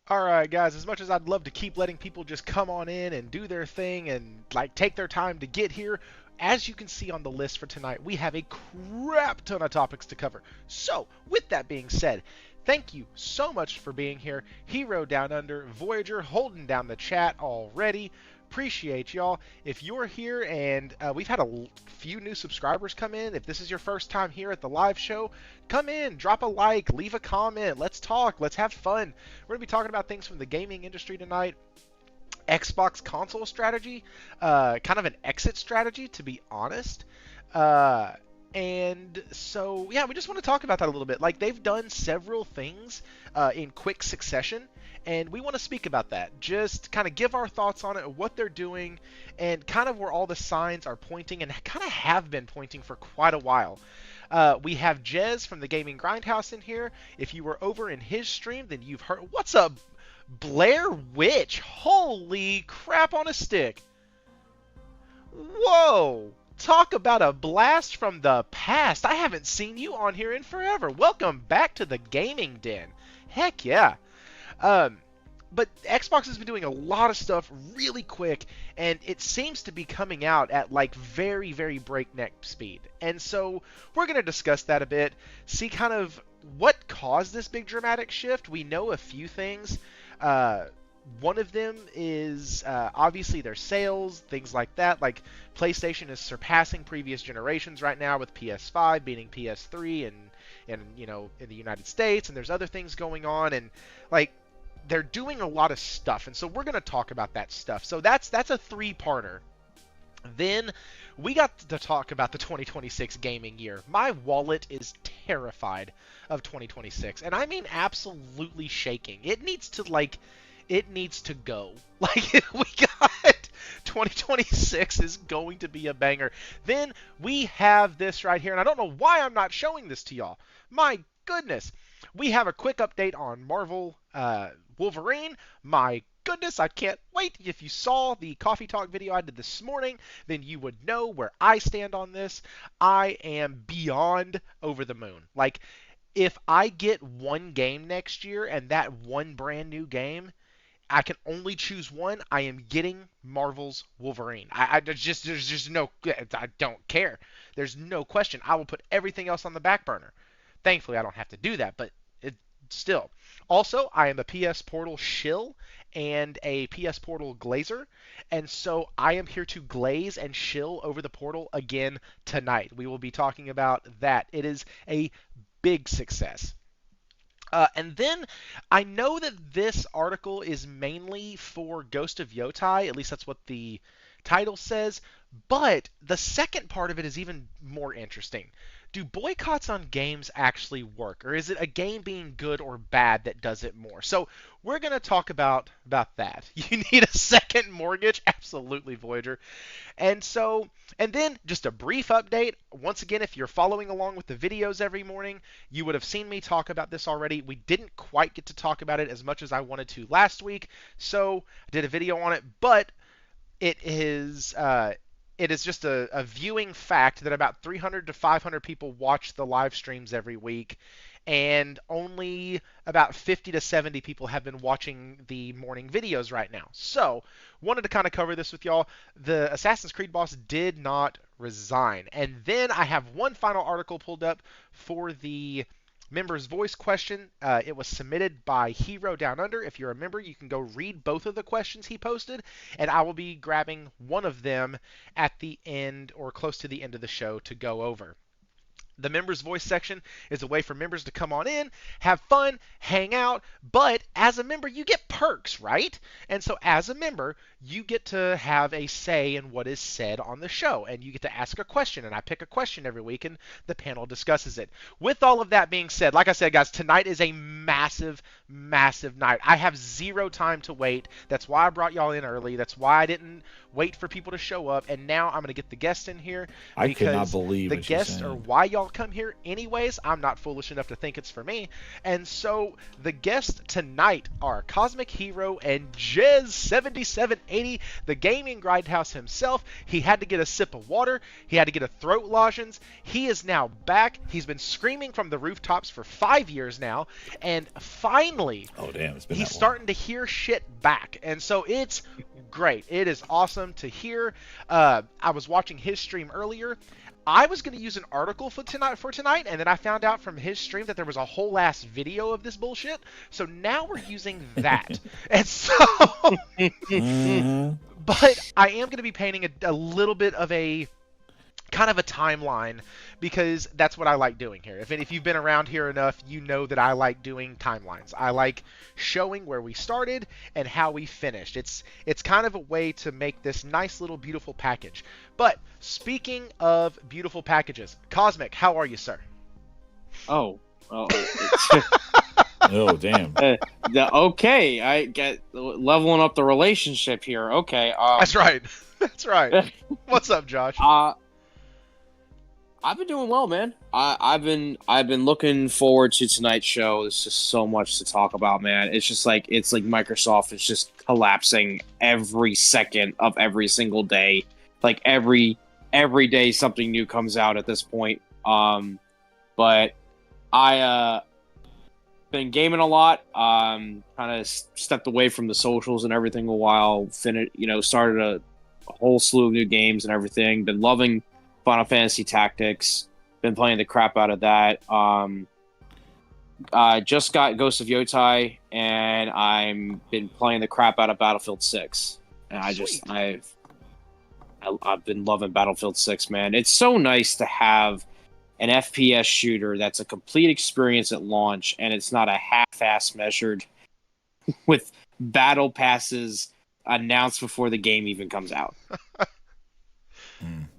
All right, guys, as much as I'd love to keep letting people just come on in and do their thing and like take their time to get here, as you can see on the list for tonight, we have a crap ton of topics to cover. So, with that being said, thank you so much for being here. Hero Down Under, Voyager holding down the chat already. Appreciate y'all. If you're here and we've had a few new subscribers come in, if this is your first time here at the live show, come in, drop a like, leave a comment, let's talk, let's have fun. We're going to be talking about things from the gaming industry tonight. Xbox console strategy, kind of an exit strategy, to be honest. Uh, and so, yeah, we just want to talk about that a little bit. Like, they've done several things in quick succession, and we want to speak about that. Just kind of give our thoughts on it, what they're doing, and kind of where all the signs are pointing, and kind of have been pointing for quite a while. We have Jez from the Gaming Grindhouse in here. If you were over in his stream, then you've heard. What's up, Blair Witch? Holy crap on a stick. Whoa. Talk about a blast from the past. I haven't seen you on here in forever. Welcome back to the Gaming Den. Heck yeah. Um, but Xbox has been doing a lot of stuff really quick, and it seems to be coming out at like very, very breakneck speed. And so we're going to discuss that a bit, see kind of what caused this big dramatic shift. We know a few things. One of them is obviously their sales, things like that. Like PlayStation is surpassing previous generations right now with PS5 beating PS3 and you know, in the United States, and there's other things going on, and like they're doing a lot of stuff, and so we're going to talk about that stuff. So that's a three-parter. Then we got to talk about the 2026 gaming year. My wallet is terrified of 2026, and I mean absolutely shaking. It needs to go. Like, we got 2026 is going to be a banger. Then we have this right here, and I don't know why I'm not showing this to y'all. My goodness. We have a quick update on Marvel Wolverine. My goodness, I can't wait. If you saw the Coffee Talk video I did this morning, then you would know where I stand on this. I am beyond over the moon. Like, if I get one game next year and that one brand new game, I can only choose one. I am getting Marvel's Wolverine. There's just no, I don't care. There's no question. I will put everything else on the back burner. Thankfully, I don't have to do that, but still. Also, I am a PS Portal shill and a PS Portal glazer, and so I am here to glaze and shill over the Portal again tonight. We will be talking about that. It is a big success. And then I know that this article is mainly for Ghost of Yotai, at least that's what the title says, but the second part of it is even more interesting. Do boycotts on games actually work, or is it a game being good or bad that does it more? So we're going to talk about that. You need a second mortgage? Absolutely, Voyager. And then just a brief update. Once again, if you're following along with the videos every morning, you would have seen me talk about this already. We didn't quite get to talk about it as much as I wanted to last week, so I did a video on it, but it is just a viewing fact that about 300 to 500 people watch the live streams every week, and only about 50 to 70 people have been watching the morning videos right now. So, wanted to kind of cover this with y'all. The Assassin's Creed boss did not resign. And then I have one final article pulled up for the member's voice question. It was submitted by Hero Down Under. If you're a member, you can go read both of the questions he posted, and I will be grabbing one of them at the end or close to the end of the show to go over. The members voice section is a way for members to come on in, have fun, hang out, but as a member you get perks, right? And so as a member, you get to have a say in what is said on the show, and you get to ask a question, and I pick a question every week and the panel discusses it. With all of that being said, like I said, guys, tonight is a massive, massive night. I have zero time to wait. That's why I brought y'all in early. That's why I didn't wait for people to show up, and now I'm going to get the guests in here I could not because believe the what you're guests are saying. why y'all come here anyways. I'm not foolish enough to think it's for me. And so the guests tonight are CosmicHero and Jez77 1080. The gaming grindhouse himself, he had to get a sip of water. He had to get a throat lozenge. He is now back. He's been screaming from the rooftops for 5 years now. And finally, he's starting to hear shit back. And so it's great. It is awesome to hear. I was watching his stream earlier. I was going to use an article for tonight, and then I found out from his stream that there was a whole ass video of this bullshit. So now we're using that. And so, but I am going to be painting a little bit of a kind of a timeline, because that's what I like doing here. If you've been around here enough, you know that I like doing timelines. I like showing where we started and how we finished. It's kind of a way to make this nice little beautiful package. But speaking of beautiful packages, Cosmic, how are you, sir? Oh, oh, damn. Okay, I get leveling up the relationship here. Okay, that's right. That's right. What's up, Josh? I've been doing well, man. I've been looking forward to tonight's show. There's just so much to talk about, man. It's like Microsoft is just collapsing every second of every single day. Like every day something new comes out at this point. But I been gaming a lot. Kind of stepped away from the socials and everything a while. Started a whole slew of new games and everything. Been loving Final Fantasy Tactics. Been playing the crap out of that. Just got Ghost of Yotai, and I'm been playing the crap out of Battlefield 6. And I've been loving Battlefield 6, man. It's so nice to have an FPS shooter that's a complete experience at launch, and it's not a half-ass measured with battle passes announced before the game even comes out.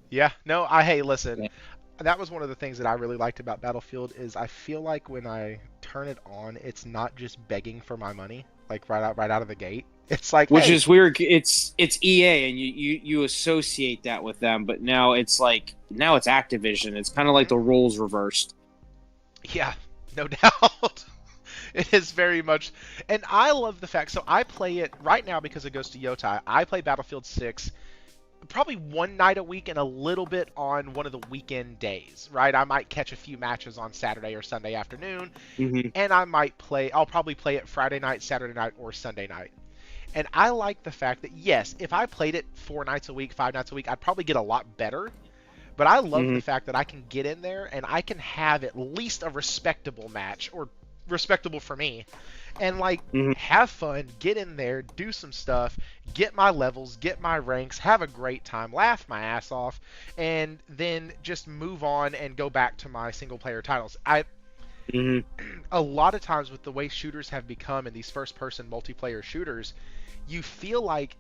Yeah, no, hey, listen, that was one of the things that I really liked about Battlefield is I feel like when I turn it on, it's not just begging for my money, like right out of the gate. It's like, which is weird. It's EA, and you associate that with them, but now it's Activision. It's kind of like the roles reversed. Yeah, no doubt. It is very much, and I love the fact. So I play it right now because it goes to Yotai. I play Battlefield 6. Probably one night a week and a little bit on one of the weekend days, right? I might catch a few matches on Saturday or Sunday afternoon, and I'll probably play it Friday night, Saturday night, or Sunday night. And I like the fact that, yes, if I played it 4 nights a week, 5 nights a week, I'd probably get a lot better. But I love the fact that I can get in there and I can have at least a respectable match, or respectable for me, and have fun, get in there, do some stuff, get my levels, get my ranks, have a great time, laugh my ass off, and then just move on and go back to my single player titles. A lot of times with the way shooters have become in these first person multiplayer shooters, you feel like,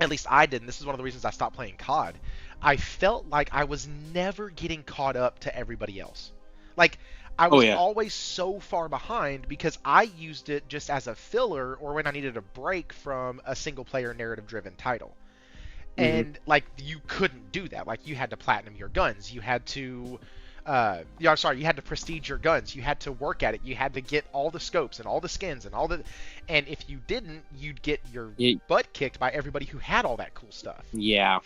at least I did, and this is one of the reasons I stopped playing COD, I felt like I was never getting caught up to everybody else. Like, I was always so far behind because I used it just as a filler or when I needed a break from a single-player narrative-driven title. And, you couldn't do that. Like, you had to platinum your guns. You had to... you had to prestige your guns. You had to work at it. You had to get all the scopes and all the skins and all the... And if you didn't, you'd get your butt kicked by everybody who had all that cool stuff. Yeah.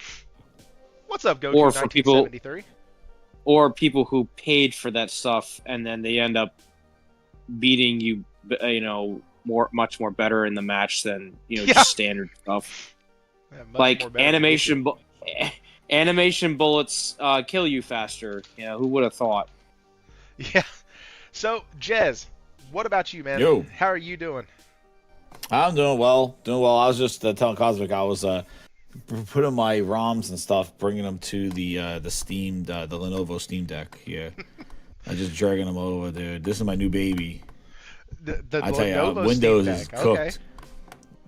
What's up, Goku 1973? Or people who paid for that stuff and then they end up beating you, much more better in the match than, just standard stuff. Yeah, like animation bullets kill you faster. Who would have thought? Yeah. So, Jez, what about you, man? Yo. How are you doing? I'm doing well. I was just telling Cosmic I was putting my ROMs and stuff, bringing them to the Steam, the Lenovo Steam Deck. Yeah, I just dragging them over there. This is my new baby. The I tell you, Windows is cooked. Okay.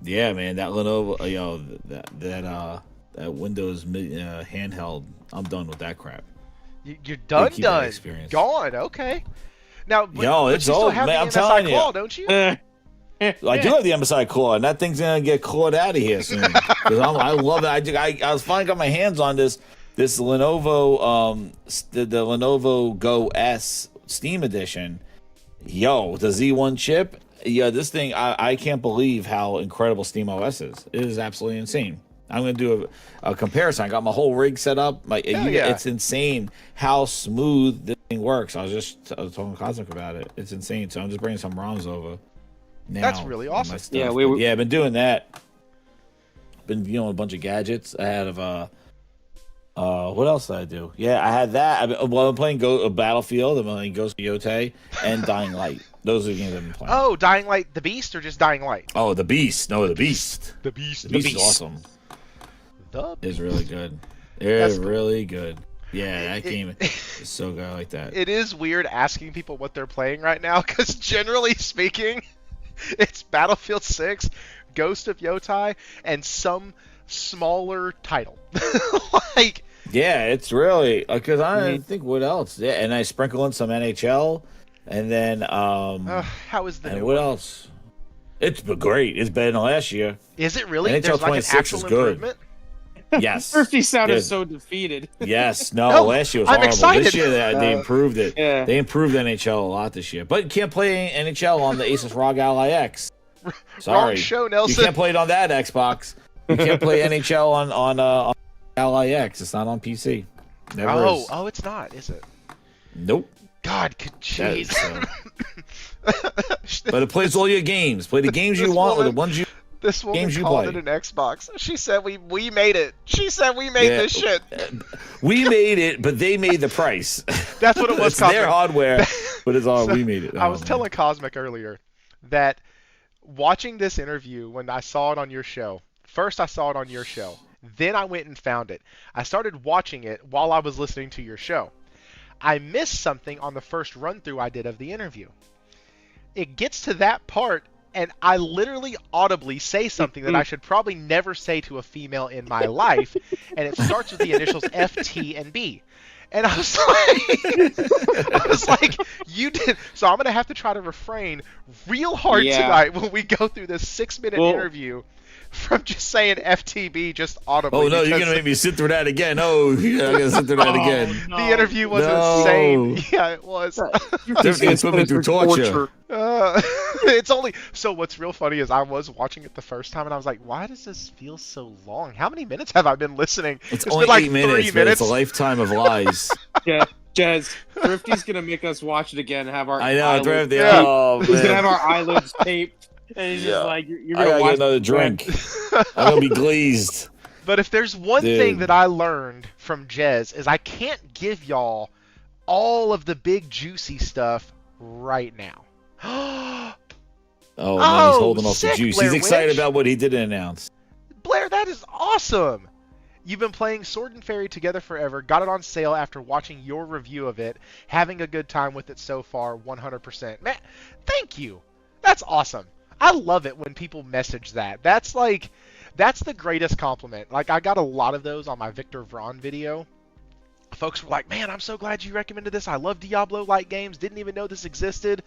Yeah, man, that Lenovo, that Windows handheld. I'm done with that crap. You're done. Gone. Okay. Now, it's old, man. I'm telling you, claw, don't you? I do have the MSI claw, and that thing's gonna get clawed out of here soon. I love it. I was finally got my hands on this Lenovo, the Lenovo Go S Steam Edition. The Z1 chip, Yeah, this thing, I can't believe how incredible SteamOS is. It is absolutely insane. I'm going to do a comparison. I got my whole rig set up. Hell yeah. It's insane how smooth this thing works. I was talking to Cosmic about it. It's insane. So I'm just bringing some ROMs over now. That's really awesome. Yeah, I've been doing that. Been a bunch of gadgets. I had what else did I do? Yeah, I had that. I'm playing Battlefield. I'm playing Ghost of Yotei and Dying Light. Those are the games I've been playing. Oh, Dying Light, the Beast, or just Dying Light? Oh, the Beast. No, the Beast. The Beast. The Beast is awesome. It's really good. It's really good. Yeah, that game is so good. I like that. It is weird asking people what they're playing right now, because generally speaking, it's Battlefield 6, Ghost of Yotei, and some smaller title. Like, yeah, it's really because I don't think what else. Yeah, and I sprinkle in some NHL, and then how is the and new what one? else? It's been great. It's better than last year. Is it really? NHL There's like an 26 actual is good. improvement? Yes. Thrifty sounded Yes. so defeated. Yes. No, No, last year was I'm horrible. excited. This year they improved it. Yeah. They improved NHL a lot this year, but you can't play NHL on the Asus ROG Ally X. Sorry, Wrong show, you Nelson. can't play it on that Xbox. You can't play NHL on Ally X. It's not on PC. Never is. Oh, it's not, is it? Nope. God, jeez. But it plays all your games. Play the games you This want or the woman- ones you. This woman games you called play. it an Xbox. She said we made it. She said we made this shit. We made it, but they made the price. That's what it was. It's their Cosmic. hardware, but it's all So, we made it. I Oh, was man. telling Cosmic earlier that watching this interview, when I saw it on your show, first I saw it on your show, then I went and found it. I started watching it while I was listening to your show. I missed something on the first run through I did of the interview. It gets to that part, and I literally audibly say something that I should probably never say to a female in my life, and it starts with the initials F, T, and B. And I was like, you did. So I'm going to have to try to refrain real hard tonight when we go through this 6-minute interview from just saying FTB just audibly. Oh no, you're gonna make me sit through that again. Oh, yeah, I'm gonna sit through that again. No. The interview was insane. Yeah, it was. Definitely put me through torture. It's only so. What's real funny is I was watching it the first time and I was like, "Why does this feel so long? How many minutes have I been listening?" It's been only like 8 minutes, 3 but minutes. it's a lifetime of lies. Yeah, Jez, Thrifty's gonna make us watch it again. And have our I know. eyelids, Oh he's gonna man. have our eyelids taped, and he's just like, "You're I gonna gotta watch get another it again." drink. I'm gonna be glazed. But if there's one Dude. thing that I learned from Jez is I can't give y'all all of the big juicy stuff right now. Oh, man, he's Oh, holding off the sick, juice. Blair He's excited Witch. about what he didn't announce. Blair, that is awesome! You've been playing Sword and Fairy Together Forever, got it on sale after watching your review of it, having a good time with it so far, 100%. Man, thank you! That's awesome. I love it when people message that. That's the greatest compliment. Like, I got a lot of those on my Victor Vron video. Folks were like, man, I'm so glad you recommended this. I love Diablo-like games. Didn't even know this existed.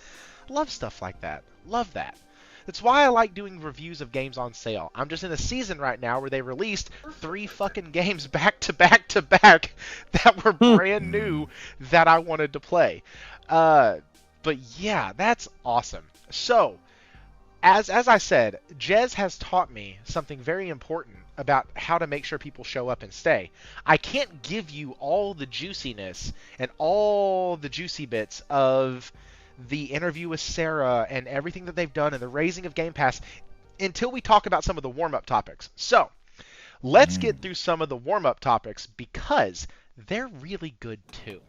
Love stuff like that. Love that. That's why I like doing reviews of games on sale. I'm just in a season right now where they released 3 fucking games back to back to back that were brand new that I wanted to play. But yeah, that's awesome. So, as I said, Jez has taught me something very important about how to make sure people show up and stay. I can't give you all the juiciness and all the juicy bits of the interview with Sarah and everything that they've done and the raising of Game Pass until we talk about some of the warm-up topics. So, let's get through some of the warm-up topics because they're really good too.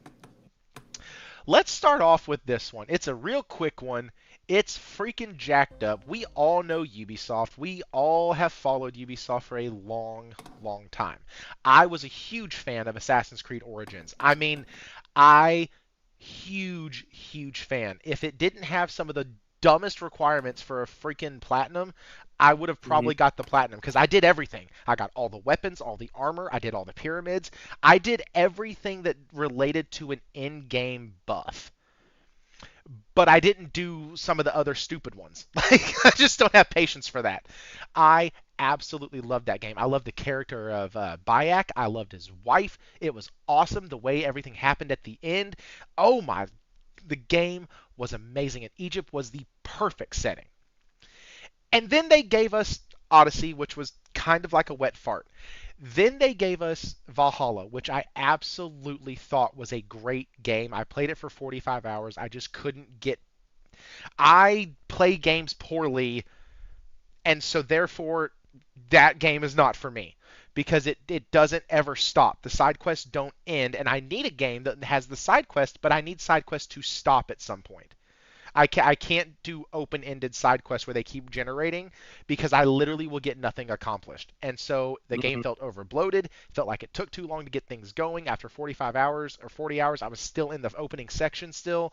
Let's start off with this one. It's a real quick one. It's freaking jacked up. We all know Ubisoft. We all have followed Ubisoft for a long, long time. I was a huge fan of Assassin's Creed Origins. I mean, huge fan. If it didn't have some of the dumbest requirements for a freaking platinum, I would have probably got the platinum because I did everything. I got all the weapons, all the armor, I did all the pyramids. I did everything that related to an in-game buff. But I didn't do some of the other stupid ones. Like, I just don't have patience for that. I absolutely loved that game. I loved the character of Bayek. I loved his wife. It was awesome the way everything happened at the end. Oh my, the game was amazing. And Egypt was the perfect setting. And then they gave us Odyssey, which was kind of like a wet fart. Then they gave us Valhalla, which I absolutely thought was a great game. I played it for 45 hours. I just couldn't get. I play games poorly, and so therefore that game is not for me because it doesn't ever stop. The side quests don't end, and I need a game that has the side quest, but I need side quests to stop at some point. I can't do open-ended side quests where they keep generating because I literally will get nothing accomplished. And so the game felt overbloated, felt like it took too long to get things going. After 45 hours or 40 hours, I was still in the opening section still.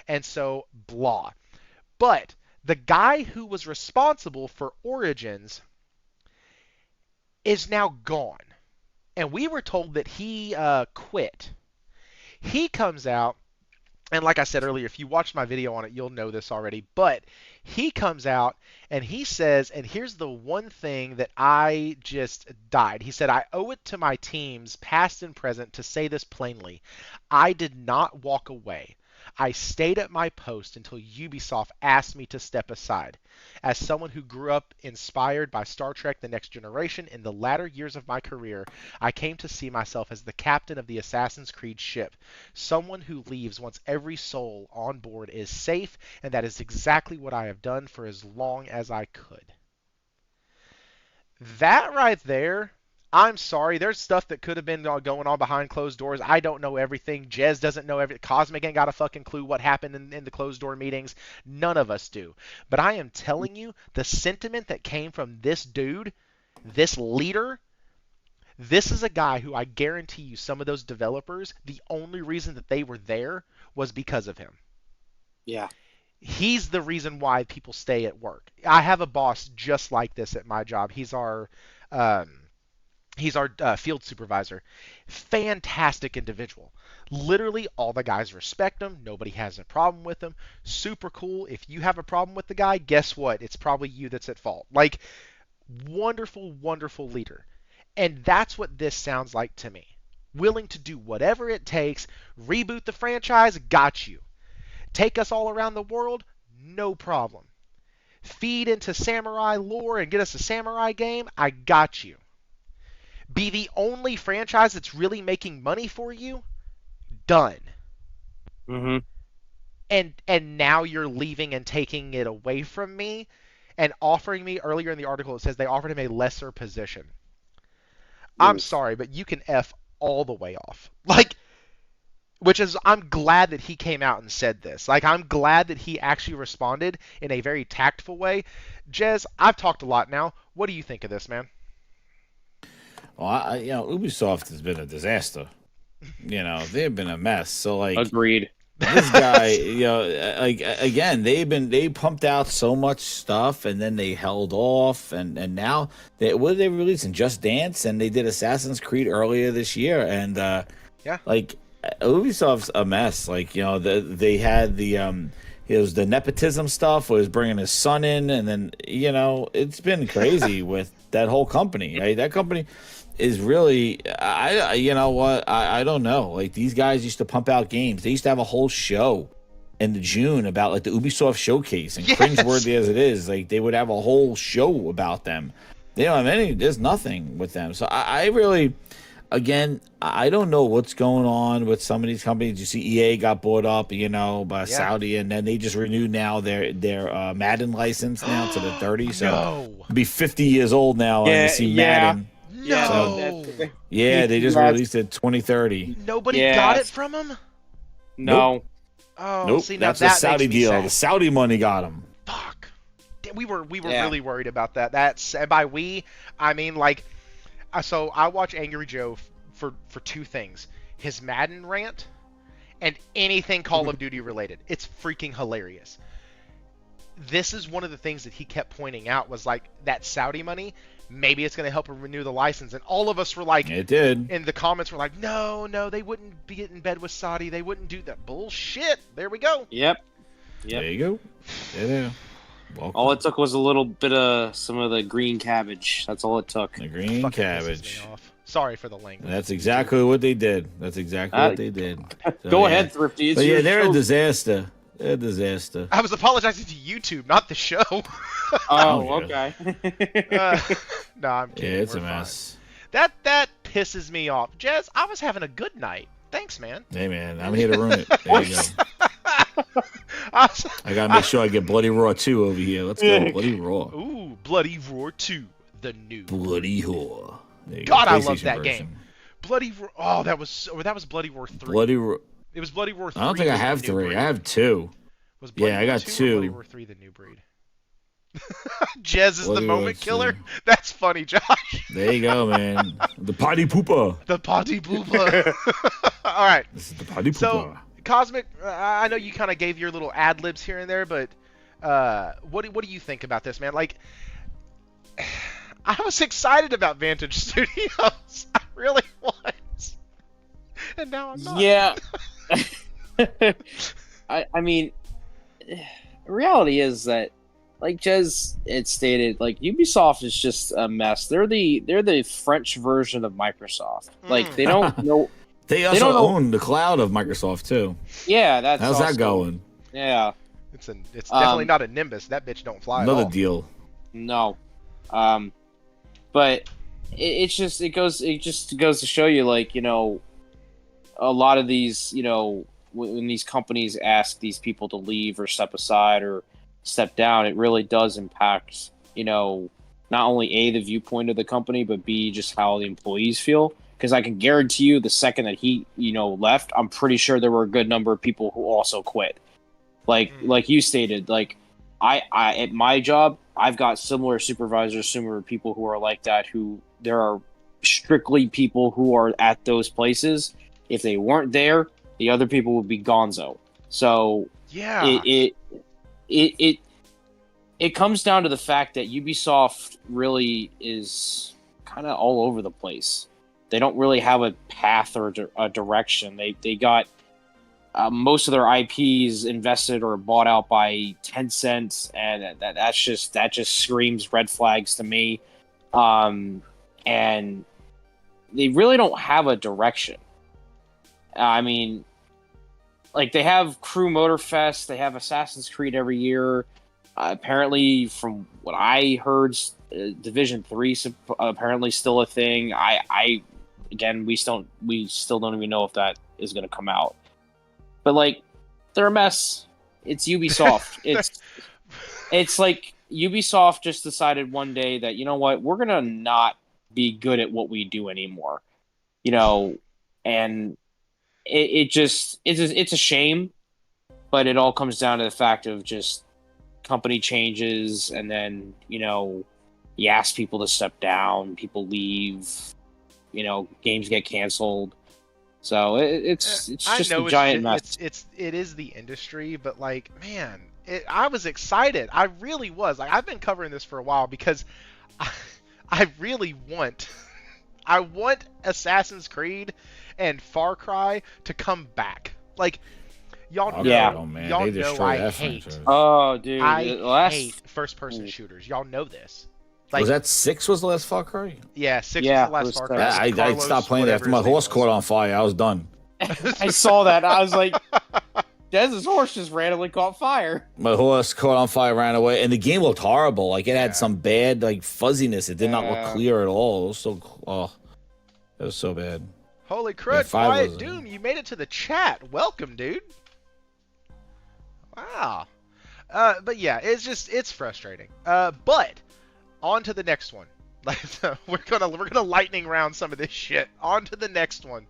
And so, blah. But the guy who was responsible for Origins is now gone. And we were told that he quit. He comes out. And like I said earlier, if you watched my video on it, you'll know this already. But he comes out and he says, and here's the one thing that I just died. He said, I owe it to my teams, past and present, to say this plainly. I did not walk away. I stayed at my post until Ubisoft asked me to step aside. As someone who grew up inspired by Star Trek The Next Generation in the latter years of my career, I came to see myself as the captain of the Assassin's Creed ship, someone who leaves once every soul on board is safe, and that is exactly what I have done for as long as I could. That right there, I'm sorry, there's stuff that could have been going on behind closed doors. I don't know everything. Jez doesn't know everything. Cosmic ain't got a fucking clue what happened in the closed door meetings. None of us do. But I am telling you, the sentiment that came from this dude, this leader, this is a guy who I guarantee you some of those developers, the only reason that they were there was because of him. Yeah. He's the reason why people stay at work. I have a boss just like this at my job. He's our field supervisor. Fantastic individual. Literally, all the guys respect him. Nobody has a problem with him. Super cool. If you have a problem with the guy, guess what? It's probably you that's at fault. Like, wonderful, wonderful leader. And that's what this sounds like to me. Willing to do whatever it takes. Reboot the franchise, got you. Take us all around the world, no problem. Feed into samurai lore and get us a samurai game, I got you. Be the only franchise that's really making money for you, done. Mm-hmm. And now you're leaving and taking it away from me and offering me, earlier in the article it says they offered him a lesser position. I'm sorry, but you can F all the way off. Like, which is, I'm glad that he came out and said this. Like, I'm glad that he actually responded in a very tactful way. Jez, I've talked a lot now. What do you think of this, man? Well, Ubisoft has been a disaster. They've been a mess. So, like, agreed. This guy, like, again, they pumped out so much stuff, and then they held off, and now what did they release? In Just Dance, and they did Assassin's Creed earlier this year, and yeah, like, Ubisoft's a mess. Like, they had it was the nepotism stuff, was bringing his son in, and then it's been crazy with that whole company. Right? That company is really, I don't know. Like, these guys used to pump out games. They used to have a whole show in June about, like, the Ubisoft showcase, and cringeworthy as it is, like, they would have a whole show about them. They don't have any. There's nothing with them. So I really, again, I don't know what's going on with some of these companies. You see, EA got bought up, by Saudi, and then they just renewed now their Madden license now to the 30. So it'll be 50 years old now, and to see Madden. No. They just released it 2030. Nobody got it from him? No. Nope. Oh, nope. See, now That's that a Saudi deal. Sad. The Saudi money got him. Fuck. We were really worried about that. That's, and by we, I mean, like, so I watch Angry Joe for two things: his Madden rant and anything Call of Duty related. It's freaking hilarious. This is one of the things that he kept pointing out was, like, that Saudi money. Maybe it's going to help him renew the license. And all of us were like, it did. In the comments were like, no, they wouldn't be in bed with Saudi. They wouldn't do that. Bullshit. There we go. Yep. There you go. Yeah. Welcome. All it took was a little bit of some of the green cabbage. That's all it took. The green cabbage. Sorry for the language. That's exactly what they did. What they did. So, Go ahead, Thrifty. But they're a disaster. A disaster. I was apologizing to YouTube, not the show. Oh, yeah. okay. No, I'm Yeah, kidding. it's We're a fine. mess. That pisses me off. Jez, I was having a good night. Thanks, man. Hey, man, I'm here to ruin it. There you go. I was- I gotta make sure I get Bloody Raw 2 over here. Let's go, Bloody Raw. Ooh, Bloody Roar 2, the new. Bloody Raw. There you God, go. I love PlayStation that version. game. Bloody Roar. Oh, that was Bloody Roar 3. Bloody Raw. It was Bloody Roar 3. I don't think I was the have new 3. breed. I have 2. Was Bloody Yeah, I Roar got 2 or 2. Bloody Roar 3 the new breed? Jez is Bloody the Roar moment 2. killer? That's funny, Josh. There you go, man. The potty pooper. The potty pooper. All right. This is the potty pooper. So, Cosmic, I know you kind of gave your little ad libs here and there, but what do you think about this, man? Like, I was excited about Vantage Studios. I really was. And now I'm not. Yeah. I mean, reality is that, like Jez had stated, like Ubisoft is just a mess. They're the French version of Microsoft. Like they don't know. They also don't know- own the cloud of Microsoft too. Yeah, that's How's also, that going? Yeah, It's definitely Um, not a Nimbus. That bitch don't fly Another at all. deal. no, but it just goes to show you, like, you know, a lot of these, you know, when these companies ask these people to leave or step aside or step down, it really does impact, you know, not only A, the viewpoint of the company, but B, just how the employees feel. Because I can guarantee you, the second that he, you know, left, I'm pretty sure there were a good number of people who also quit. Like you stated, like I at my job, I've got similar supervisors, similar people who are like that. Who there are strictly people who are at those places. If they weren't there, the other people would be gonzo. So Yeah. it comes down to the fact that Ubisoft really is kind of all over the place. They don't really have a path or a direction. They got most of their IPs invested or bought out by Tencent, and that just screams red flags to me. And they really don't have a direction. I mean, like, they have Crew Motorfest, they have Assassin's Creed every year. Apparently, from what I heard, Division 3 apparently still a thing. Again, we still don't even know if that is going to come out. But, like, they're a mess. It's Ubisoft. It's like Ubisoft just decided one day that, you know what, we're going to not be good at what we do anymore. You know, and it's a shame, but it all comes down to the fact of just company changes, and then, you know, you ask people to step down, people leave, you know, games get canceled. So it's just a giant mess. It is the industry, but, like, man, I was excited. I really was. Like, I've been covering this for a while because I really want I want Assassin's Creed and Far Cry to come back. Like, y'all know, Yeah. man. y'all They know destroyed I that hate. franchise. Oh, dude, I hate first-person shooters. Y'all know this. Like, Was that 6 was the last Far Cry? yeah, 6 Yeah, was it the was last Far 6. Cry. I Carlos, stopped playing it after whatever my his name horse was. caught on fire. I was done. I saw that. I was like, Dez's horse just randomly caught fire. My horse caught on fire, ran away, and the game looked horrible. Like, it Yeah. had some bad, like, fuzziness. It did not look Yeah. clear at all. It was it was so bad. Holy Yeah, crud, 5 Quiet was- Doom, you made it to the chat. Welcome, dude. Wow. But yeah, it's frustrating. But on to the next one. Like, we're gonna lightning round some of this shit. On to the next one.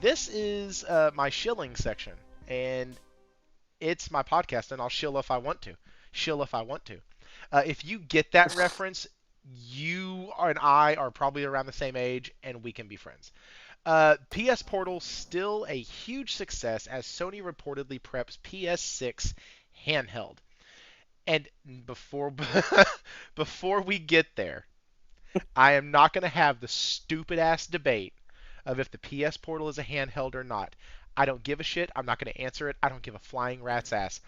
This is my shilling section, and it's my podcast, and I'll shill if I want to. Shill if I want to. If you get that reference, you and I are probably around the same age, and we can be friends. PS Portal still a huge success as Sony reportedly preps PS6 handheld. And before we get there, I am not going to have the stupid ass debate of if the PS Portal is a handheld or not. I don't give a shit. I'm not going to answer it. I don't give a flying rat's ass.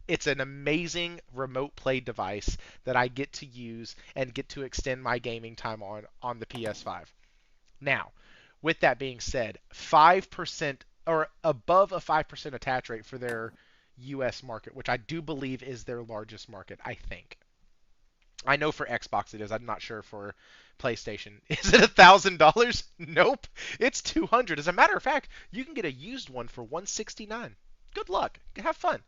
It's an amazing remote play device that I get to use and get to extend my gaming time on the PS5. Now, with that being said, 5% or above a 5% attach rate for their, U.S. market, which I do believe is their largest market, I think. I know for Xbox it is. I'm not sure for PlayStation. Is it $1,000? Nope. It's 200. As a matter of fact, you can get a used one for 169. Good luck. Have fun.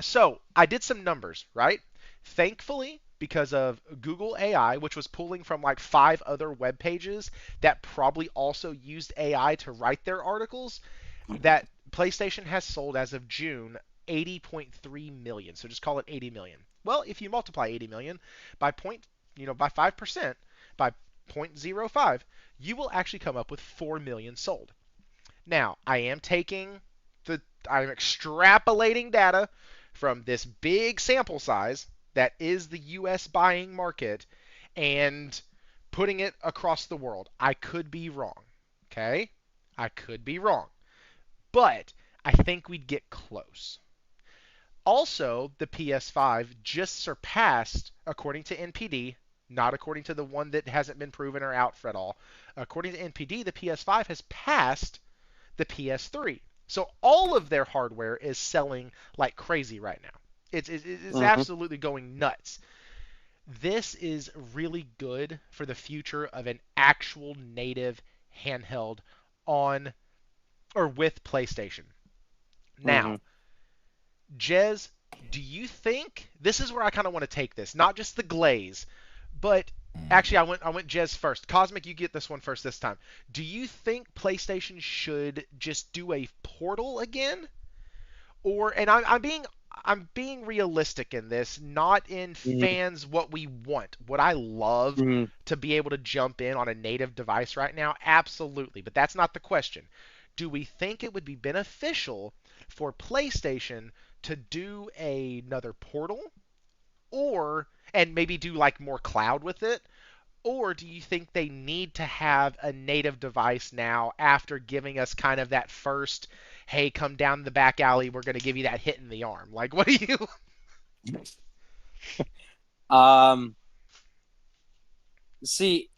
So I did some numbers, right? Thankfully, because of Google AI, which was pulling from like 5 other web pages that probably also used AI to write their articles, that PlayStation has sold as of June 80.3 million. So just call it 80 million. Well, if you multiply 80 million by by 5%, by 0.05, you will actually come up with 4 million sold. Now, I'm extrapolating data from this big sample size that is the US buying market and putting it across the world. I could be wrong. Okay? I could be wrong. But I think we'd get close. Also, the PS5 just surpassed, according to NPD, not according to the one that hasn't been proven or out for at all. According to NPD, the PS5 has passed the PS3. So all of their hardware is selling like crazy right now. It's absolutely going nuts. This is really good for the future of an actual native handheld on or with PlayStation. Now, Jez, do you think this is where I kind of want to take this? Not just the glaze, but actually I went Jez first. Cosmic, you get this one first this time. Do you think PlayStation should just do a Portal again? Or and I'm being realistic in this, not in fans what we want. Would I love to be able to jump in on a native device right now? Absolutely, but that's not the question. Do we think it would be beneficial for PlayStation to do another Portal, or and maybe do like more cloud with it? Or do you think they need to have a native device now after giving us kind of that first, hey, come down the back alley, we're going to give you that hit in the arm? Like, what do you? See,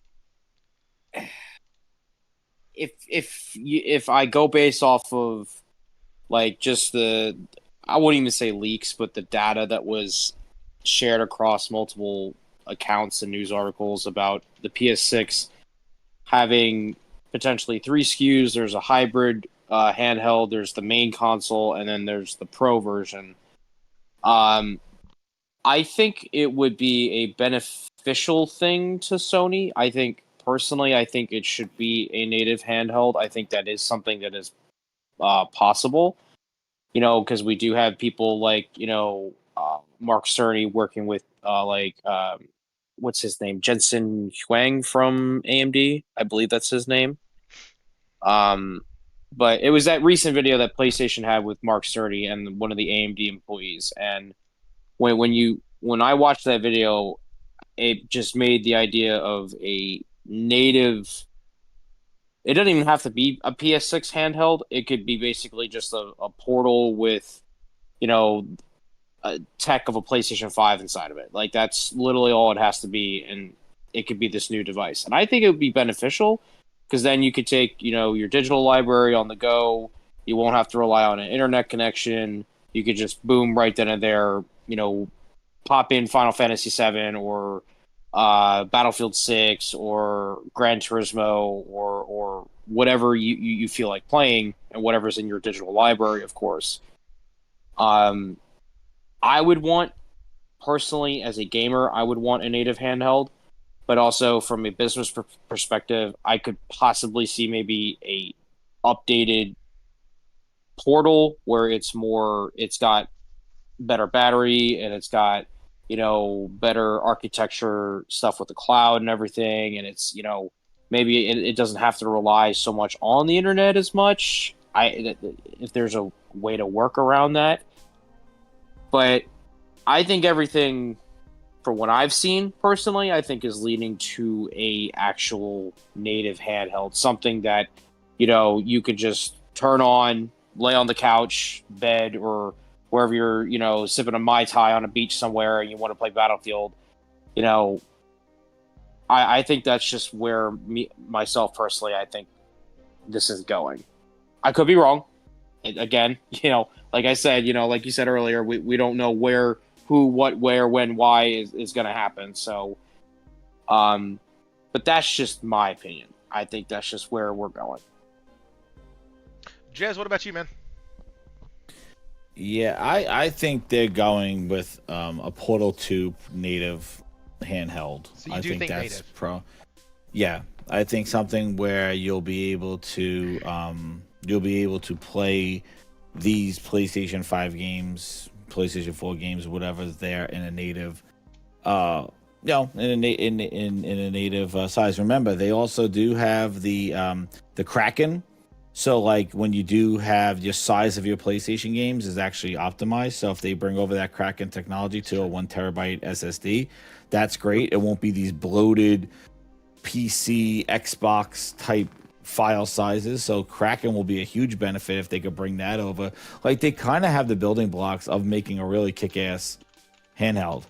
if I go based off of like just I wouldn't even say leaks, but the data that was shared across multiple accounts and news articles about the PS6 having potentially 3 SKUs. There's a hybrid handheld, there's the main console, and then there's the Pro version. I think it would be a beneficial thing to Sony. Personally, I think it should be a native handheld. I think that is something that is possible. Because we do have people like, Mark Cerny working with what's his name? Jensen Huang from AMD. I believe that's his name. But it was that recent video that PlayStation had with Mark Cerny and one of the AMD employees. And when I watched that video, it just made the idea of a native. It doesn't even have to be a PS6 handheld. It could be basically just a Portal with, a tech of a PlayStation 5 inside of it. Like, that's literally all it has to be, and it could be this new device. And I think it would be beneficial, because then you could take, your digital library on the go. You won't have to rely on an internet connection. You could just, boom, right then and there, pop in Final Fantasy VII or Battlefield 6 or Gran Turismo or whatever you feel like playing, and whatever's in your digital library, of course. I would want, personally, as a gamer, I would want a native handheld, but also from a business perspective, I could possibly see maybe a updated Portal where it's got better battery, and it's got better architecture stuff with the cloud and everything, and it's maybe it doesn't have to rely so much on the internet as much. If there's a way to work around that. But I think everything, from what I've seen personally, I think is leading to a actual native handheld, something that you could just turn on, lay on the couch, bed, or wherever you're sipping a Mai Tai on a beach somewhere and you want to play Battlefield. I think that's just where myself personally, I think this is going. I could be wrong, again, like I said, like you said earlier, we don't know where, who, what, where, when, why is going to happen. So, but that's just my opinion. I think that's just where we're going. Jez, what about you, man? Yeah, I think they're going with a Portal 2 native handheld. So you I do think that's native? Yeah, I think something where you'll be able to play these PlayStation 5 games, PlayStation 4 games, whatever's there in a native, in a native size. Remember, they also do have the Kraken. So like when you do have your size of your PlayStation games is actually optimized. So if they bring over that Kraken technology to a 1 terabyte SSD, that's great. It won't be these bloated PC, Xbox type file sizes. So Kraken will be a huge benefit if they could bring that over. Like they kind of have the building blocks of making a really kick-ass handheld.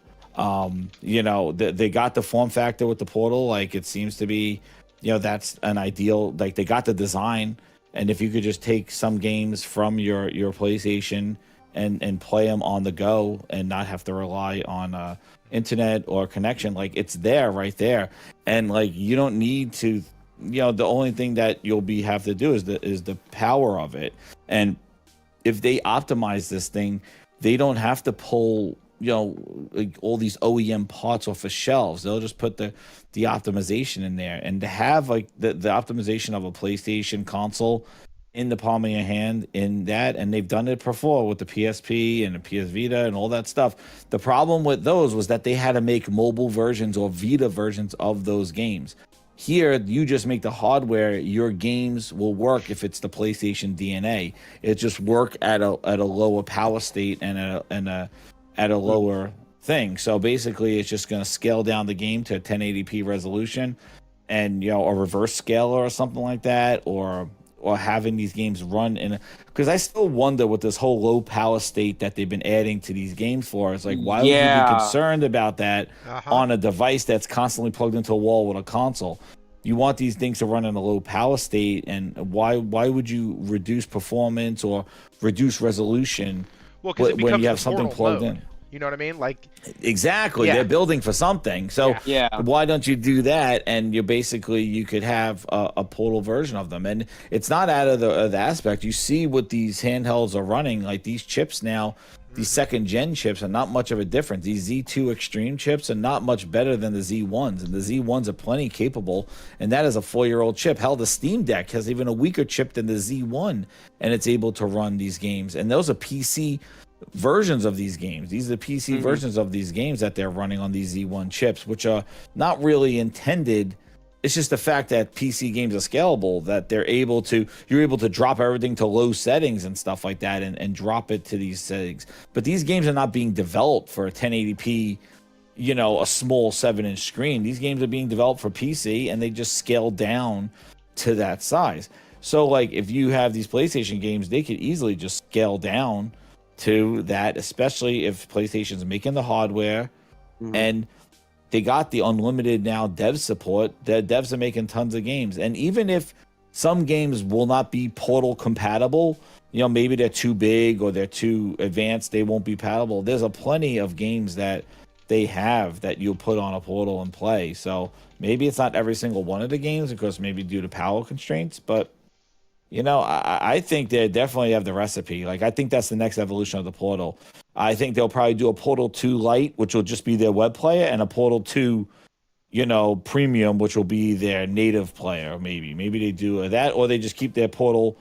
They got the form factor with the Portal. Like it seems to be, that's an ideal. Like they got the design. And if you could just take some games from your PlayStation and play them on the go and not have to rely on internet or connection, like it's there right there. And like you don't need to, the only thing that you'll have to do is the power of it. And if they optimize this thing, they don't have to pull like all these OEM parts off the shelves. They'll just put the optimization in there, and to have like the optimization of a PlayStation console in the palm of your hand in that, and they've done it before with the PSP and the PS Vita and all that stuff. The problem with those was that they had to make mobile versions or Vita versions of those games. Here, you just make the hardware. Your games will work if it's the PlayStation DNA. It just work at a lower power state and at a lower thing. So basically, it's just going to scale down the game to 1080p resolution, and a reverse scaler or something like that, or having these games run in. Because I still wonder with this whole low power state that they've been adding to these games for. It's like, why would you be concerned about that on a device that's constantly plugged into a wall with a console? You want these things to run in a low power state, and why would you reduce performance or reduce resolution? Well, because when you have something plugged in. You know what I mean? Like exactly, they're building for something. So why don't you do that? And you could have a Portal version of them. And it's not out of the aspect. You see what these handhelds are running. Like these chips now, these second gen chips are not much of a difference. These Z2 Extreme chips are not much better than the Z1s, and the Z1s are plenty capable. And that is a 4-year-old chip. Hell, the Steam Deck has even a weaker chip than the Z1, and it's able to run these games. And those are PC versions of these games. These are the PC versions of these games that they're running on these Z1 chips, which are not really intended. It's just the fact that PC games are scalable, that you're able to drop everything to low settings and stuff like that and drop it to these settings. But these games are not being developed for a 1080p, a small 7-inch screen. These games are being developed for PC, and they just scale down to that size. So like if you have these PlayStation games, they could easily just scale down to that, especially if PlayStation's making the hardware and they got the unlimited now dev support. The devs are making tons of games. And even if some games will not be Portal compatible, maybe they're too big or they're too advanced, they won't be compatible. There's a plenty of games that they have that you'll put on a Portal and play. So maybe it's not every single one of the games, because maybe due to power constraints, but I think they definitely have the recipe. Like, I think that's the next evolution of the Portal. I think they'll probably do a Portal 2 Lite, which will just be their web player, and a Portal 2, Premium, which will be their native player, maybe. Maybe they do that, or they just keep their Portal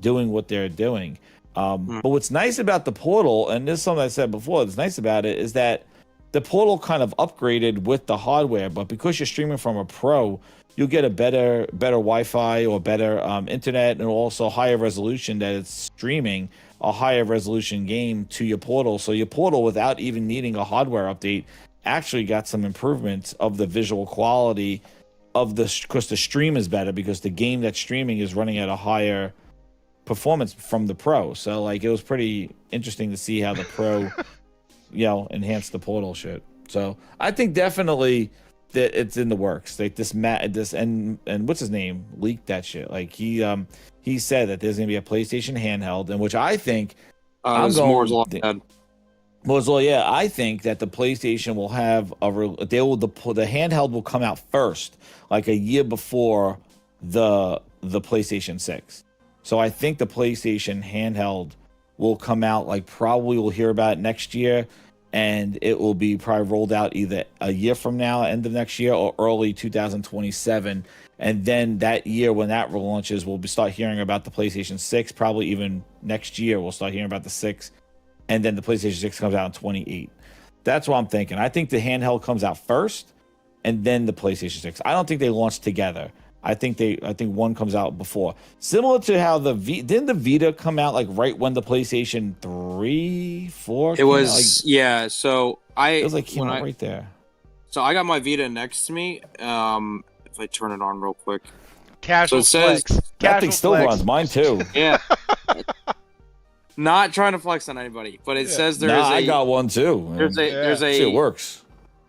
doing what they're doing. But what's nice about the Portal, and this is something I said before, what's nice about it is that the Portal kind of upgraded with the hardware, but because you're streaming from a Pro, you'll get a better Wi-Fi or better internet, and also higher resolution, that it's streaming a higher resolution game to your Portal. So your Portal, without even needing a hardware update, actually got some improvements of the visual quality of because the stream is better, because the game that's streaming is running at a higher performance from the Pro. So like, it was pretty interesting to see how the Pro enhanced the Portal shit. So I think definitely that it's in the works. Like this and what's his name leaked that shit. Like he said that there's gonna be a PlayStation handheld, in which I think I'm going. Well, yeah, I think that the PlayStation will have the handheld will come out first, like a year before the PlayStation 6. So I think the PlayStation handheld will come out, like, probably we'll hear about it next year, and it will be probably rolled out either a year from now, end of next year, or early 2027. And then that year, when that launches, we'll start hearing about the PlayStation 6. Probably even next year, we'll start hearing about the 6. And then the PlayStation 6 comes out in 28. That's what I'm thinking. I think the handheld comes out first, and then the PlayStation 6. I don't think they launch together. I think one comes out before. Similar to how didn't the Vita come out like right when the PlayStation 3, 4? It was, yeah. So it was like came out right there. So I got my Vita next to me. If I turn it on real quick. Casual flex. That thing still runs. Mine too. Yeah. Not trying to flex on anybody, but it says there's I got one too. There's a See, it works.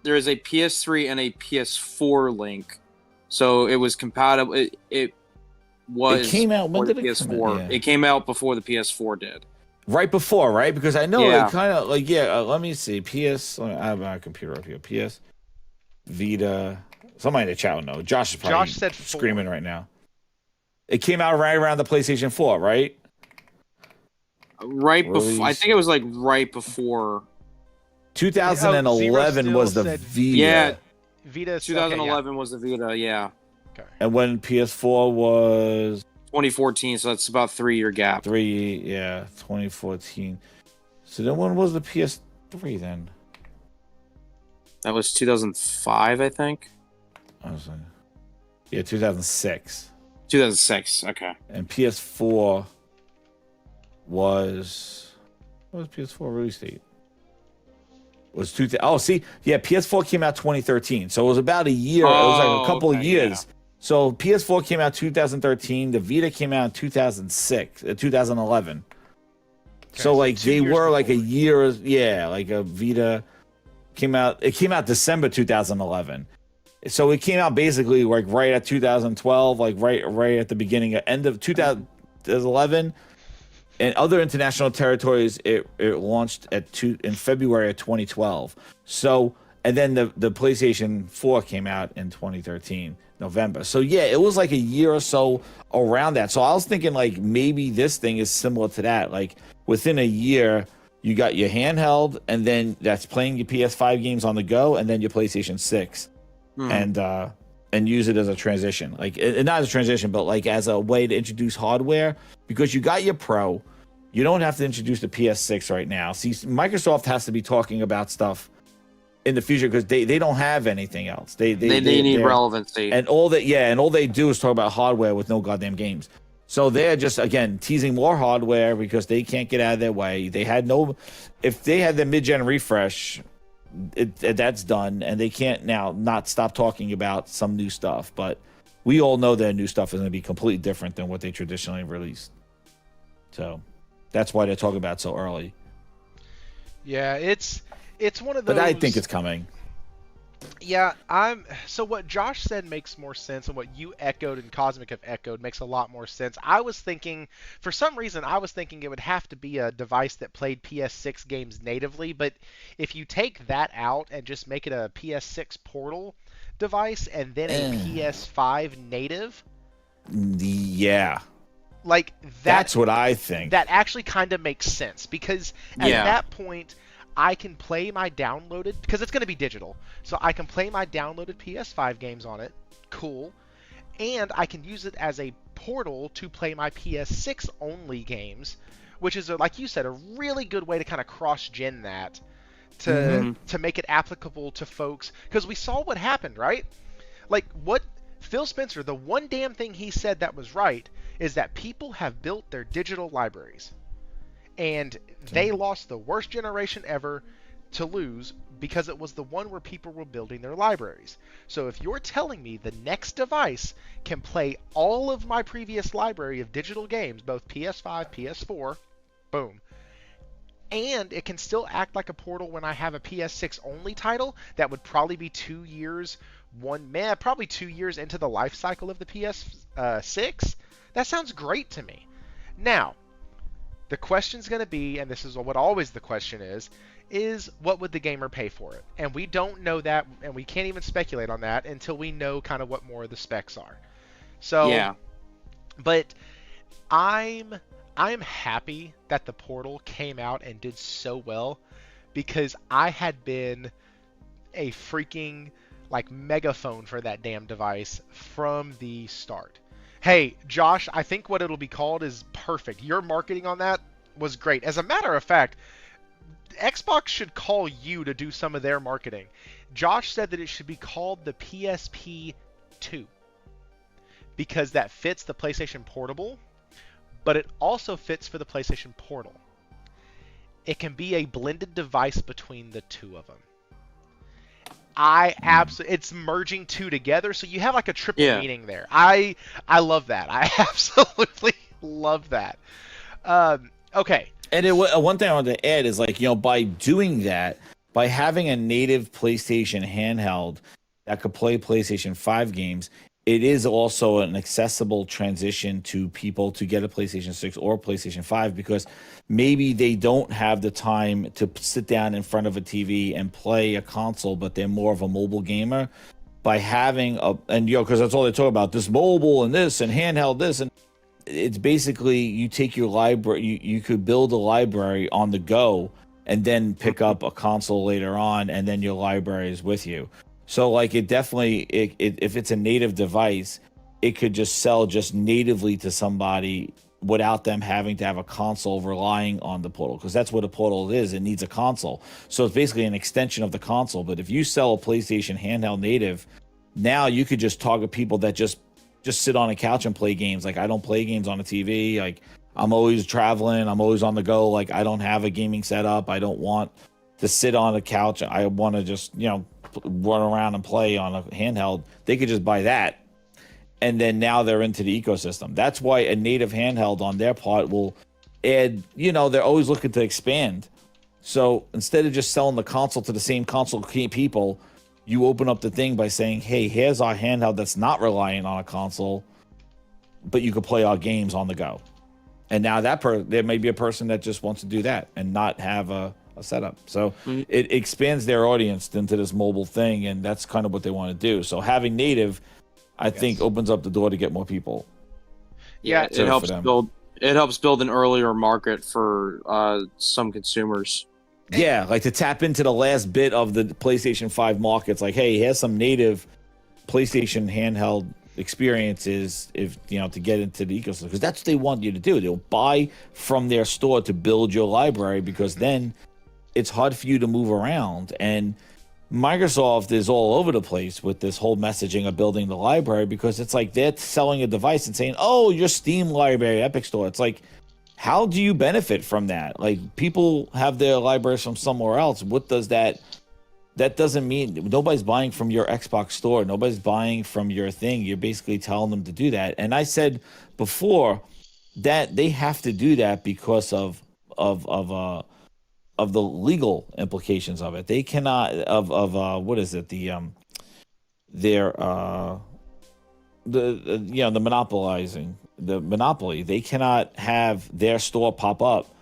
There is a PS3 and a PS4 link, so it was compatible. It came out when did it PS4. come out? Yeah. It came out before the PS4 did. Right before, right? Because I know it kind of like let me see. I have my computer up here. PS Vita. Somebody in the chat will know. Josh is probably screaming right now. It came out right around the PlayStation 4, right? Right before, I think it was like right before. 2011 was the Vita. Yeah, Vita. 2011 was the Vita. Yeah. Okay. And when PS4 was 2014, so that's about 3-year gap. 2014. So then when was the PS3 then? That was 2005, I think. Yeah, 2006. 2006. Okay. And PS4 was PS4 release date? Was PS4 came out 2013. So it was about a year. It was like a couple of years. Yeah. So PS4 came out 2013. The Vita came out in 2011. Okay, so like they were like a year. Yeah, like a Vita came out. It came out December 2011. So it came out basically like right at 2012, like right at the beginning, end of 2011. In other international territories, it launched in February of 2012. So, and then the PlayStation 4 came out in 2013, November. So yeah, it was like a year or so around that. So I was thinking like maybe this thing is similar to that. Like within a year, you got your handheld, and then that's playing your PS5 games on the go, and then your PlayStation 6, and use it as a transition. Like not as a transition, but like as a way to introduce hardware, because you got your Pro. You don't have to introduce the PS6 right now. See, Microsoft has to be talking about stuff in the future because they don't have anything else. They need relevancy. And all they do is talk about hardware with no goddamn games. So they're just, again, teasing more hardware because they can't get out of their way. If they had the mid-gen refresh, that's done, and they can't now not stop talking about some new stuff. But we all know their new stuff is going to be completely different than what they traditionally released. So that's why they're talking about it so early. Yeah, it's one of those. But I think it's coming. Yeah, so what Josh said makes more sense, and what you echoed and Cosmic have echoed makes a lot more sense. For some reason, I was thinking it would have to be a device that played PS6 games natively, but if you take that out and just make it a PS6 portal device and then a PS5 native. Yeah. Like that's what I think. That actually kind of makes sense because at that point I can play my downloaded, because it's going to be digital, so I can play my downloaded PS5 games on it. Cool. And I can use it as a portal to play my PS6 only games, which is, like you said, a really good way to kind of cross-gen that to make it applicable to folks. Because we saw what happened, right? Like what Phil Spencer, the one damn thing he said that was right is that people have built their digital libraries. And they lost the worst generation ever to lose because it was the one where people were building their libraries. So if you're telling me the next device can play all of my previous library of digital games, both PS5, PS4, boom, and it can still act like a portal when I have a PS6 only title that would probably be 2 years, probably 2 years into the life cycle of the PS6. That sounds great to me. Now, the question's going to be, and this is what always the question is what would the gamer pay for it? And we don't know that, and we can't even speculate on that until we know kind of what more of the specs are. So, Yeah. But I'm happy that the Portal came out and did so well, because I had been a freaking like megaphone for that damn device from the start. Hey, Josh, I think what it'll be called is perfect. Your marketing on that was great. As a matter of fact, Xbox should call you to do some of their marketing. Josh said that it should be called the PSP 2 because that fits the PlayStation Portable, but it also fits for the PlayStation Portal. It can be a blended device between the two of them. It's merging two together, so you have like a triple meaning there. I love that. I absolutely love that. Okay. And one thing I wanted to add is, like, by doing that, by having a native PlayStation handheld that could play PlayStation 5 games, it is also an accessible transition to people to get a PlayStation 6 or PlayStation 5, because maybe they don't have the time to sit down in front of a TV and play a console, but they're more of a mobile gamer. By having because that's all they talk about, this mobile and this and handheld this, and it's basically you take your library, you could build a library on the go and then pick up a console later on, and then your library is with you. So, like, it definitely, if it's a native device, it could just sell just natively to somebody without them having to have a console relying on the Portal, because that's what a Portal is. It needs a console. So it's basically an extension of the console. But if you sell a PlayStation handheld native, now you could just target people that just sit on a couch and play games. Like, I don't play games on a TV. Like, I'm always traveling. I'm always on the go. Like, I don't have a gaming setup. I don't want to sit on a couch. I want to just, run around and play on a handheld. They could just buy that, and then now they're into the ecosystem. That's why a native handheld on their part will add, they're always looking to expand. So instead of just selling the console to the same console people, you open up the thing by saying, hey, here's our handheld that's not relying on a console, but you can play our games on the go. And now there may be a person that just wants to do that and not have a setup. So it expands their audience into this mobile thing, and that's kind of what they want to do. So having native, I think, opens up the door to get more people. Yeah, it helps build an earlier market for some consumers. Yeah, like to tap into the last bit of the PlayStation 5 market. It's like, hey, here's some native PlayStation handheld experiences to get into the ecosystem, because that's what they want you to do. They'll buy from their store to build your library, because then it's hard for you to move around. And Microsoft is all over the place with this whole messaging of building the library, because it's like they're selling a device and saying, oh, your Steam library, Epic Store. It's like, how do you benefit from that? Like, people have their libraries from somewhere else. What does that doesn't mean nobody's buying from your Xbox store. Nobody's buying from your thing. You're basically telling them to do that. And I said before that they have to do that because of the legal implications of it. They cannot what is it, the monopolizing the monopoly. They cannot have their store pop up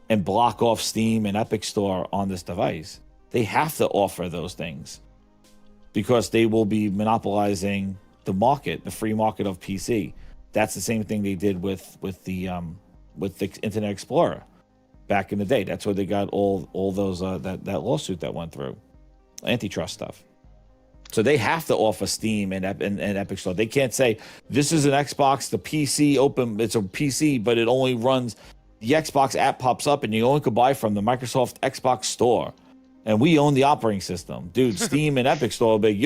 and block off Steam and Epic Store on this device. They have to offer those things, because they will be monopolizing the market, the free market of PC. That's the same thing they did with the Internet Explorer back in the day. That's where they got all those that lawsuit that went through, antitrust stuff. So they have to offer Steam and Epic Store. They can't say this is an Xbox, the PC open. It's a PC, but it only runs. The Xbox app pops up, and you only could buy from the Microsoft Xbox Store, and we own the operating system, dude. Steam and Epic Store, big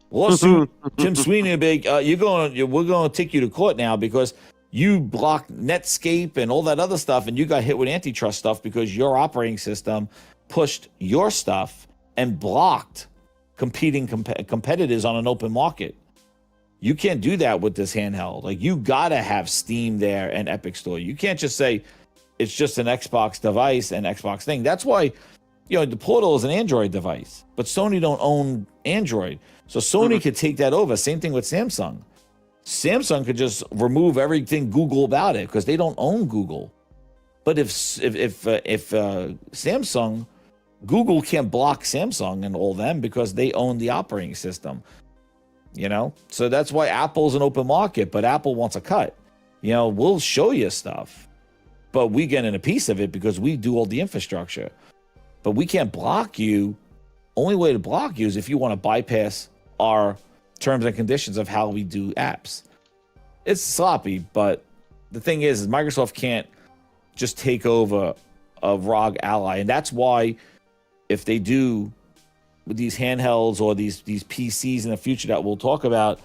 lawsuit. Tim Sweeney, big. We're going to take you to court now because you blocked Netscape and all that other stuff, and you got hit with antitrust stuff because your operating system pushed your stuff and blocked competing competitors on an open market. You can't do that with this handheld. Like, you gotta have Steam there and Epic Store. You can't just say, it's just an Xbox device and Xbox thing. That's why, the Portal is an Android device, but Sony don't own Android. So Sony could take that over. Same thing with Samsung. Samsung could just remove everything Google about it because they don't own Google. But if Samsung, Google can't block Samsung and all them because they own the operating system. So that's why Apple's an open market, but Apple wants a cut. We'll show you stuff, but we get in a piece of it because we do all the infrastructure. But we can't block you. Only way to block you is if you want to bypass our terms and conditions of how we do apps. It's sloppy, but the thing is Microsoft can't just take over a ROG Ally. And that's why if they do with these handhelds or these PCs in the future that we'll talk about,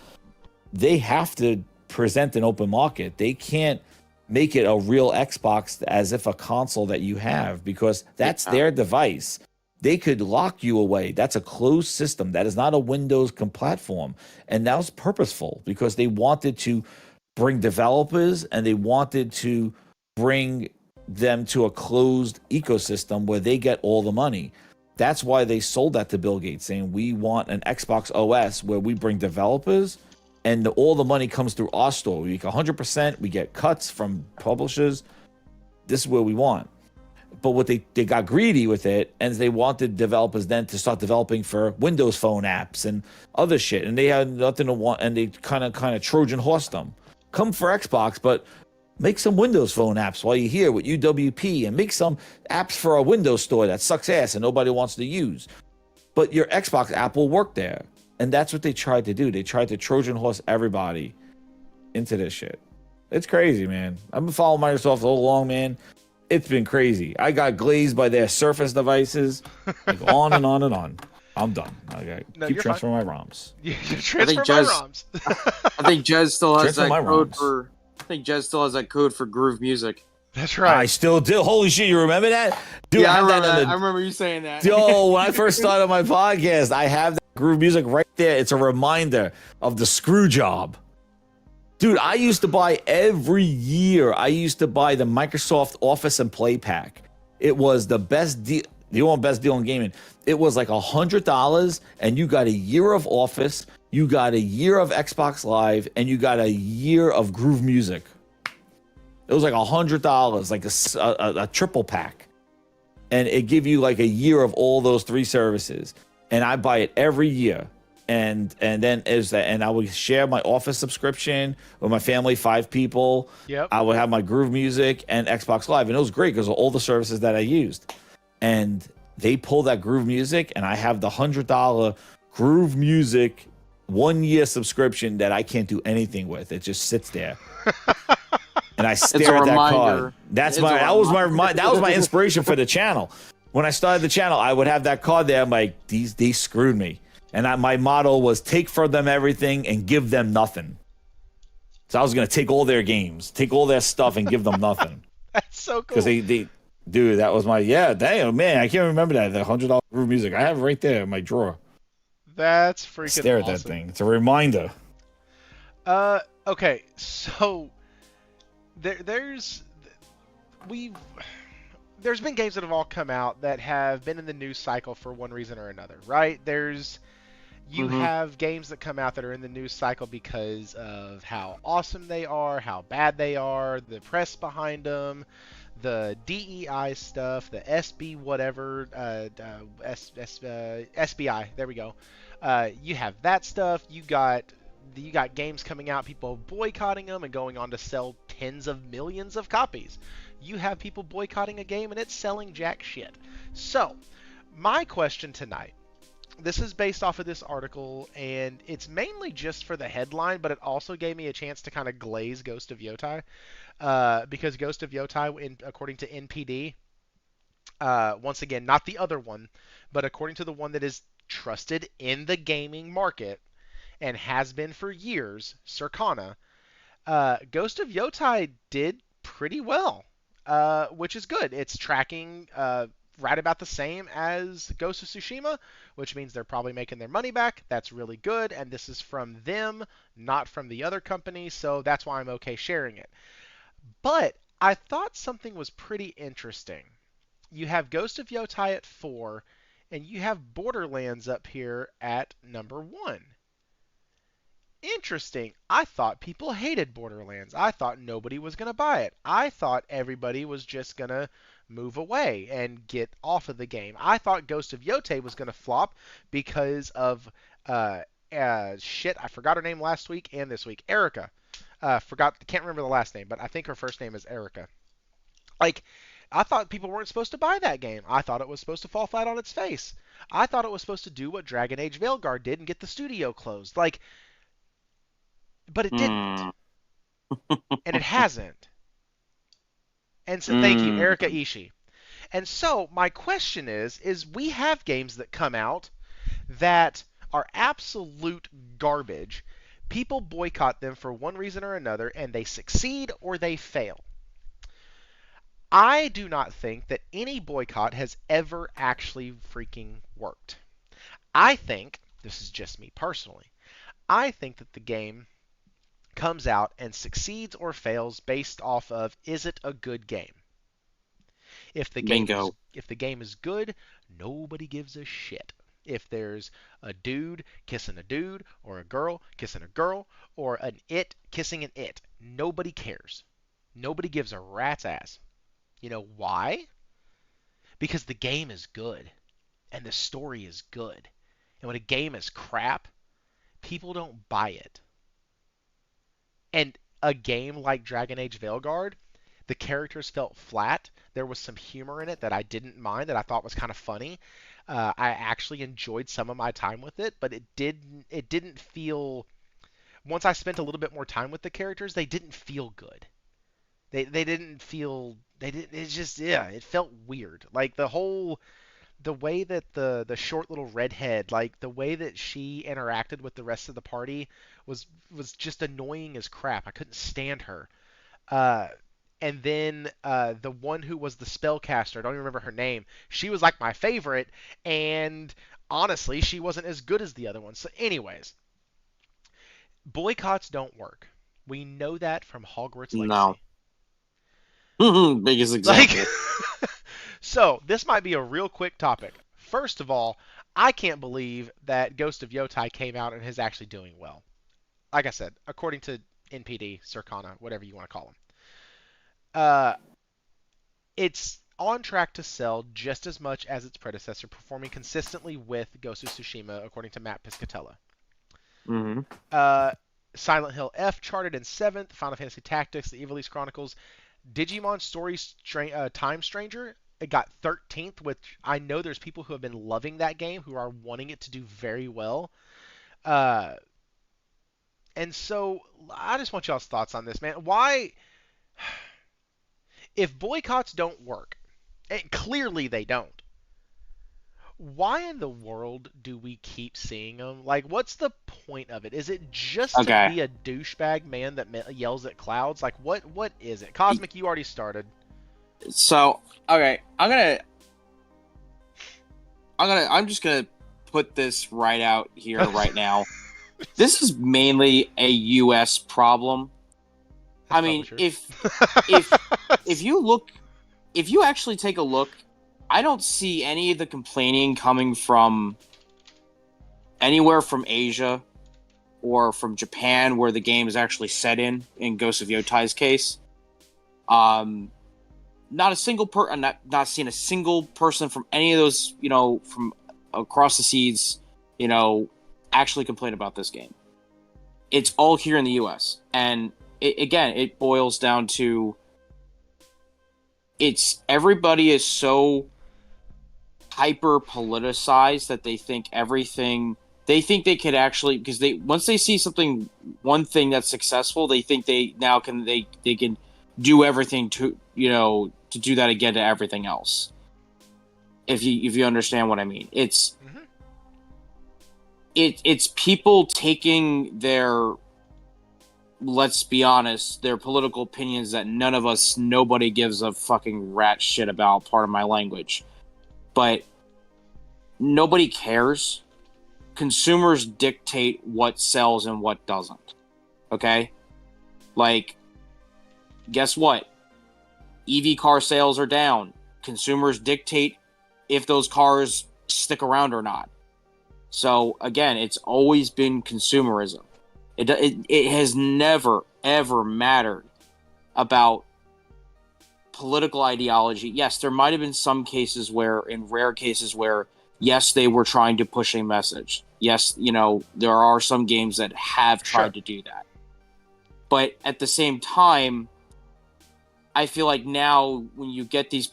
they have to present an open market. They can't make it a real Xbox as if a console that you have, because that's their device. They could lock you away. That's a closed system. That is not a Windows platform. And that was purposeful because they wanted to bring developers and they wanted to bring them to a closed ecosystem where they get all the money. That's why they sold that to Bill Gates, saying we want an Xbox OS where we bring developers and all the money comes through our store. We make 100%. We get cuts from publishers. This is where we want. But what they got greedy with it, and they wanted developers then to start developing for Windows Phone apps and other shit. And they had nothing to want, and they kind of Trojan horsed them. Come for Xbox, but make some Windows Phone apps while you're here with UWP, and make some apps for a Windows store that sucks ass and nobody wants to use. But your Xbox app will work there. And that's what they tried to do. They tried to Trojan horse everybody into this shit. It's crazy, man. I've been following Microsoft all along, man. It's been crazy. I got glazed by their Surface devices. Like on and on and on. I'm done. I got keep transferring my ROMs. You transfer my ROMs. I think Jez still has Transfer that my code ROMs. for. I think Jez still has that code for Groove Music. That's right. I still do. Holy shit, you remember that? Dude, Yeah, I have remember that. I remember you saying that. Yo, when I first started my podcast, I have that Groove Music right there. It's a reminder of the screw job. Dude, I used to buy every year. I used to buy the Microsoft Office and Play Pack. It was the best deal. You want best deal in gaming? It was like $100, and you got a year of Office, you got a year of Xbox Live, and you got a year of Groove Music. It was like $100, like a triple pack, and it give you like a year of all those three services. And I buy it every year. And then and I would share my Office subscription with my family, 5 people. Yep. I would have my Groove Music and Xbox Live, and it was great because of all the services that I used. And they pulled that Groove Music, and I have the $100 Groove Music 1-year subscription that I can't do anything with. It just sits there, and I stare at that card. That was my inspiration for the channel. When I started the channel, I would have that card there. I'm like, these screwed me. And my motto was take from them everything and give them nothing. So I was going to take all their games, take all their stuff and give them nothing. That's so cool. Because dude, that was damn, man, I can't remember that, the $100 Groove Music. I have it right there in my drawer. That's freaking Stare at awesome. that thing. It's a reminder. Okay, so there's been games that have all come out that have been in the news cycle for one reason or another, right? You have games that come out that are in the news cycle because of how awesome they are, how bad they are, the press behind them, the DEI stuff, the SB whatever, SBI, there we go. You have that stuff. You got games coming out, people boycotting them and going on to sell tens of millions of copies. You have people boycotting a game and it's selling jack shit. So, my question tonight, this is based off of this article, and it's mainly just for the headline, but it also gave me a chance to kind of glaze Ghost of Yotai, because Ghost of Yotai, according to NPD, once again, not the other one, but according to the one that is trusted in the gaming market and has been for years, Circana, Ghost of Yotai did pretty well, which is good. It's tracking right about the same as Ghost of Tsushima, which means they're probably making their money back. That's really good, and this is from them, not from the other company, so that's why I'm okay sharing it. But I thought something was pretty interesting. You have Ghost of Yotai at 4, and you have Borderlands up here at number 1. Interesting. I thought people hated Borderlands. I thought nobody was going to buy it. I thought everybody was just going to move away and get off of the game. I thought Ghost of Yote was going to flop because of shit. I forgot her name last week and this week. Erica. Can't remember the last name, but I think her first name is Erica. Like, I thought people weren't supposed to buy that game. I thought it was supposed to fall flat on its face. I thought it was supposed to do what Dragon Age Veilguard did and get the studio closed. Like, but it didn't. And it hasn't. And so thank you, Erica Ishii. And so my question is we have games that come out that are absolute garbage. People boycott them for one reason or another, and they succeed or they fail. I do not think that any boycott has ever actually freaking worked. I think, this is just me personally, I think that the game comes out and succeeds or fails based off of, is it a good game? If the game is good, nobody gives a shit. If there's a dude kissing a dude, or a girl kissing a girl, or an it kissing an it, nobody cares. Nobody gives a rat's ass. You know why? Because the game is good, and the story is good. And when a game is crap, people don't buy it. And a game like Dragon Age Veilguard, the characters felt flat. There was some humor in it that I didn't mind, that I thought was kind of funny. I actually enjoyed some of my time with it, but it didn't feel. Once I spent a little bit more time with the characters, they didn't feel good. They didn't feel. They didn't. It's just, yeah. It felt weird. Like the way that the short little redhead, like the way that she interacted with the rest of the party was just annoying as crap. I couldn't stand her. And then the one who was the spellcaster, I don't even remember her name. She was like my favorite, and honestly, she wasn't as good as the other ones. So, anyways, boycotts don't work. We know that from Hogwarts Legacy. No. Biggest example. Like, so, this might be a real quick topic. First of all, I can't believe that Ghost of Yotai came out and is actually doing well. Like I said, according to NPD, Circana, whatever you want to call them. It's on track to sell just as much as its predecessor, performing consistently with Ghost of Tsushima, according to Matt Piscatella. Mm-hmm. Silent Hill F charted in 7th, Final Fantasy Tactics, The Ivalice Chronicles, Digimon Story Time Stranger, it got 13th, which I know there's people who have been loving that game, who are wanting it to do very well. And so, I just want y'all's thoughts on this, man. Why, if boycotts don't work, and clearly they don't, why in the world do we keep seeing them? Like, what's the point of it? Is it just to be a douchebag man that yells at clouds? Like, what is it? Cosmic, you already started. So, okay, I'm just gonna put this right out here right now. This is mainly a U.S. problem. That's I mean, true. if you actually take a look, I don't see any of the complaining coming from anywhere from Asia or from Japan, where the game is actually set in Ghost of Yotai's case. Not a single not seeing a single person from any of those, from across the seas, actually complain about this game. It's all here in the U.S. And it boils down to everybody is so hyper politicized that they think they could actually, because once they see one thing that's successful, they think they can do everything to do that again to everything else. If you understand what I mean, it's people taking their, let's be honest, their political opinions that nobody gives a fucking rat shit about, part of my language, but nobody cares. Consumers dictate what sells and what doesn't. Okay? Like, guess what? EV car sales are down. Consumers dictate if those cars stick around or not. So again, it's always been consumerism. It has never, ever mattered about political ideology. Yes, there might have been some cases where, in rare cases where, yes, they were trying to push a message. Yes, there are some games that have tried to do that. But at the same time, I feel like now when you get these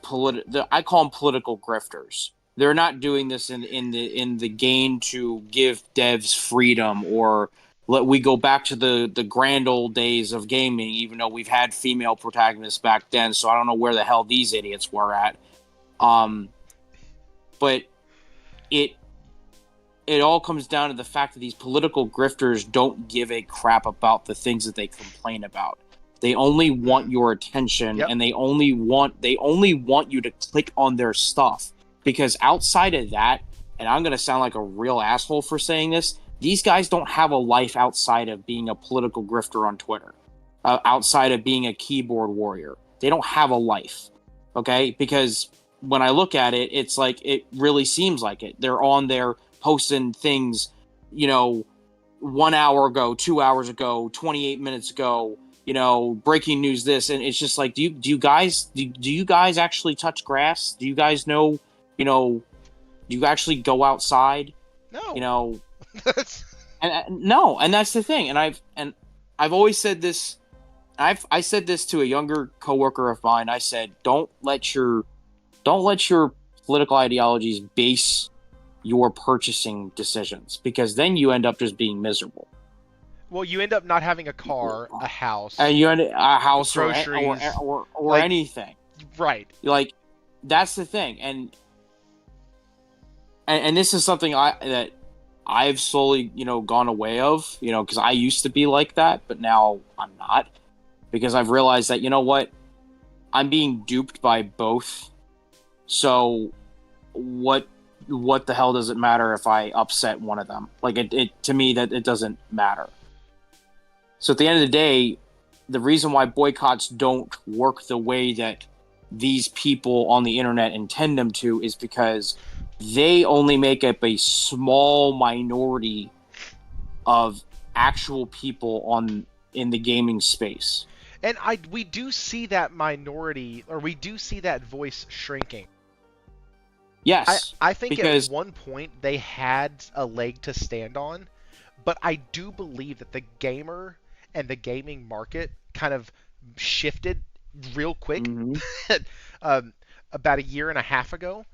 I call them political grifters. They're not doing this in the gain to give devs freedom, or we go back to the grand old days of gaming, even though we've had female protagonists back then, so I don't know where the hell these idiots were at. But it all comes down to the fact that these political grifters don't give a crap about the things that they complain about. They only want your attention, and they only want you to click on their stuff. Because outside of that, and I'm going to sound like a real asshole for saying this, these guys don't have a life outside of being a political grifter on Twitter, outside of being a keyboard warrior. They don't have a life, okay? Because when I look at it, it's like, it really seems like it. They're on there posting things, 1 hour ago, 2 hours ago, 28 minutes ago, breaking news this, and it's just like, do you guys actually touch grass? Do you guys know, do you actually go outside? No. And that's the thing. And I've always said this. I said this to a younger coworker of mine. I said, don't let your political ideologies base your purchasing decisions, because then you end up just being miserable. Well, you end up not having a car, a house, and you end a house, groceries, or like, anything. Right. Like, that's the thing. And this is something that I've slowly, gone away of, because I used to be like that, but now I'm not, because I've realized that, what, I'm being duped by both. So what the hell does it matter if I upset one of them? Like, it to me, that it doesn't matter. So at the end of the day, the reason why boycotts don't work the way that these people on the internet intend them to is because they only make up a small minority of actual people in the gaming space. And we do see that minority, or we do see that voice shrinking. Yes. I think at one point they had a leg to stand on, but I do believe that the gamer and the gaming market kind of shifted real quick about a year and a half ago,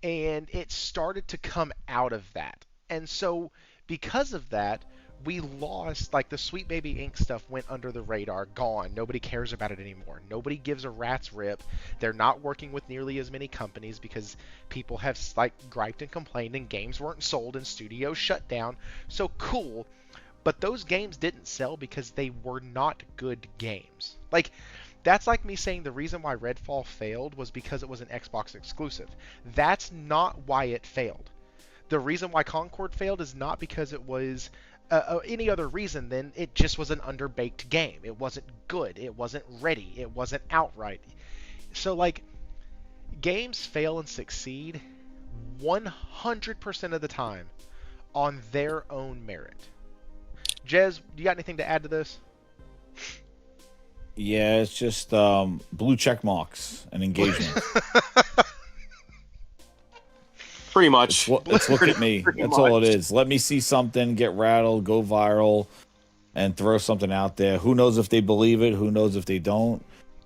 and it started to come out of that. And so because of that, we lost, like, the Sweet Baby Inc. stuff went under the radar, gone. Nobody cares about it anymore. Nobody gives a rat's rip. They're not working with nearly as many companies because people have, like, griped and complained, and games weren't sold and studios shut down. So cool. But those games didn't sell because they were not good games. Like, that's like me saying the reason why Redfall failed was because it was an Xbox exclusive. That's not why it failed. The reason why Concord failed is not because it was any other reason than it just was an underbaked game. It wasn't good. It wasn't ready. It wasn't outright. So, like, games fail and succeed 100% of the time on their own merit. Jez, you got anything to add to this? Yeah, it's just blue check marks and engagement. Pretty much. It's look at me. That's all it is. Let me see something, get rattled, go viral, and throw something out there. Who knows if they believe it? Who knows if they don't?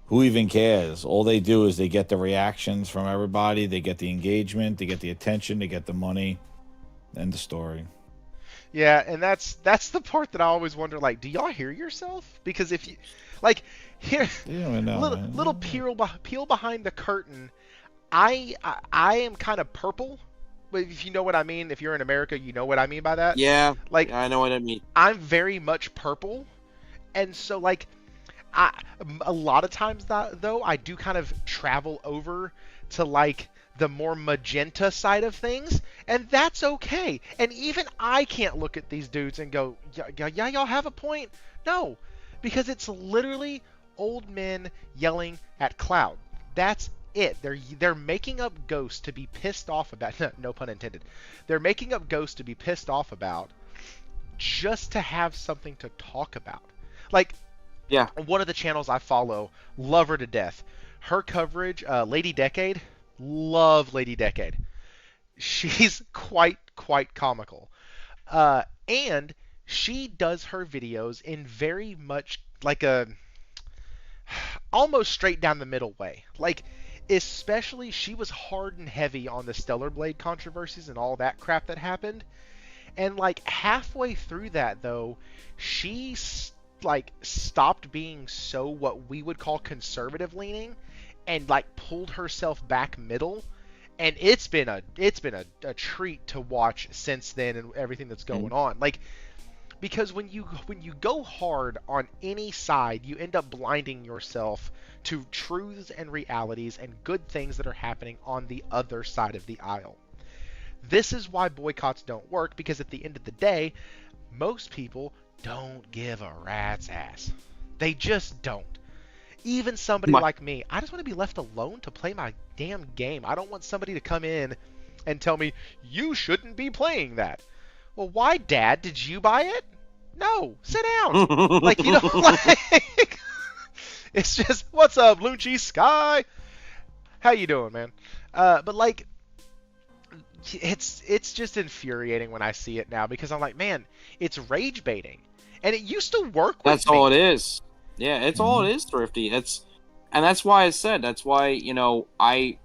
Who even cares? All they do is they get the reactions from everybody. They get the engagement. They get the attention. They get the money. End the story. Yeah, and that's the part that I always wonder, like, do y'all hear yourself? Because if you, like, here, little peel behind the curtain, I am kind of purple, but if you know what I mean, if you're in America, you know what I mean by that. Yeah, like, I know what I mean. I'm very much purple, and so, like, a lot of times, though, I do kind of travel over to, like, the more magenta side of things, and that's okay. And even I can't look at these dudes and go, yeah, y'all have a point. No, because it's literally old men yelling at cloud. That's it. They're making up ghosts to be pissed off about. No pun intended. They're making up ghosts to be pissed off about just to have something to talk about. Like Yeah. one of the channels I follow, love her to death. Her coverage, Lady Decade, love Lady Decade. She's quite comical. And she does her videos in very much like a almost straight down the middle way. Like, especially she was hard and heavy on the Stellar Blade controversies and all that crap that happened. And like halfway through that though, she like stopped being so what we would call conservative leaning and like pulled herself back middle. And it's been a treat to watch since then and everything that's going on. Like, because when you go hard on any side, you end up blinding yourself to truths and realities and good things that are happening on the other side of the aisle. This is why boycotts don't work, because at the end of the day, most people don't give a rat's ass. They just don't. Even somebody like me, I just want to be left alone to play my damn game. I don't want somebody to come in and tell me, you shouldn't be playing that. Well, why, Dad? Did you buy it? No, sit down. Like, you know, like, it's just, what's up, Lunchy Sky? How you doing, man? But like, it's just infuriating when I see it now, because I'm like, man, it's rage baiting, and it used to work with That's me. all it is. Yeah, it's all it is, Thrifty. And that's why I said, that's why, you know, I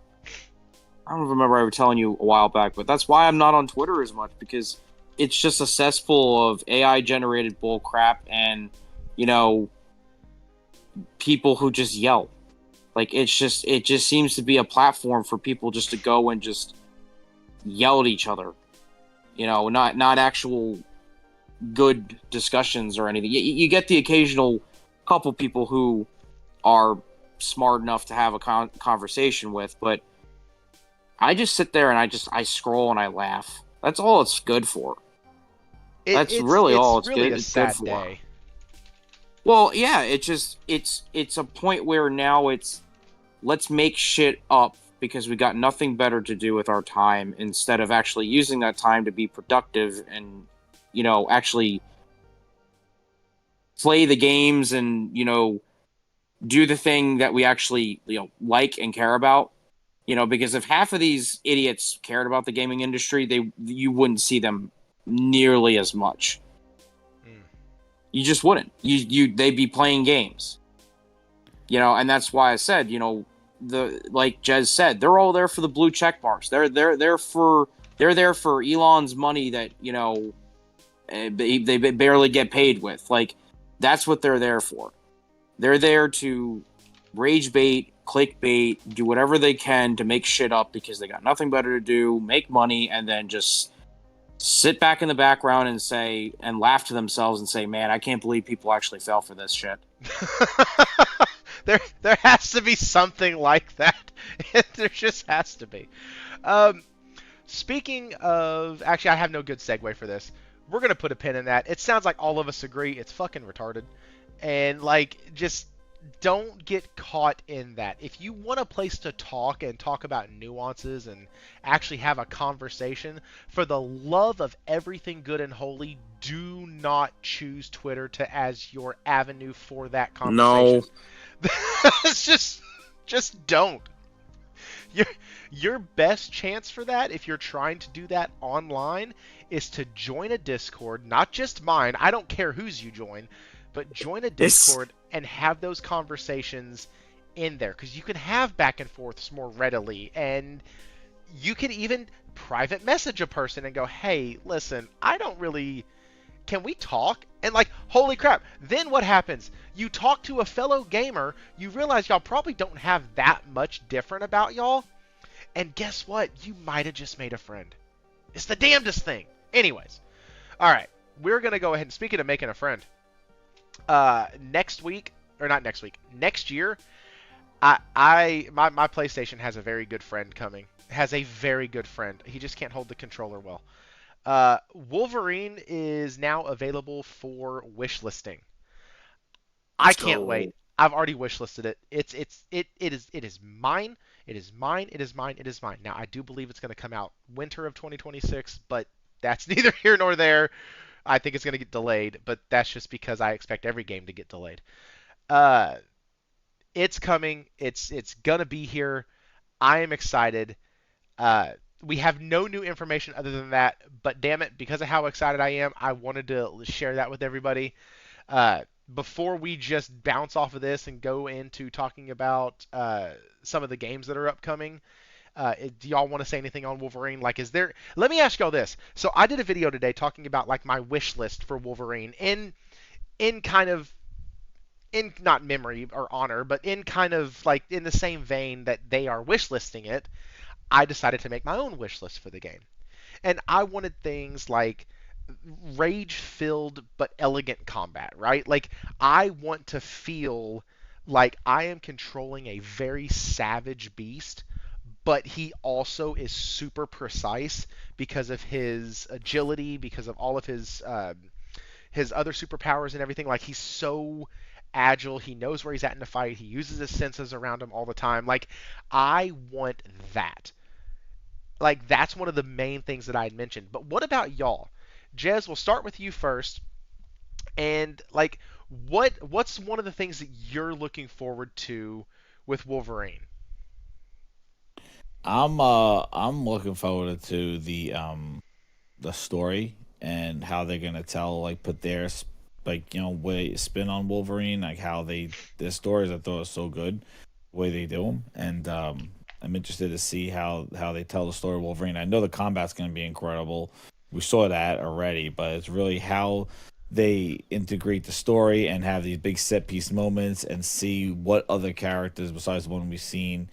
don't remember ever telling you a while back, but that's why I'm not on Twitter as much, because it's just a cesspool of AI generated bull crap and, you know, people who just yell. Like, it just seems to be a platform for people just to go and just yell at each other. You know, not actual good discussions or anything. You get the occasional couple people who are smart enough to have a conversation with, but I just sit there and I scroll and I laugh. That's all it's good for. That's really all it's really good. a It's good sad for. day. Well, yeah, it's a point where now it's, let's make shit up because we got nothing better to do with our time, instead of actually using that time to be productive and, you know, actually play the games and, you know, do the thing that we actually, you know, like and care about. You know, because if half of these idiots cared about the gaming industry, you wouldn't see them nearly as much. You just wouldn't. They'd be playing games. You know, and that's why I said, you know, like Jez said, they're all there for the blue check marks. They're there for Elon's money that, you know, they barely get paid with. Like, that's what they're there for. They're there to rage bait, clickbait, do whatever they can to make shit up because they got nothing better to do, make money, and then just sit back in the background and laugh to themselves and say, man, I can't believe people actually fell for this shit. There has to be something like that. There just has to be. Speaking of, actually, I have no good segue for this. We're gonna put a pin in that. It sounds like all of us agree it's fucking retarded, and like, just don't get caught in that. If you want a place to talk and talk about nuances and actually have a conversation, for the love of everything good and holy, do not choose Twitter as your avenue for that conversation. No. It's just don't. Your best chance for that, if you're trying to do that online, is to join a Discord, not just mine. I don't care whose you join, but join a Discord and have those conversations in there, because you can have back and forths more readily, and you can even private message a person and go, hey, listen, I don't really... Can we talk? And like, holy crap, then what happens? You talk to a fellow gamer, you realize y'all probably don't have that much different about y'all, and guess what? You might have just made a friend. It's the damnedest thing. Anyways, alright, we're going to go ahead and, speaking of making a friend, next year, my PlayStation has a very good friend coming. Has a very good friend. He just can't hold the controller well. Wolverine is now available for wish listing. I can't wait. I've already wishlisted it. It is mine. It is mine. It is mine. It is mine. Now I do believe it's going to come out winter of 2026, but that's neither here nor there. I think it's going to get delayed, but that's just because I expect every game to get delayed. Uh, it's coming. It's gonna be here. I am excited. Uh, we have no new information other than that, but damn it, because of how excited I am, I wanted to share that with everybody. Uh, Before we just bounce off of this and go into talking about some of the games that are upcoming, do y'all want to say anything on Wolverine? Like, is there? Let me ask y'all this. So I did a video today talking about like my wish list for Wolverine in kind of in not memory or honor, but in kind of like in the same vein that they are wish listing it. I decided to make my own wish list for the game, and I wanted things like rage-filled but elegant combat, right? Like I want to feel like I am controlling a very savage beast, but he also is super precise because of his agility, because of all of his other superpowers and everything. Like he's so agile, he knows where he's at in the fight, he uses his senses around him all the time. Like I want that. Like that's one of the main things that I had mentioned. But what about y'all? Jez, we'll start with you first. And like what's one of the things that you're looking forward to with Wolverine? I'm looking forward to the story and how they're gonna tell, like, put their like, way spin on Wolverine, like how their stories. I thought was so good the way they do them, and I'm interested to see how they tell the story of Wolverine. I know the combat's gonna be incredible. We saw that already, but it's really how they integrate the story and have these big set piece moments and see what other characters besides the one we've seen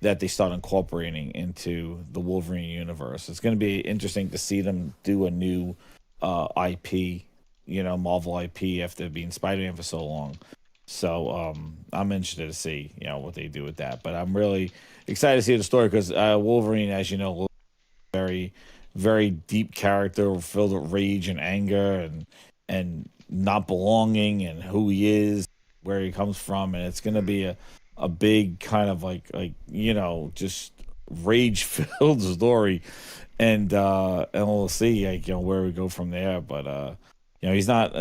that they start incorporating into the Wolverine universe. It's going to be interesting to see them do a new IP, Marvel IP after being Spider-Man for so long. So I'm interested to see, what they do with that. But I'm really excited to see the story because Wolverine, as you know, very, very deep character filled with rage and anger and not belonging and who he is, where he comes from, and it's going to be a big kind of like just rage filled story, and we'll see like where we go from there. But he's not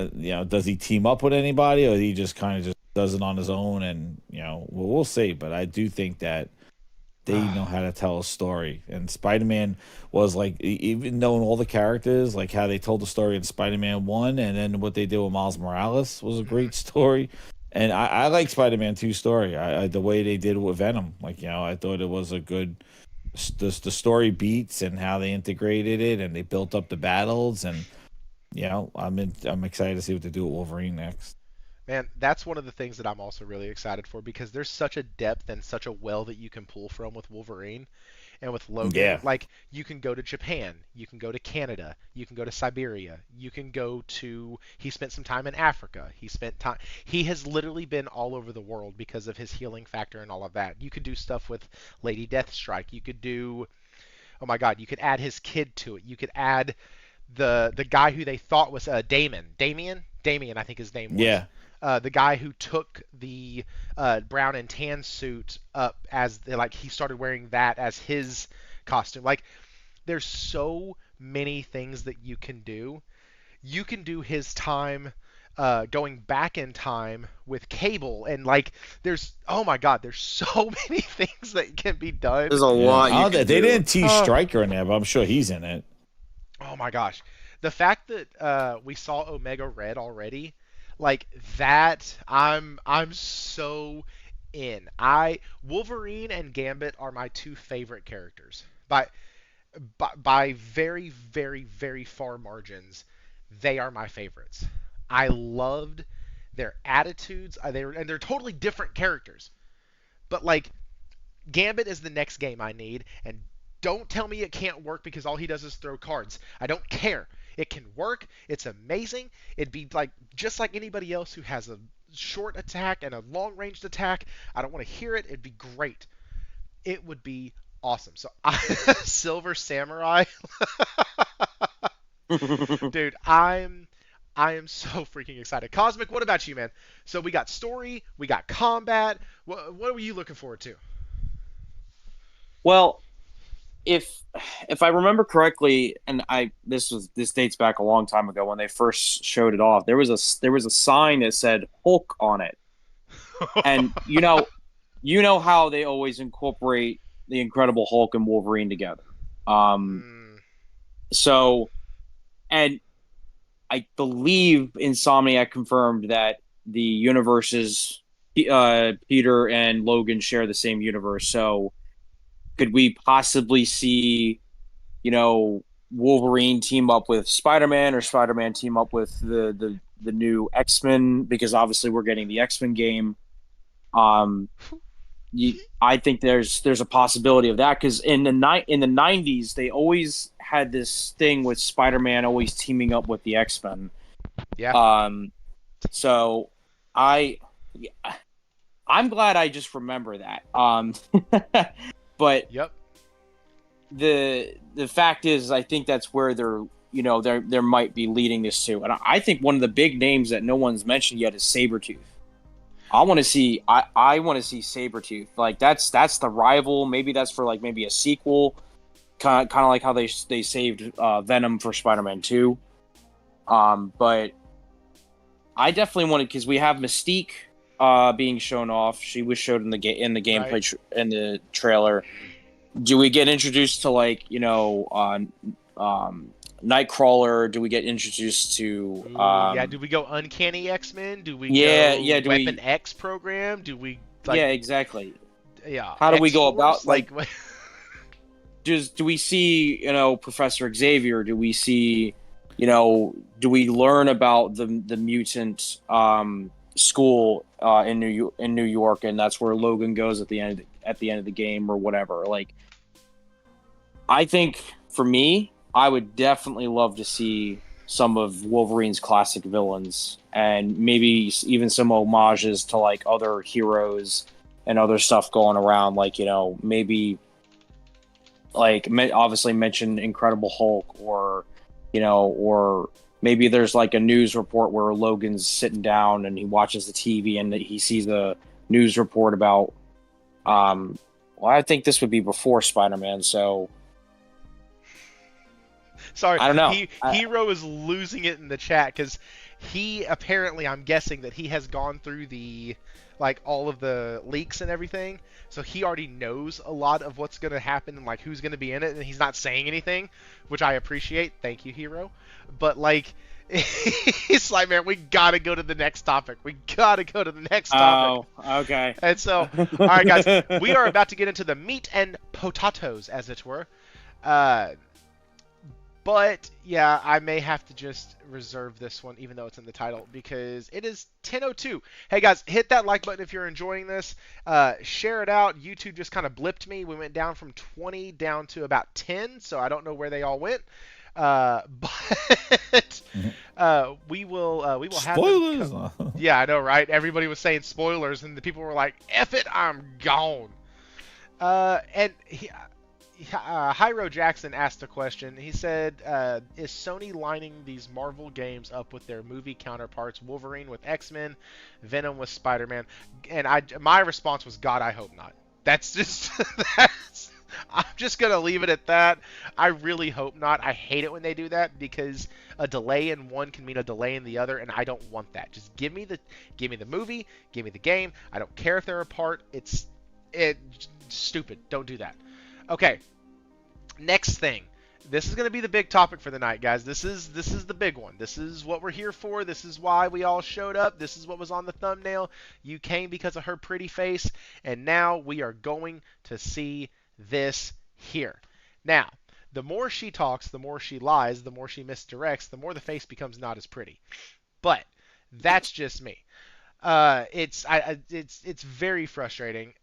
does he team up with anybody, or he just kind of just does it on his own? And we'll see. But I do think that they know how to tell a story, and Spider-Man was like, even knowing all the characters, like how they told the story in Spider-Man 1, and then what they did with Miles Morales was a great story. And I like Spider-Man 2 story. The way they did it with Venom. Like, I thought it was a good the story beats and how they integrated it and they built up the battles, and I'm excited to see what they do with Wolverine next. Man, that's one of the things that I'm also really excited for because there's such a depth and such a well that you can pull from with Wolverine and with Logan. Yeah. Like, you can go to Japan, you can go to Canada, you can go to Siberia, you can go to. He spent some time in Africa. He has literally been all over the world because of his healing factor and all of that. You could do stuff with Lady Deathstrike. You could do. Oh my God, you could add his kid to it. You could add the guy who they thought was Damien, I think his name was. Yeah. The guy who took the brown and tan suit up as like he started wearing that as his costume. Like there's so many things that you can do. You can do his time going back in time with Cable, and like there's oh my God, there's so many things that can be done. There's a lot. They didn't tease Stryker in there, but I'm sure he's in it. Oh my gosh, the fact that we saw Omega Red already. Like that, I'm so in. Wolverine and Gambit are my two favorite characters by very very very far margins. They are my favorites. I loved their attitudes. They're totally different characters, but like Gambit is the next game I need, and don't tell me it can't work because all he does is throw cards. I don't care. It can work. It's amazing. It'd be like just like anybody else who has a short attack and a long ranged attack. I don't want to hear it. It'd be great. It would be awesome. So Silver Samurai. Dude, I am so freaking excited. Cosmic, what about you, man? So we got story, we got combat. What were you looking forward to? Well, if I remember correctly, and this dates back a long time ago when they first showed it off. There was a sign that said Hulk on it, and you know how they always incorporate the Incredible Hulk and Wolverine together. Mm, So, and I believe Insomniac confirmed that the universes, Peter and Logan share the same universe. So, could we possibly see, Wolverine team up with Spider-Man, or Spider-Man team up with the new X-Men? Because obviously we're getting the X-Men game. Um, I think there's a possibility of that, because in the 90s they always had this thing with Spider-Man always teaming up with the X-Men. yeah. So I I'm glad I just remember that. But Yep. the fact is, I think that's where there might be leading this to, and I think one of the big names that no one's mentioned yet is Sabretooth. I want to see Sabretooth. Like that's the rival. Maybe that's for like maybe a sequel, kind of like how they saved Venom for Spider-Man 2. But I definitely wanted, because we have Mystique being shown off. She was showed in the gameplay Right. in the trailer. Do we get introduced to Nightcrawler? Do we get introduced to Ooh, yeah. Do we go Uncanny X-Men? Do we yeah, go Weapon X program? Do we like? yeah, exactly. Yeah. How do we go X-Force? about do we see Professor Xavier? Do we see do we learn about the mutant school in New York, and that's where Logan goes at the end of the game or whatever? Like, I think for me, I would definitely love to see some of Wolverine's classic villains, and maybe even some homages to like other heroes and other stuff going around. Like, maybe like obviously mention Incredible Hulk, or or maybe there's like a news report where Logan's sitting down and he watches the TV and he sees a news report about well, I think this would be before Spider-Man, so Sorry, I don't know. Hero is losing it in the chat because he apparently, I'm guessing that he has gone through all of the leaks and everything, so he already knows a lot of what's going to happen and like who's going to be in it, and he's not saying anything, which I appreciate. Thank you, Hero. But like, it's like, man, we gotta go to the next topic. We gotta go to the next topic. Oh, okay. And so, all right, guys, we are about to get into the meat and potatoes, as it were. But, yeah, I may have to just reserve this one, even though it's in the title, because it is 10:02. Hey, guys, hit that like button if you're enjoying this. Share it out. YouTube just kind of blipped me. We went down from 20 down to about 10, so I don't know where they all went. But we will have Spoilers. Yeah, I know, right? Everybody was saying spoilers, and the people were like, "F it, I'm gone." Hyro Jackson asked a question. He said, is Sony lining these Marvel games up with their movie counterparts, Wolverine with X-Men, Venom with Spider-Man? And my response was, God, I hope not. That's just... I'm just going to leave it at that. I really hope not. I hate it when they do that, because a delay in one can mean a delay in the other, and I don't want that. Just give me the movie, give me the game. I don't care if they're apart. It's stupid. Don't do that. Okay, next thing. This is going to be the big topic for the night, guys. This is the big one. This is what we're here for. This is why we all showed up. This is what was on the thumbnail. You came because of her pretty face, and now we are going to see this here. Now, the more she talks, the more she lies, the more she misdirects, the more the face becomes not as pretty. But that's just me. It's very frustrating.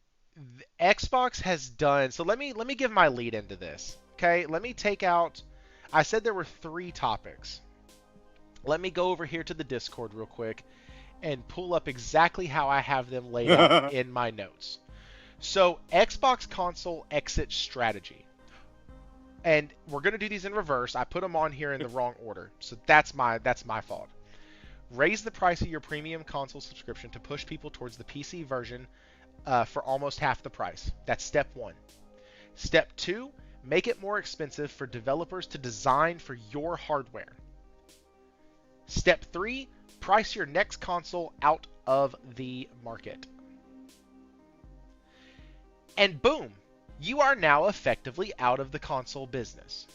Xbox has done, so let me give my lead into this. Okay, let me take out, I said there were 3 topics. Let me go over here to the Discord real quick and pull up exactly how I have them laid out in my notes. So, Xbox console exit strategy. And we're going to do these in reverse. I put them on here in the wrong order. So that's my fault. Raise the price of your premium console subscription to push people towards the PC version for almost half the price. That's step 1. Step 2, make it more expensive for developers to design for your hardware. Step 3, price your next console out of the market. And boom, you are now effectively out of the console business.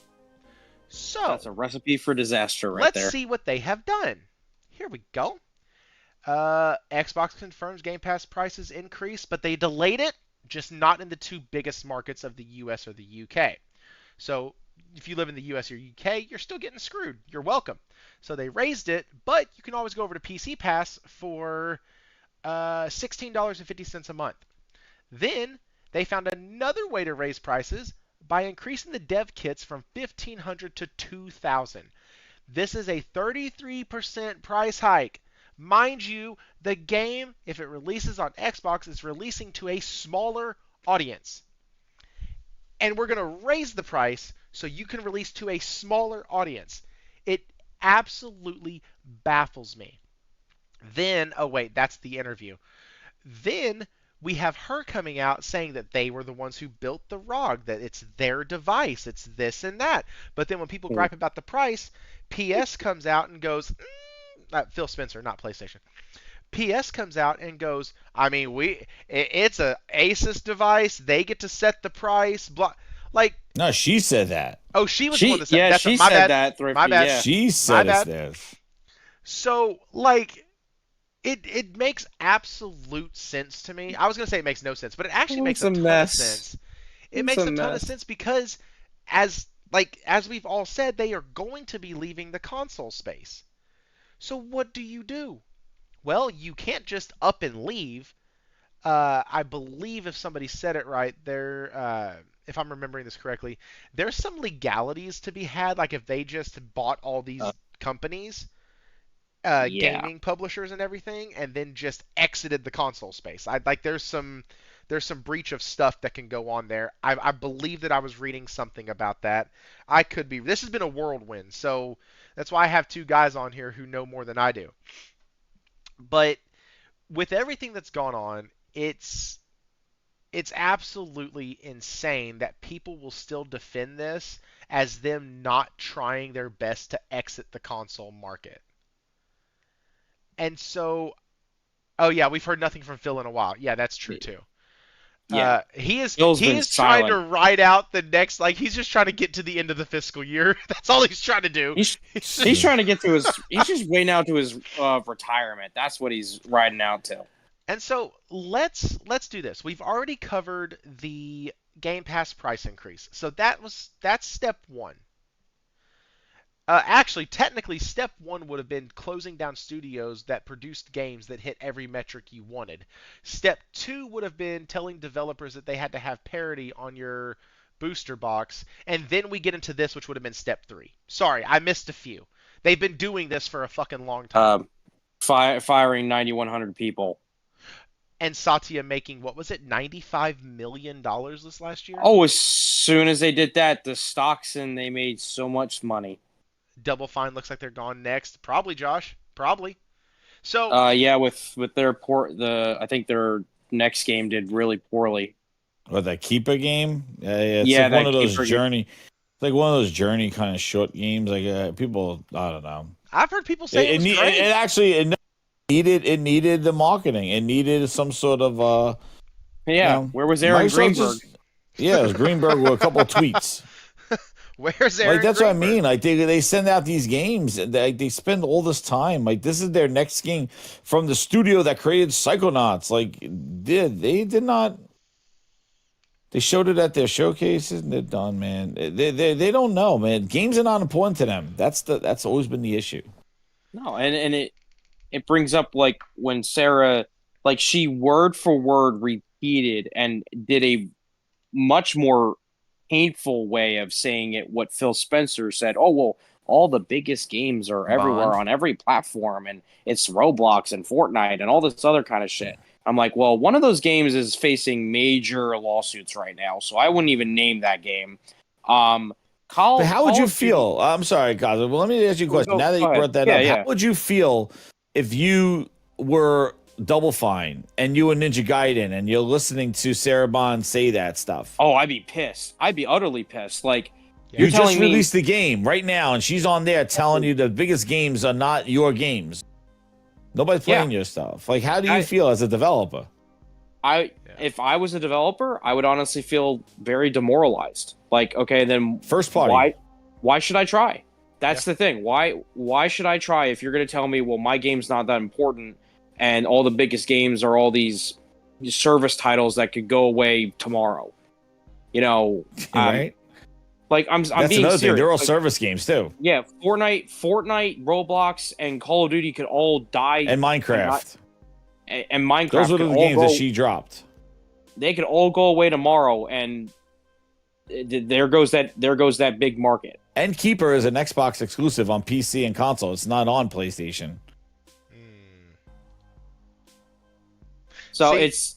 So that's a recipe for disaster right there. Let's see what they have done. Here we go. Xbox confirms Game Pass prices increase, but they delayed it, just not in the 2 biggest markets of the US or the UK. So if you live in the US or UK, you're still getting screwed. You're welcome. So they raised it, but you can always go over to PC Pass for $16.50 a month. Then they found another way to raise prices by increasing the dev kits from $1,500 to $2,000. This is a 33% price hike. Mind you, the game, if it releases on Xbox, is releasing to a smaller audience. And we're going to raise the price so you can release to a smaller audience. It absolutely baffles me. Then, oh wait, that's the interview. Then we have her coming out saying that they were the ones who built the ROG, that it's their device, it's this and that. But then when people gripe about the price, PS comes out and goes, Phil Spencer, not PlayStation. PS comes out and goes, I mean, it's a Asus device. They get to set the price. Blah. Like, no, she said that. Oh, she was the one that said that. That's she my said bad. that. My bad. Yeah. She said it's theirs. So, like, it makes absolute sense to me. I was going to say it makes no sense, but it actually makes a ton of sense. It makes a ton of sense because, as we've all said, they are going to be leaving the console space. So what do? Well, you can't just up and leave. I believe if somebody said it right, if I'm remembering this correctly, there's some legalities to be had. Like if they just bought all these companies, gaming publishers and everything, and then just exited the console space. There's some breach of stuff that can go on there. I believe that I was reading something about that. I could be. This has been a whirlwind, so that's why I have 2 guys on here who know more than I do. But with everything that's gone on, it's absolutely insane that people will still defend this as them not trying their best to exit the console market. And so, oh yeah, we've heard nothing from Phil in a while. Yeah, that's true too. Yeah, he is silent. trying to ride out the next, he's just trying to get to the end of the fiscal year. That's all he's trying to do. He's trying to get to his. He's just waiting out to his retirement. That's what he's riding out to. And so let's do this. We've already covered the Game Pass price increase, so that's step 1. Actually, technically, step 1 would have been closing down studios that produced games that hit every metric you wanted. Step 2 would have been telling developers that they had to have parity on your booster box. And then we get into this, which would have been step 3. Sorry, I missed a few. They've been doing this for a fucking long time. Firing 9,100 people. And Satya making, what was it, $95 million this last year? Oh, as soon as they did that, the stocks and they made so much money. Double Fine looks like they're gone next. Probably, Josh. Probably. So. Yeah, with their I think their next game did really poorly. What, that Keeper game? It's like one of those Journey. It's like one of those Journey kind of short games. Like people, I don't know. I've heard people say it was great. It actually needed the marketing. It needed some sort of where was Aaron Greenberg? It was Greenberg with a couple of tweets. Where's Aaron? That's what I mean. Like they send out these games. They spend all this time. Like this is their next game from the studio that created Psychonauts. Like they did not. They showed it at their showcases and they're done, man. They don't know, man. Games are not important to them. That's always been the issue. No, and it brings up like when Sarah, like she word for word repeated and did a much more painful way of saying it what Phil Spencer said. Oh, well, all the biggest games are everywhere on every platform, and it's Roblox and Fortnite and all this other kind of shit. I'm like, well, one of those games is facing major lawsuits right now, so I wouldn't even name that game. But how would you feel? I'm sorry, Cosmo. Well, let me ask you a question. Now that you brought that up, how would you feel if you were Double Fine and you were Ninja Gaiden and you're listening to Sarah Bond say that stuff. Oh, I'd be pissed. I'd be utterly pissed. Like, you just released the game right now, and she's on there telling you the biggest games are not your games. Nobody's playing your stuff. Like, how do you feel as a developer? If I was a developer, I would honestly feel very demoralized. Like, okay, then first party. Why should I try? That's the thing. Why should I try if you're going to tell me, well, my game's not that important, and all the biggest games are all these service titles that could go away tomorrow? You know, right? Like, I'm That's being another serious. thing. They're all like, service games too. Yeah, Fortnite, Roblox, and Call of Duty could all die. And Minecraft. And Minecraft. Those are the games that she dropped. They could all go away tomorrow, and there goes that big market. And Keeper is an Xbox exclusive on PC and console. It's not on PlayStation. So See,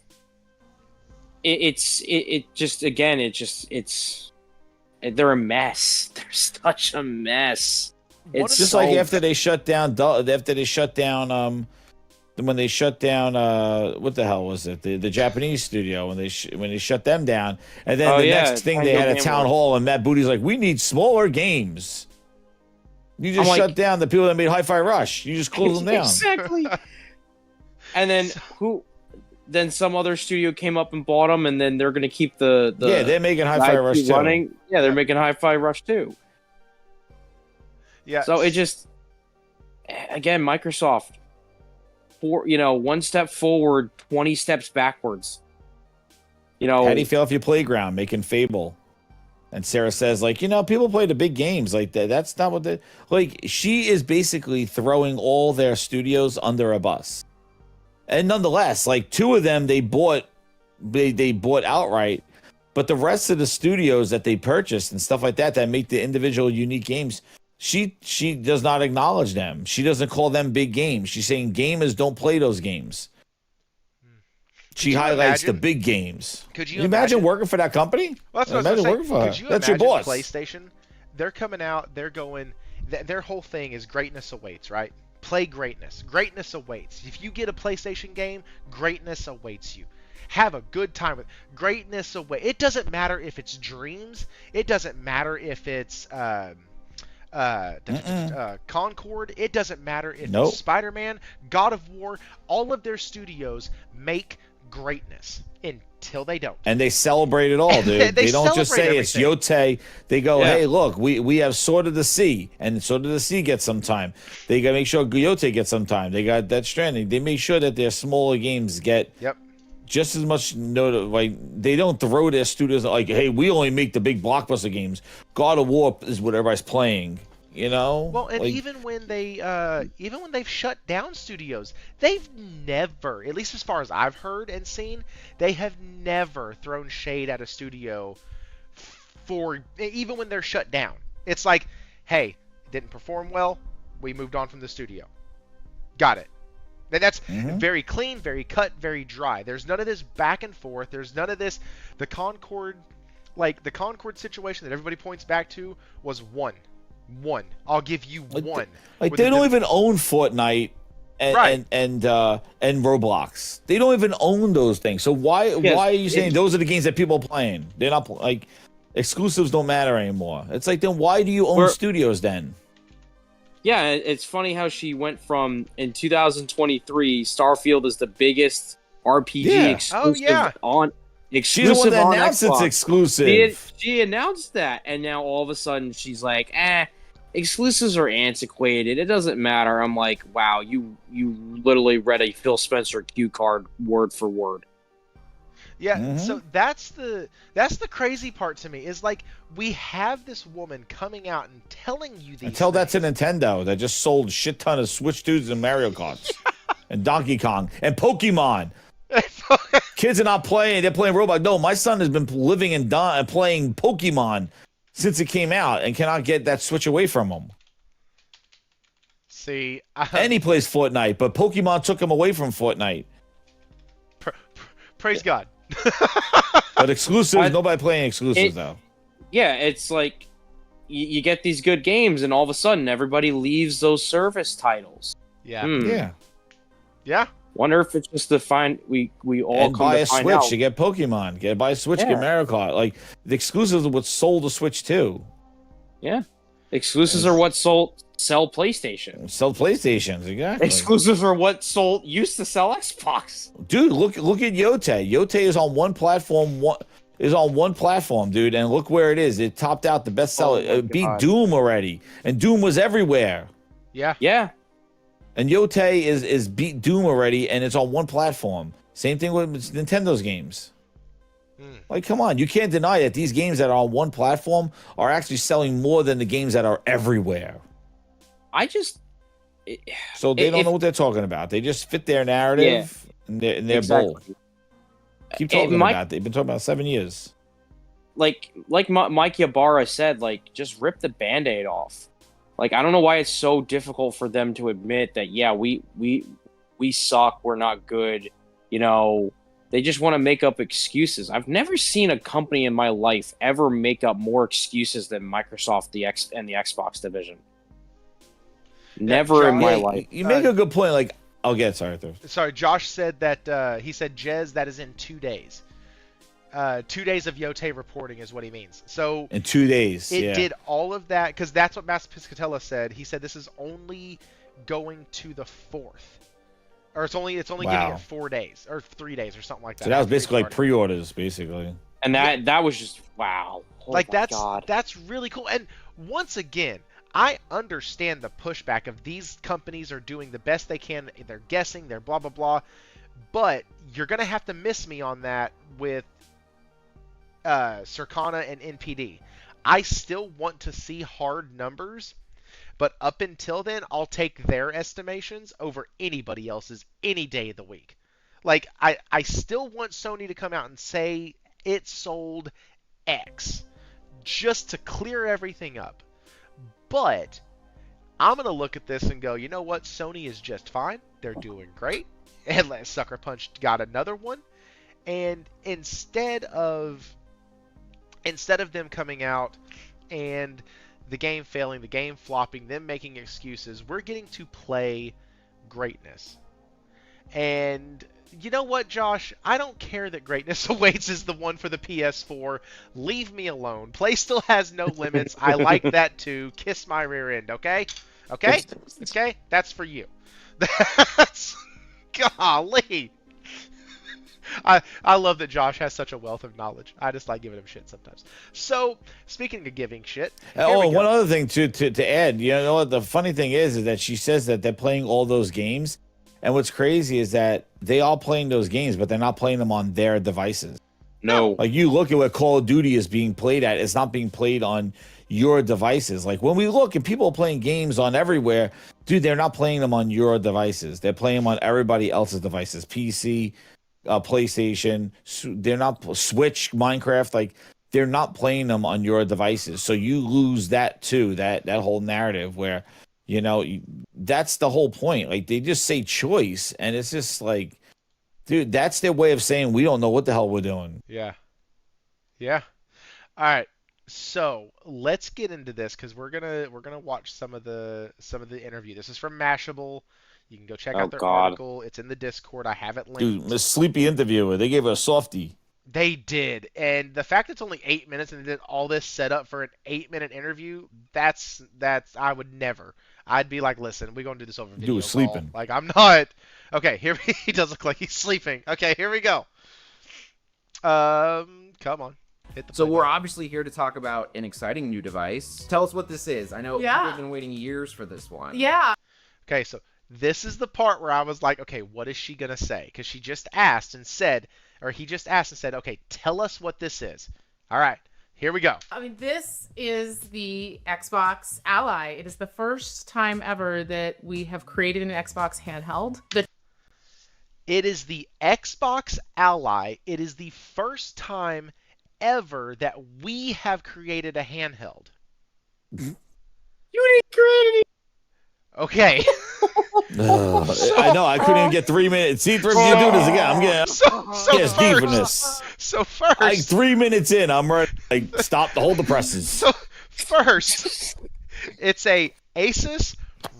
they're a mess. They're such a mess. It's just like after they shut down when they shut down what the hell was it, the Japanese studio, when they shut them down, and then next thing they had a town hall and Matt Booty's like, we need smaller games. You just shut down the people that made Hi-Fi Rush. You just close them down. Exactly. And then then some other studio came up and bought them, and then they're going to keep the they're making Hi-Fi Rush running. too. Yeah, they're making Hi-Fi Rush too. Yeah. So it just, again, Microsoft, one step forward, 20 steps backwards. How do you feel if you Playground making Fable? And Sarah says, like, people play the big games like that. That's not what she is basically throwing all their studios under a bus. And nonetheless, like, two of them they bought outright, but the rest of the studios that they purchased and stuff like that make the individual unique games, she does not acknowledge them. She doesn't call them big games. She's saying gamers don't play those games. She highlights the big games. Could you imagine working for that company? Well, that's what I was working for her. Could you That's your boss. PlayStation, they're coming out, they're going, their whole thing is greatness awaits, right? Play greatness. Greatness awaits. If you get a PlayStation game, greatness awaits you. Have a good time with greatness awaits. It doesn't matter if it's Dreams. It doesn't matter if it's Concord. It doesn't matter if it's Spider-Man, God of War. All of their studios make greatness until they don't. And they celebrate it all, dude. they don't just say everything. It's Yote. They go, hey, look, we have Sword of the Sea, and Sword of the Sea gets some time. They got to make sure Yote gets some time. They got Death Stranding. They make sure that their smaller games get just as much notice. Like, they don't throw their studios like, hey, we only make the big blockbuster games. God of War is what everybody's playing. Well, and even when they've shut down studios, they've never, at least as far as I've heard and seen, they have never thrown shade at a studio for even when they're shut down. It's like, hey, it didn't perform well, we moved on from the studio. Got it. And that's very clean, very cut, very dry. There's none of this back and forth. There's none of this. The Concord situation that everybody points back to was one. I'll give you one. Like, they don't even own Fortnite and Roblox. They don't even own those things. So why are you saying those are the games that people are playing? They're not like exclusives don't matter anymore. It's like, then why do you own studios then? Yeah, it's funny how she went from, in 2023, Starfield is the biggest RPG exclusive on. She's the one that announced it's exclusive. She announced that, and now all of a sudden she's like, exclusives are antiquated. It doesn't matter. I'm like, wow, you literally read a Phil Spencer cue card word for word. Yeah, so that's the crazy part to me, is like, we have this woman coming out and telling you these Until things. That's a Nintendo that just sold a shit ton of Switch dudes and Mario Karts and Donkey Kong and Pokemon. Kids are not playing. They're playing Roblox. No, my son has been living and playing Pokemon since it came out and cannot get that Switch away from him. See, and he plays Fortnite, but Pokemon took him away from Fortnite. Praise God. But exclusives, nobody playing exclusives though. Yeah, it's like you get these good games, and all of a sudden everybody leaves those service titles. Yeah. Yeah. Yeah. Wonder if it's just to find we all And come buy to a find Switch out. to get Pokemon. Buy a Switch, get Yeah. Mario Kart. Like the exclusives are what sold the Switch too. Yeah. Exclusives are what sell PlayStation. Sell PlayStations, exactly. Exclusives are what used to sell Xbox. Dude, look at Yote. Yote is on one platform. Dude, and look where it is. It topped out the bestseller. It beat Doom already, and Doom was everywhere. Yeah. Yeah. And Yote is beat Doom already, and it's on one platform. Same thing with Nintendo's games. Like, come on, you can't deny that these games that are on one platform are actually selling more than the games that are everywhere. So they don't know what they're talking about. They just fit their narrative, and they're bold. Keep talking about it. They've been talking about 7 years. Like Mike Ybarra said, like, just rip the Band-Aid off. Like, I don't know why it's so difficult for them to admit that, yeah, we suck, we're not good, you know. They just want to make up excuses. I've never seen a company in my life ever make up more excuses than Microsoft and the Xbox division. Never in my life. You make a good point. Like, I'll get sorry, Arthur. Sorry, Josh said that he said Jez, that is in 2 days. 2 days of Yote reporting is what he means. So in 2 days, it did all of that because that's what Mass Piscatella said. He said this is only going to the 4th. Or it's only getting it 4 days or 3 days or something like that. So that was basically like pre-orders, basically. And that was just wow. Oh like that's really cool. And once again, I understand the pushback of these companies are doing the best they can. They're guessing, they're blah blah blah. But you're gonna have to miss me on that with Circana and NPD. I still want to see hard numbers. But up until then, I'll take their estimations over anybody else's any day of the week. Like, I still want Sony to come out and say it sold X just to clear everything up. But I'm going to look at this and go, you know what? Sony is just fine. They're doing great. And Sucker Punch got another one. And instead of them coming out and the game failing, the game flopping, them making excuses, we're getting to play greatness. And you know what, Josh? I don't care that Greatness Awaits is the one for the PS4. Leave me alone. Play still has no limits. I like that too. Kiss my rear end, okay? Okay? Okay? That's for you. That's... Golly. I love that Josh has such a wealth of knowledge. I just like giving him shit sometimes. So, speaking of giving shit. One other thing to add. You know what the funny thing is that she says that they're playing all those games, and what's crazy is that they all playing those games, but they're not playing them on their devices. No. Like you look at what Call of Duty is being played at, it's not being played on your devices. Like when we look and people are playing games on everywhere, dude, they're not playing them on your devices. They're playing them on everybody else's devices. PC, PlayStation, they're not Switch, Minecraft, like they're not playing them on your devices. So you lose that too, that whole narrative where, you know, that's the whole point. Like they just say choice, and it's just like, dude, that's their way of saying we don't know what the hell we're doing. Yeah. Yeah. All right. So let's get into this because we're gonna watch some of the interview. This is from Mashable. You can go check out their article. It's in the Discord. I have it linked. Dude, Miss Sleepy Interviewer, they gave her a softie. They did. And the fact it's only 8 minutes and they did all this setup for an 8-minute interview, that's I would never. I'd be like, listen, we're going to do this over video. Dude, sleeping. Like, I'm not. Okay, here he does look like he's sleeping. Okay, here we go. Come on. So we're obviously here to talk about an exciting new device. Tell us what this is. I know people have been waiting years for this one. Yeah. Okay, so this is the part where I was like, okay, what is she going to say? Because she just asked and said, or he just asked and said, okay, tell us what this is. All right, here we go. I mean, this is the Xbox Ally. It is the first time ever that we have created an Xbox handheld. It is the Xbox Ally. It is the first time ever that we have created a handheld. You didn't create it. Okay. I know. I couldn't even get 3 minutes. See, Thrifty, you do this again. I'm getting so deep in this. So first, like 3 minutes in, I'm ready. Like, stop the hold the presses. So first, it's a Asus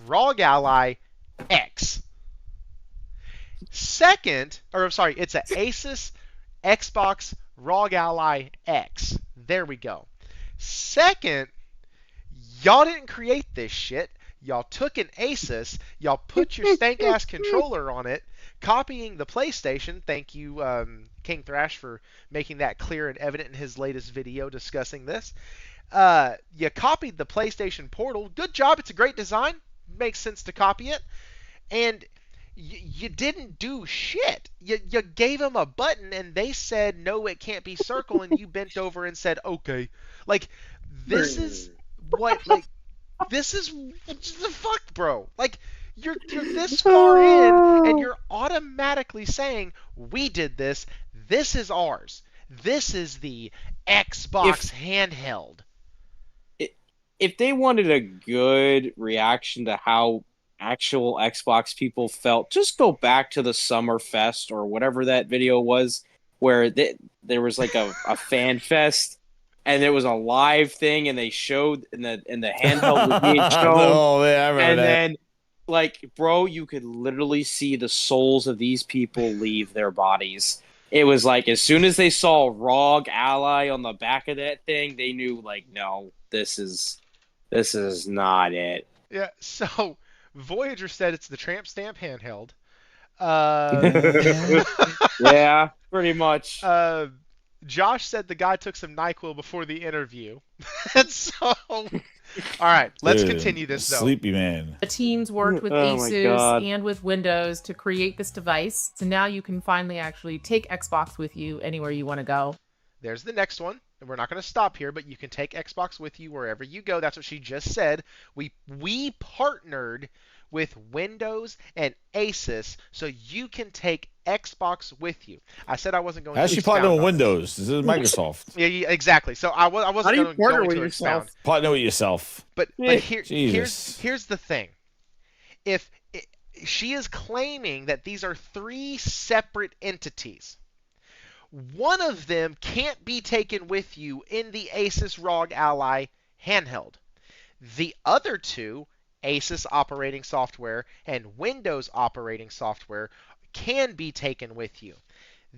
ROG Ally X. Second, or I'm sorry, it's an Asus Xbox ROG Ally X. There we go. Second, y'all didn't create this shit. Y'all took an Asus, y'all put your stank ass controller on it, copying the PlayStation. Thank you, King Thrash, for making that clear and evident in his latest video discussing this. You copied the PlayStation Portal. Good job. It's a great design. Makes sense to copy it. And you didn't do shit. You gave them a button and they said, no, it can't be circle. And you bent over and said, okay. Like, this is what, like, this is the fuck, bro. Like, you're this far in and you're automatically saying, we did this. This is ours. This is the Xbox handheld. If they wanted a good reaction to how actual Xbox people felt, just go back to the Summer Fest or whatever that video was, where there was like a fan fest, and it was a live thing, and they showed and the handheld was being shown. Oh, yeah, I remember and that. then, like, bro, you could literally see the souls of these people leave their bodies. It was like as soon as they saw ROG Ally on the back of that thing, they knew, like, no, this is not it. Yeah, so Voyager said it's the tramp stamp handheld. Yeah, pretty much. Josh said the guy took some NyQuil before the interview. And so, all right, let's Dude, continue this, though. Sleepy man. The teams worked with Oh my God. Asus and with Windows to create this device. So now you can finally actually take Xbox with you anywhere you want to go. There's the next one. And we're not going to stop here, but you can take Xbox with you wherever you go. That's what she just said. We partnered with Windows and Asus, so you can take Xbox with you. I said I wasn't going to How's she expound partnering with on Windows? This is Microsoft. Yeah, exactly. So I How wasn't do you going partner to with expound. yourself? Partner with yourself. But Jesus. here's the thing. She is claiming that these are three separate entities. One of them can't be taken with you in the Asus ROG Ally handheld. The other two, Asus operating software and Windows operating software, can be taken with you.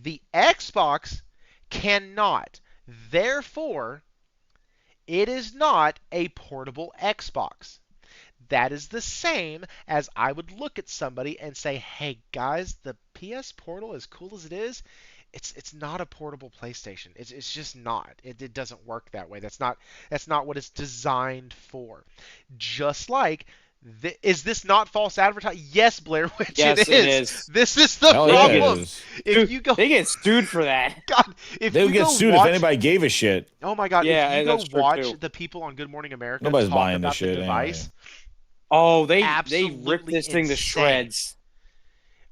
The Xbox cannot. Therefore, it is not a portable Xbox. That is the same as I would look at somebody and say, hey guys, the PS Portal, as cool as it is, it's not a portable PlayStation. It's just not. It doesn't work that way. That's not what it's designed for. Just like, is this not false advertising? Yes, Blair Witch, Yes, it is. This is the Hell yeah, it problem. is. If you go, They get sued for that. God, if They you would get go sued watch, if anybody gave a shit. oh my God, Yeah, if you go that's true, watch too. the people on Good Morning America Nobody's talk buying about this the shit device. anyway. Oh, they Absolutely ripped this thing to insane. shreds.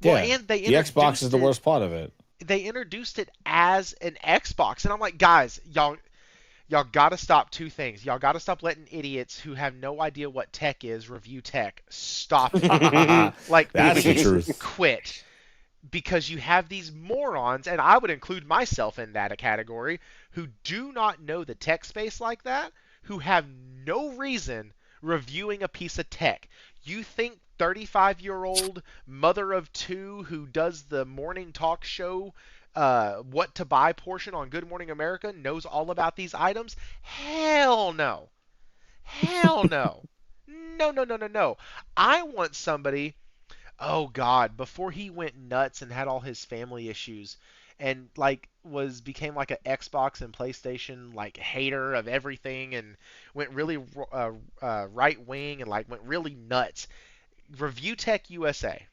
Well, Yeah. and they The Xbox is the introduced it- worst part of it. They introduced it as an Xbox, and I'm like, guys, y'all gotta stop two things. Y'all gotta stop letting idiots who have no idea what tech is review tech. Stop it. Like, That's the please truth. quit. Because you have these morons, and I would include myself in that category, who do not know the tech space like that, who have no reason reviewing a piece of tech. You think 35-year-old mother of two who does the morning talk show what to buy portion on Good Morning America knows all about these items? Hell no. Hell no. No. I want somebody, oh God, before he went nuts and had all his family issues and like became like an Xbox and PlayStation like hater of everything and went really right wing and like went really nuts. Review Tech USA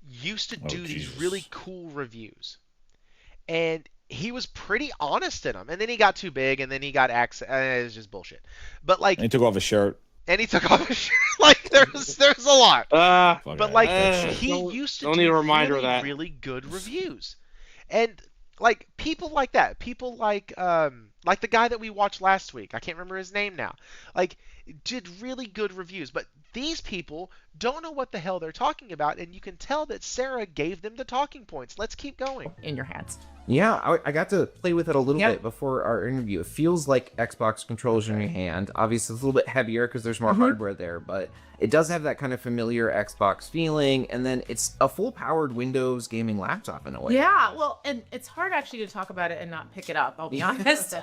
used to do these Jesus. really cool reviews, and he was pretty honest in them. And then he got too big, and then he got access. It's just bullshit. But like, And he took off his shirt. and he took off his shirt. Like there's a lot. Fuck But it. like That shit. he Don't- used to don't do need a reminder of really, that. really good reviews, and like people like that, people like the guy that we watched last week. I can't remember his name now. Like did really good reviews. But these people don't know what the hell they're talking about, and you can tell that Sarah gave them the talking points. Let's keep going. In your hands. Yeah, I got to play with it a little bit before our interview. It feels like Xbox controllers in your hand. Obviously, it's a little bit heavier because there's more hardware there, but it does have that kind of familiar Xbox feeling. And then it's a full-powered Windows gaming laptop in a way. Yeah, well, and it's hard actually to talk about it and not pick it up, I'll be honest.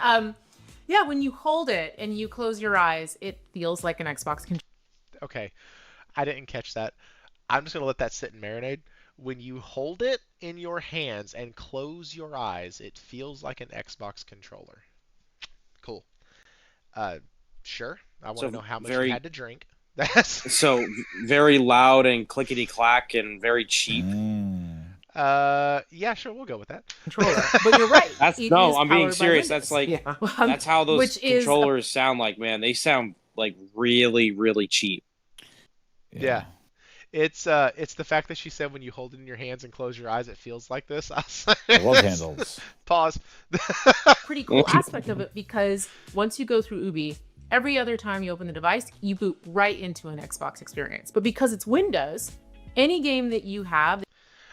Yeah, when you hold it and you close your eyes, it feels like an Xbox controller. Okay, I didn't catch that. I'm just going to let that sit and marinate. When you hold it in your hands and close your eyes, it feels like an Xbox controller. Cool. Sure. I want to know how much you had to drink. So very loud and clickety clack and very cheap. Yeah, sure, we'll go with that. Controller. But you're right. I'm being serious. That's like that's how those controllers sound like, man. They sound like really, really cheap. Yeah. It's the fact that she said when you hold it in your hands and close your eyes, it feels like this. I love handles. Pause. Pretty cool aspect of it, because once you go through Ubi, every other time you open the device, you boot right into an Xbox experience. But because it's Windows, any game that you have.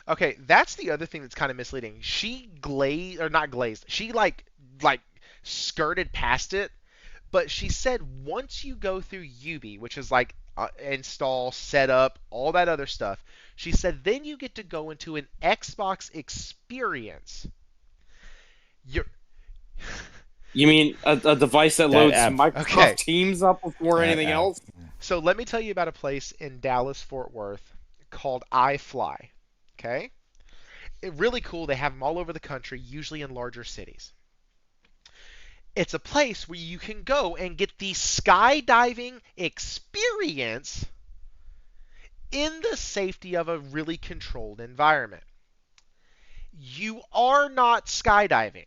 Okay, that's the other thing that's kind of misleading. She not glazed. She like skirted past it, but she said once you go through Ubi, which is like install, setup, all that other stuff, she said then you get to go into an Xbox experience. You mean a device that loads Microsoft Teams up before anything else? So let me tell you about a place in Dallas, Fort Worth called iFly. Okay? Really cool. They have them all over the country, usually in larger cities. It's a place where you can go and get the skydiving experience in the safety of a really controlled environment. You are not skydiving.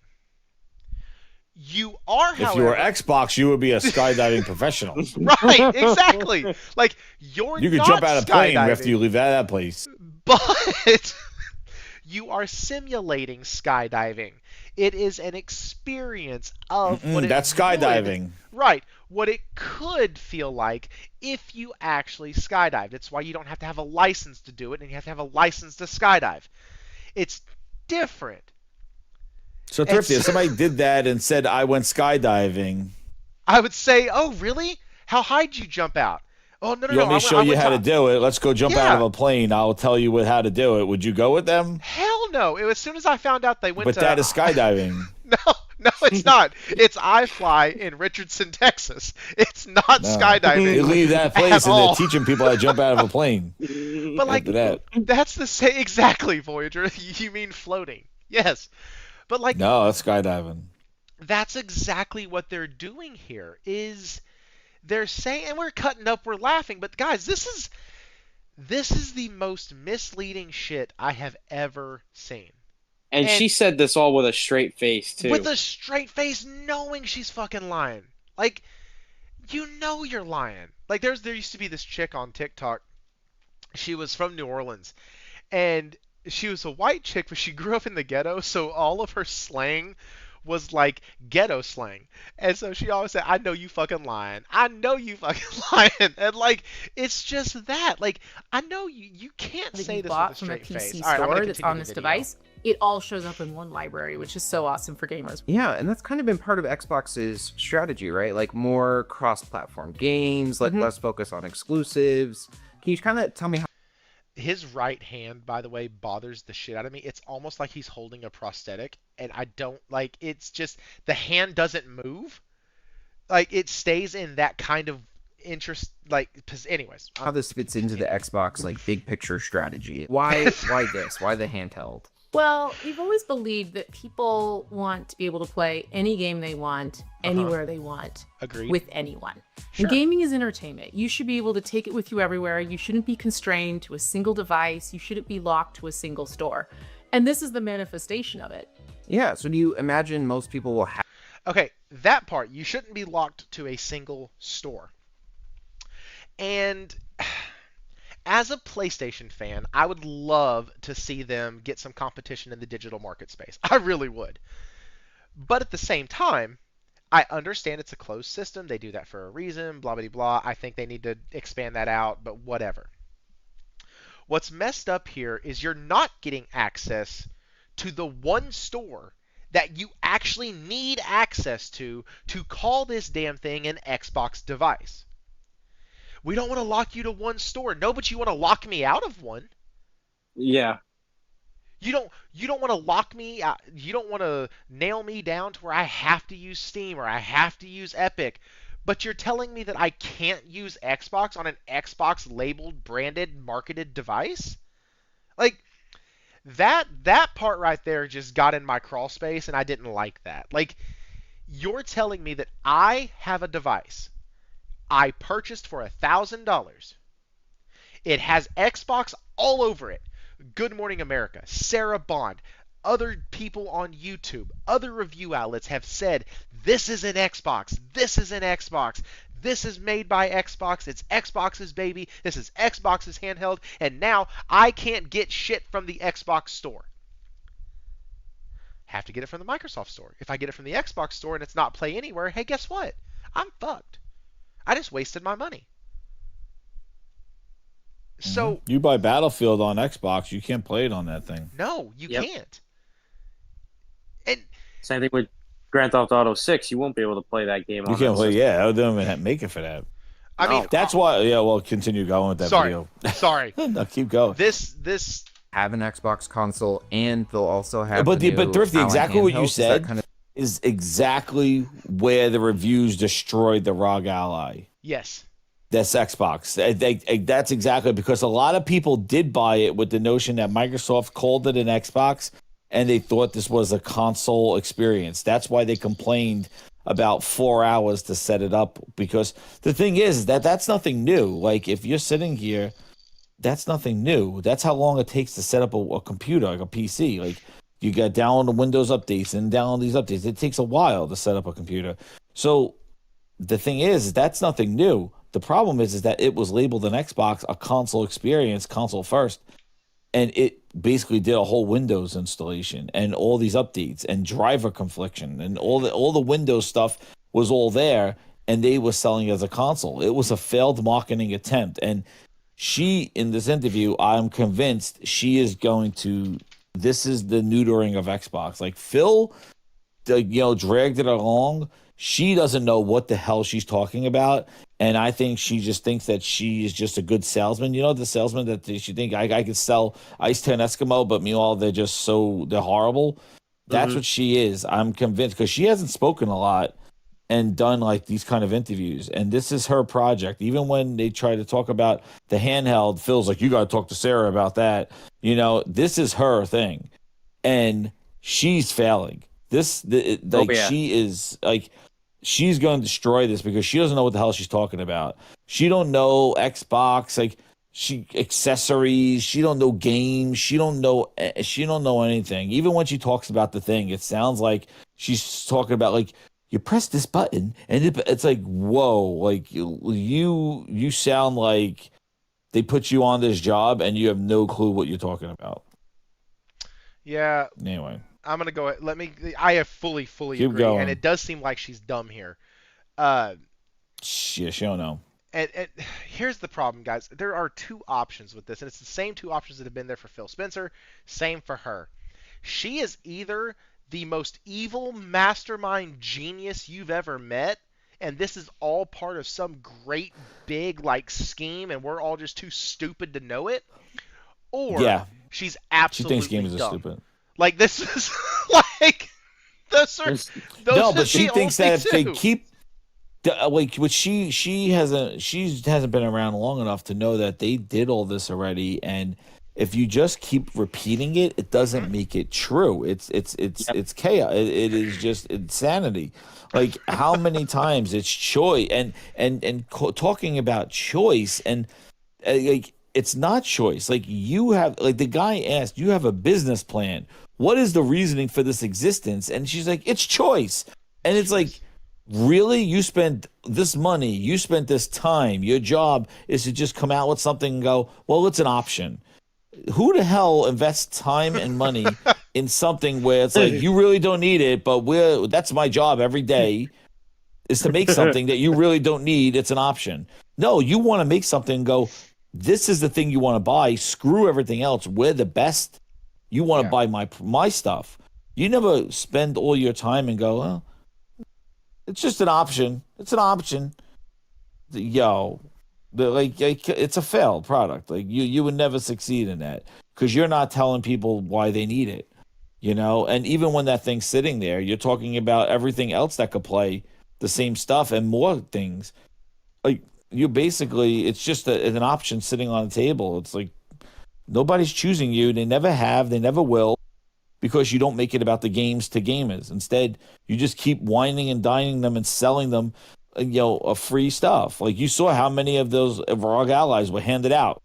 You are, however... If you were Xbox, you would be a skydiving professional. Right, exactly. Like, you could jump out of a plane after you leave that place. But you are simulating skydiving. It is an experience of what that's skydiving. Right. What it could feel like if you actually skydived. It's why you don't have to have a license to do it, and you have to have a license to skydive. It's different. So, Thrifty, if somebody did that and said, I went skydiving... I would say, oh, really? How high did you jump out? Oh, no. You want me to show you how to do it? Let's go jump out of a plane. I'll tell you how to do it. Would you go with them? Hell no. As soon as I found out they went But that is skydiving. No, it's not. It's iFly in Richardson, Texas. It's not skydiving. You leave that place and they're teaching people how to jump out of a plane. But like, that's the same. Exactly, Voyager. You mean floating. Yes. But like... No, that's skydiving. That's exactly what they're doing here. They're saying, and we're cutting up, we're laughing, but guys, this is the most misleading shit I have ever seen. And she said this all with a straight face, too. With a straight face, knowing she's fucking lying. Like, you know you're lying. Like, there used to be this chick on TikTok. She was from New Orleans. And she was a white chick, but she grew up in the ghetto, so all of her slang was like ghetto slang. And so she always said, I know you fucking lying. I know you fucking lying. And like, it's just that. Like, I know you can't say this with a straight face. All right, I'm gonna that's on this device. It all shows up in one library, which is so awesome for gamers. Yeah, and that's kind of been part of Xbox's strategy, right? Like more cross-platform games, like less focus on exclusives. Can you kind of tell me how... His right hand, by the way, bothers the shit out of me. It's almost like he's holding a prosthetic, and I don't like. It's just the hand doesn't move. Like it stays in that kind of interest. Like, anyways, how this fits into the Xbox like big picture strategy? Why this? Why the handheld? Well, we've always believed that people want to be able to play any game they want, anywhere they want, Agreed. With anyone. Sure. And gaming is entertainment. You should be able to take it with you everywhere. You shouldn't be constrained to a single device. You shouldn't be locked to a single store. And this is the manifestation of it. Yeah, so do you imagine most people will have... Okay, that part, you shouldn't be locked to a single store. And... as a PlayStation fan, I would love to see them get some competition in the digital market space. I really would. But at the same time, I understand it's a closed system. They do that for a reason, blah, blah, blah. I think they need to expand that out, but whatever. What's messed up here is you're not getting access to the one store that you actually need access to call this damn thing an Xbox device. We don't want to lock you to one store. No, but you want to lock me out of one. Yeah. You don't want to lock me out. You don't want to nail me down to where I have to use Steam or I have to use Epic. But you're telling me that I can't use Xbox on an Xbox labeled, branded, marketed device? Like that part right there just got in my crawl space and I didn't like that. Like you're telling me that I have a device I purchased for $1,000. It has Xbox all over it. Good Morning America, Sarah Bond, other people on YouTube, other review outlets have said, this is an Xbox, this is an Xbox, this is made by Xbox, it's Xbox's baby, this is Xbox's handheld, and now I can't get shit from the Xbox store. Have to get it from the Microsoft store. If I get it from the Xbox store and it's not Play Anywhere, hey, guess what? I'm fucked. I just wasted my money. So you buy Battlefield on Xbox, you can't play it on that thing. No, you can't. And same thing with Grand Theft Auto 6. You won't be able to play that game. You can't play. Yeah, I don't even make it for that. I mean, that's why. Yeah, well, continue going with that video. Sorry. No, keep going. This have an Xbox console, and they'll also have. But Thrifty, exactly what you said kind of is exactly where the reviews destroyed the ROG Ally. Yes. That's Xbox. That's exactly because a lot of people did buy it with the notion that Microsoft called it an Xbox and they thought this was a console experience. That's why they complained about 4 hours to set it up, because the thing is that that's nothing new. Like if you're sitting here, that's nothing new. That's how long it takes to set up a computer, like a PC. Like you got download the Windows updates and download these updates. It takes a while to set up a computer. So the thing is that's nothing new. The problem is that it was labeled an Xbox, a console experience, console first, and it basically did a whole Windows installation and all these updates and driver confliction and all the Windows stuff was all there, and they were selling it as a console. It was a failed marketing attempt, and she, in this interview, I'm convinced she is going to. This is the neutering of Xbox. Like Phil, dragged it along. She doesn't know what the hell she's talking about. And I think she just thinks that she is just a good salesman. You know, the salesman that she think I could sell Ice 10 Eskimo, but meanwhile, they're horrible. That's what she is. I'm convinced because she hasn't spoken a lot and done like these kind of interviews. And this is her project. Even when they try to talk about the handheld, Phil's like, you got to talk to Sarah about that. This is her thing. And she's failing. She is like, she's going to destroy this because she doesn't know what the hell she's talking about. She don't know Xbox, accessories. She don't know games. She don't know anything. Even when she talks about the thing, it sounds like she's talking about like you press this button and it's like, whoa, like you sound like they put you on this job and you have no clue what you're talking about. Yeah. Anyway. I'm gonna go. I have fully Keep agree, going. and it does seem like she's dumb here. Yeah, she don't know. And here's the problem, guys. There are two options with this, and it's the same two options that have been there for Phil Spencer. Same for her. She is either the most evil mastermind genius you've ever met, and this is all part of some great big scheme, and we're all just too stupid to know it, or she's absolutely she thinks games dumb. are stupid. Like this is like those are no, but she thinks that if they two. keep she hasn't been around long enough to know that they did all this already, and if you just keep repeating it, it doesn't make it true. It's chaos. It is just insanity. Like how many times it's choice and talking about choice and it's not choice. Like you have, like the guy asked, you have a business plan. What is the reasoning for this existence? And she's like, it's choice. And it's like, really? You spent this money, you spent this time, your job is to just come out with something and go, well, it's an option. Who the hell invests time and money in something where it's like, you really don't need it, but that's my job every day. is to make something that you really don't need. It's an option. No, you want to make something and go, this is the thing you want to buy. Screw everything else. We're the best. You want to buy my stuff. You never spend all your time and go, well, it's just an option. It's an option. Yo, it's a failed product. Like you would never succeed in that because you're not telling people why they need it. You know, and even when that thing's sitting there, you're talking about everything else that could play the same stuff and more things. Like you basically, it's just an option sitting on the table. It's like nobody's choosing you. They never have. They never will, because you don't make it about the games to gamers. Instead, you just keep whining and dining them and selling them, free stuff. Like you saw how many of those ROG allies were handed out,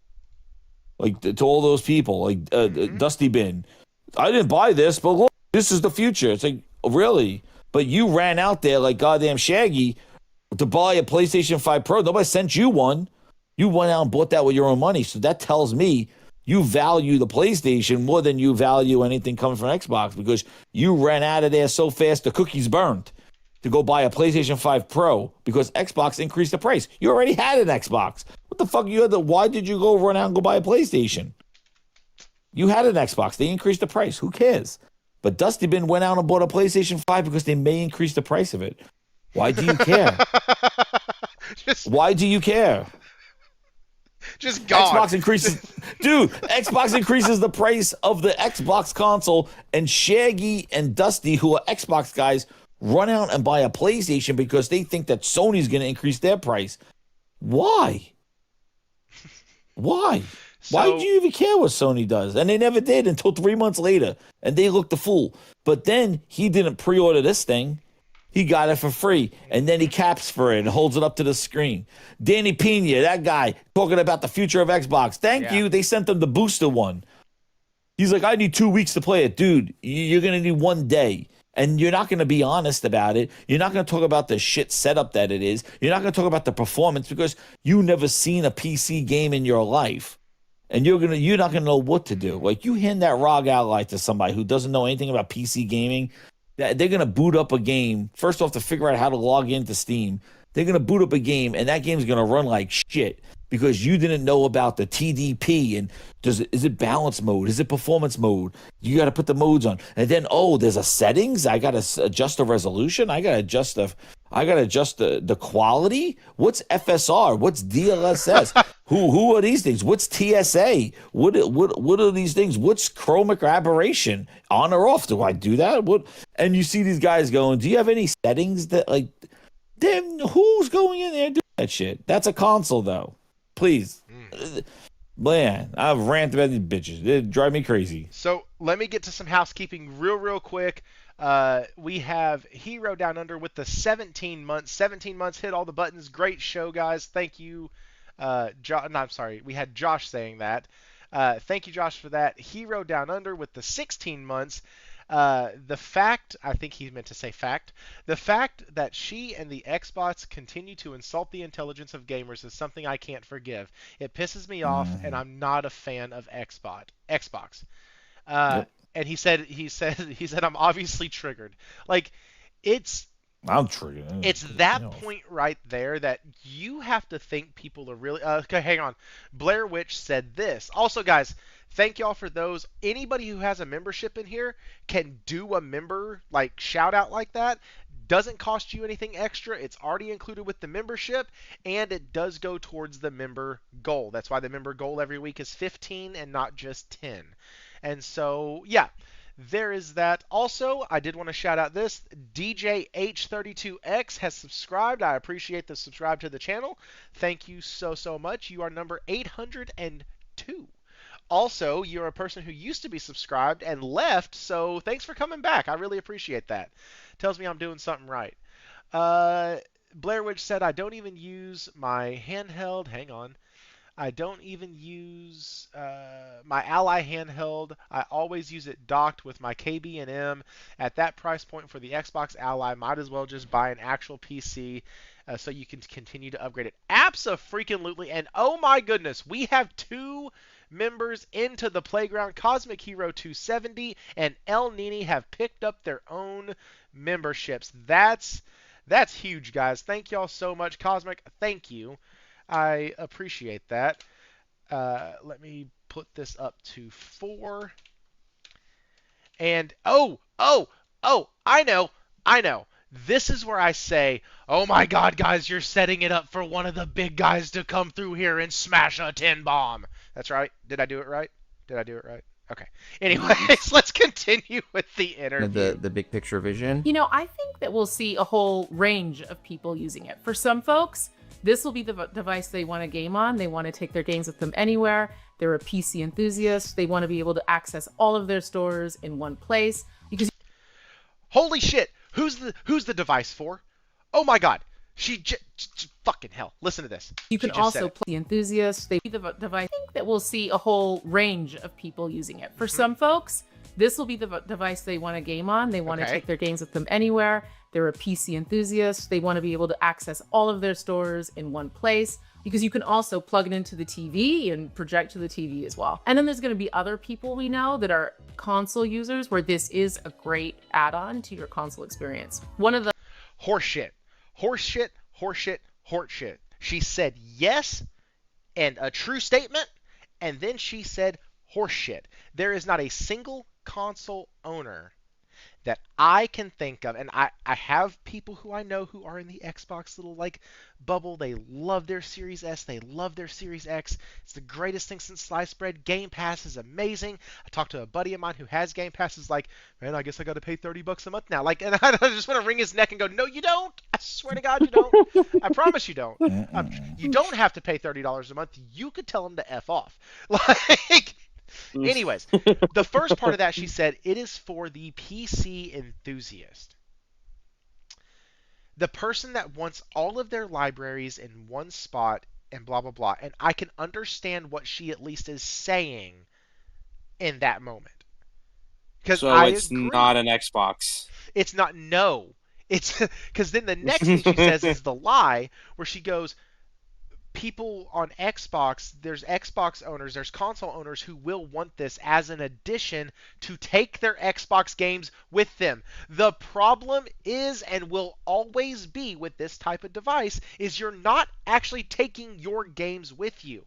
like to all those people, like Dusty Bin. I didn't buy this, but look, this is the future. It's like, really? But you ran out there like goddamn Shaggy to buy a PlayStation 5 Pro. Nobody sent you one. You went out and bought that with your own money. So that tells me you value the PlayStation more than you value anything coming from Xbox, because you ran out of there so fast the cookies burned to go buy a PlayStation 5 Pro because Xbox increased the price. You already had an Xbox. What the fuck? Why did you go run out and go buy a PlayStation? You had an Xbox. They increased the price. Who cares? But Dusty Bin went out and bought a PlayStation 5 because they may increase the price of it. Why do you care? Why do you care? Just gone. Xbox increases, dude. Xbox increases the price of the Xbox console, and Shaggy and Dusty, who are Xbox guys, run out and buy a PlayStation because they think that Sony's going to increase their price. Why? Why? Why do you even care what Sony does? And they never did until 3 months later, and they looked a fool. But then he didn't pre-order this thing. He got it for free, and then he caps for it and holds it up to the screen. Danny Pena, that guy, talking about the future of Xbox. Thank you. They sent him the booster one. He's like, I need 2 weeks to play it. Dude, you're going to need 1 day. And you're not going to be honest about it. You're not going to talk about the shit setup that it is. You're not going to talk about the performance because you've never seen a PC game in your life. And you're not gonna know what to do. Like you hand that ROG Ally to somebody who doesn't know anything about PC gaming, they're gonna boot up a game. First off, to figure out how to log into Steam, they're gonna boot up a game, and that game's gonna run like shit because you didn't know about the TDP and is it balance mode? Is it performance mode? You got to put the modes on, and then there's a settings. I got to adjust the resolution. I got to adjust the quality. What's FSR? What's DLSS? Who are these things? What's TSA? What are these things? What's chromic aberration? On or off? Do I do that? What? And you see these guys going, do you have any settings that like? Then who's going in there and doing that shit? That's a console though. Please. Man, I've ranted about these bitches. They drive me crazy. So let me get to some housekeeping real quick. We have Hero Down Under with the 17 months. 17 months, hit all the buttons. Great show, guys. Thank you. I'm sorry. We had Josh saying that. Thank you, Josh, for that. Hero Down Under with the 16 months. I think he meant to say fact. The fact that she and the Xbox continue to insult the intelligence of gamers is something I can't forgive. It pisses me off, and I'm not a fan of Xbox. Yep. And he said I'm obviously triggered. Like, I'm triggered. It's that point right there that you have to think people are really. Okay, hang on. Blair Witch said this. Also, guys, thank y'all for those. Anybody who has a membership in here can do a member shout out like that. Doesn't cost you anything extra. It's already included with the membership, and it does go towards the member goal. That's why the member goal every week is 15 and not just 10. And so, yeah. There is that. Also, I did want to shout out this. DJ H32X has subscribed. I appreciate the subscribe to the channel. Thank you so much. You are number 802. Also, you're a person who used to be subscribed and left, so thanks for coming back. I really appreciate that. Tells me I'm doing something right. Blair Witch said, I don't even use my handheld. Hang on. I don't even use my Ally handheld. I always use it docked with my KB&M. At that price point for the Xbox Ally, might as well just buy an actual PC so you can continue to upgrade it. Abso-freaking-lutely. And oh my goodness, we have 2 members into the playground. CosmicHero 270 and El Nini have picked up their own memberships. That's That's huge, guys. Thank y'all so much. Cosmic, thank you. I appreciate that. Let me put this up to 4. And, I know. This is where I say, oh my god, guys, you're setting it up for one of the big guys to come through here and smash a 10 bomb. That's right. Did I do it right? Okay. Anyways, let's continue with the interview. The big picture vision. You know, I think that we'll see a whole range of people using it. For some folks, this will be the device they want to game on. They want to take their games with them anywhere. They're a PC enthusiast. They want to be able to access all of their stores in one place. Because holy shit, who's the device for? Oh my god, fucking hell. Listen to this. You can also play the enthusiasts. They be the device. I think that we'll see a whole range of people using it. For some folks, this will be the device they want to game on. They want to take their games with them anywhere. They're a PC enthusiast. They want to be able to access all of their stores in one place, because you can also plug it into the TV and project to the TV as well. And then there's going to be other people we know that are console users where this is a great add-on to your console experience. One of the horseshit. She said yes and a true statement, and then she said horseshit. There is not a single console owner that I can think of, and I have people who I know who are in the Xbox little like bubble. They love their Series S, they love their Series X. It's the greatest thing since sliced bread. Game Pass is amazing. I talked to a buddy of mine who has Game Pass. Is like, man, I guess I got to pay $30 a month now. Like, and I just want to wring his neck and go, no, you don't. I swear to God, you don't. I promise you don't. You don't have to pay $30 a month. You could tell him to F off. Like. Anyways, the first part of that, she said, it is for the PC enthusiast. The person that wants all of their libraries in one spot and blah, blah, blah. And I can understand what she at least is saying in that moment. So it's not an Xbox. It's not, no. It's because then the next thing she says is the lie, where she goes, people on Xbox, there's Xbox owners, there's console owners who will want this as an addition to take their Xbox games with them. The problem is, and will always be with this type of device, is you're not actually taking your games with you.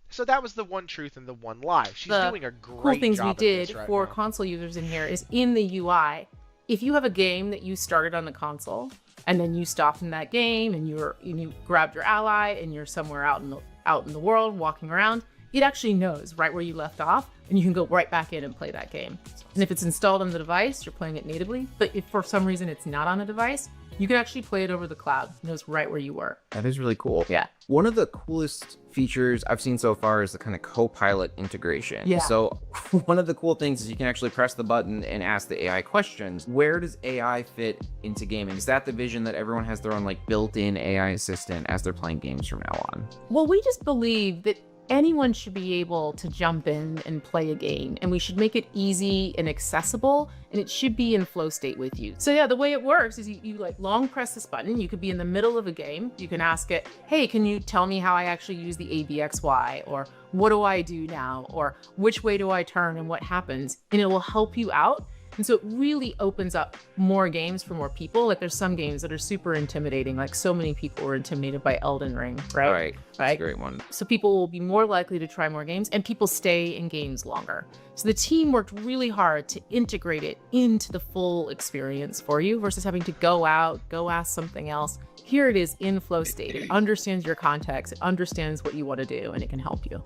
So that was the one truth and the one lie. She's doing a great cool things job we at did this right for now. console users in here is in the UI. If you have a game that you started on the console and then you stopped in that game and you grabbed your ally and you're somewhere out in the world walking around, it actually knows right where you left off and you can go right back in and play that game. And if it's installed on the device, you're playing it natively. But if for some reason it's not on a device, you can actually play it over the cloud. It knows right where you were. That is really cool. Yeah. One of the coolest features I've seen so far is the kind of co-pilot integration. Yeah. So one of the cool things is you can actually press the button and ask the AI questions. Where does AI fit into gaming? Is that the vision that everyone has their own like built-in AI assistant as they're playing games from now on? Well, we just believe that anyone should be able to jump in and play a game, and we should make it easy and accessible, and it should be in flow state with you. So yeah, the way it works is you like long press this button. You could be in the middle of a game. You can ask it, hey, can you tell me how I actually use the ABXY, or what do I do now, or which way do I turn and what happens, and it will help you out. And so it really opens up more games for more people. Like there's some games that are super intimidating, like so many people were intimidated by Elden Ring, right? Right. That's a great one. So people will be more likely to try more games, and people stay in games longer. So the team worked really hard to integrate it into the full experience for you versus having to go out, go ask something else. Here it is in flow state. It understands your context, it understands what you want to do, and it can help you.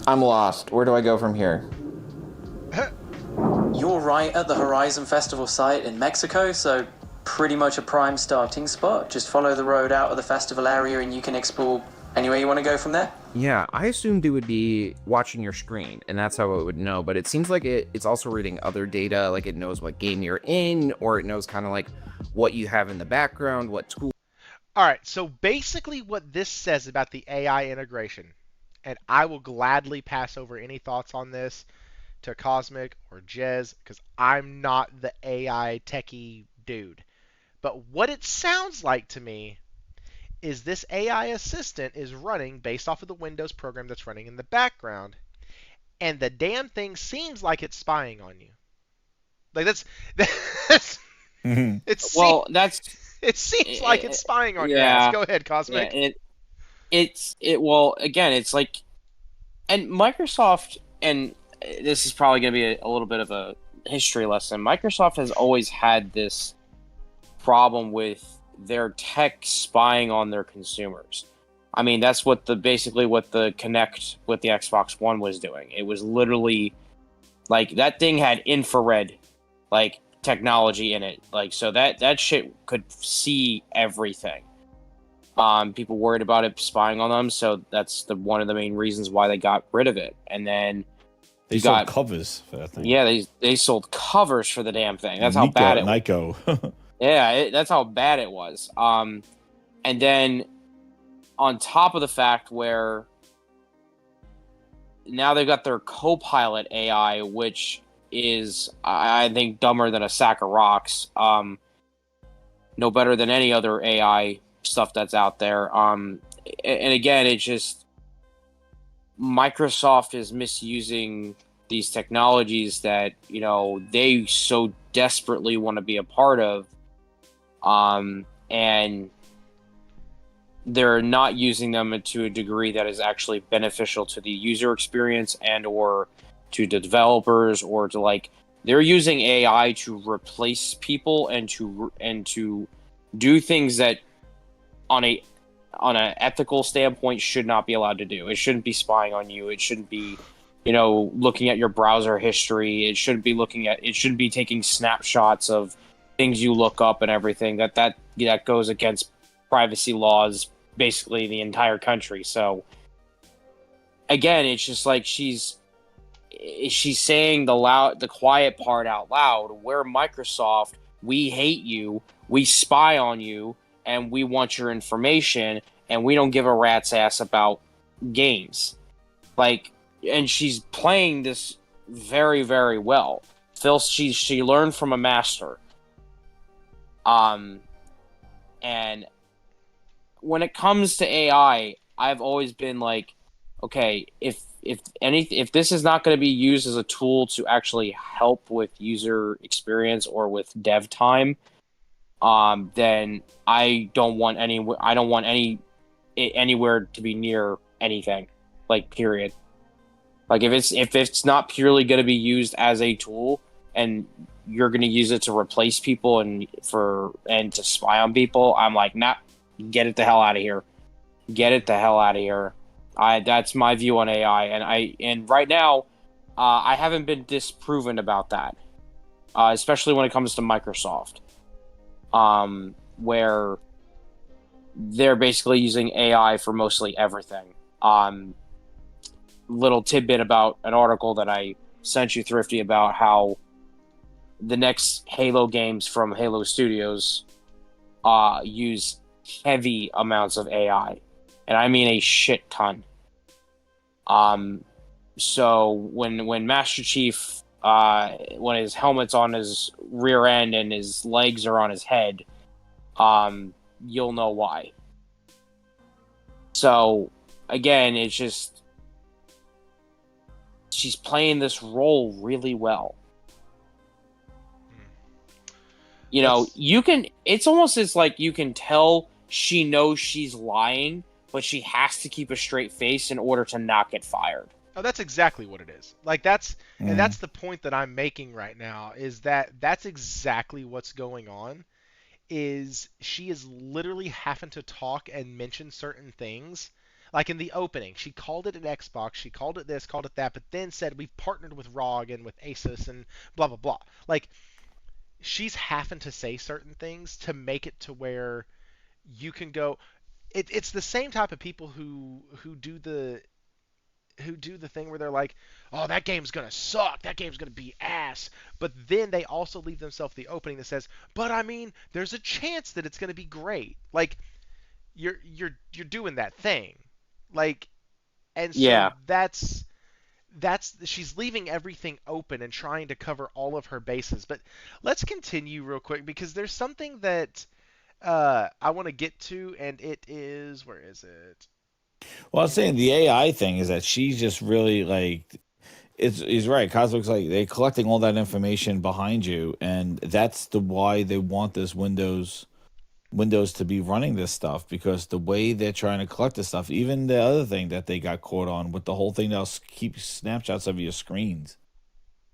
I'm lost. Where do I go from here? You're right at the Horizon Festival site in Mexico, so pretty much a prime starting spot. Just follow the road out of the festival area and you can explore anywhere you want to go from there. Yeah, I assumed it would be watching your screen, and that's how it would know, but it seems like it's also reading other data, like it knows what game you're in, or it knows kind of like what you have in the background, what tool. All right, so basically what this says about the AI integration, and I will gladly pass over any thoughts on this to Cosmic or Jez, because I'm not the AI techie dude. But what it sounds like to me is this AI assistant is running based off of the Windows program that's running in the background, and the damn thing seems like it's spying on you. Like that's It Well, that's it seems like it's spying on your yeah, ass. Go ahead, yeah. Cosmic. Well, again, it's like, and Microsoft, and this is probably going to be a little bit of a history lesson. Microsoft has always had this problem with their tech spying on their consumers. I mean, that's basically what the Kinect with the Xbox One was doing. It was literally like that thing had infrared like technology in it. Like, so that shit could see everything. People worried about it spying on them, so that's one of the main reasons why they got rid of it. And then They sold covers for that thing. yeah, they sold covers for the damn thing. That's how bad it was. Nyko. Yeah, that's how bad it was. And then on top of the fact where now they've got their Copilot AI, which is, I think, dumber than a sack of rocks. No better than any other AI stuff that's out there. And again, it's just Microsoft is misusing these technologies that, you know, they so desperately want to be a part of. And they're not using them to a degree that is actually beneficial to the user experience and or to the developers, or to like, they're using AI to replace people and to do things that on an ethical standpoint should not be allowed to do. It shouldn't be spying on you. It shouldn't be, you know, looking at your browser history. It shouldn't be taking snapshots of things you look up and everything. That goes against privacy laws, basically the entire country. So again, it's just like she's saying the quiet part out loud. We're Microsoft. We hate you. We spy on you, and we want your information, and we don't give a rat's ass about games. Like, and she's playing this very, very well. Phil, she learned from a master. And when it comes to AI, I've always been like, okay, if this is not going to be used as a tool to actually help with user experience or with dev time, then I don't want anywhere to be near anything, like, period. Like, if it's not purely going to be used as a tool and you're going to use it to replace people and to spy on people, I'm like, nah, get it the hell out of here. Get it the hell out of here. That's my view on AI, and right now, I haven't been disproven about that, especially when it comes to Microsoft, where they're basically using AI for mostly everything. Little tidbit about an article that I sent you, Thrifty, about how the next Halo games from Halo Studios use heavy amounts of AI, and I mean a shit ton. So when Master Chief, when his helmet's on his rear end and his legs are on his head, you'll know why. So again, it's just she's playing this role really well. You know, it's almost as like you can tell she knows she's lying, but she has to keep a straight face in order to not get fired. Oh, that's exactly what it is. Like, and that's the point that I'm making right now, is that's exactly what's going on. Is she is literally having to talk and mention certain things. Like in the opening, she called it an Xbox, she called it this, called it that, but then said we've partnered with ROG and with Asus and blah blah blah. Like, she's having to say certain things to make it to where you can go. It's the same type of people who do the thing where they're like, oh, that game's gonna suck, that game's gonna be ass, but then they also leave themselves the opening that says, but I mean, there's a chance that it's gonna be great. Like, you're doing that thing, like, and so Yeah. that's she's leaving everything open and trying to cover all of her bases. But let's continue real quick, because there's something that I want to get to, and it is, where is it? Well, I was saying the AI thing is that she's just really like, he's right. Cosmic's like they're collecting all that information behind you, and that's the why they want this Windows to be running this stuff because the way they're trying to collect this stuff, even the other thing that they got caught on with the whole thing, they'll keep snapshots of your screens,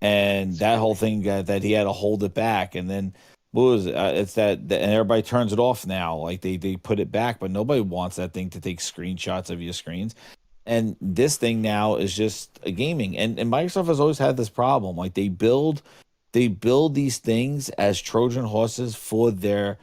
and that whole thing that he had to hold it back, and then what was it? It's and everybody turns it off now, like they put it back, but nobody wants that thing to take screenshots of your screens. And this thing now is just a gaming, and Microsoft has always had this problem, like they build these things as Trojan horses for their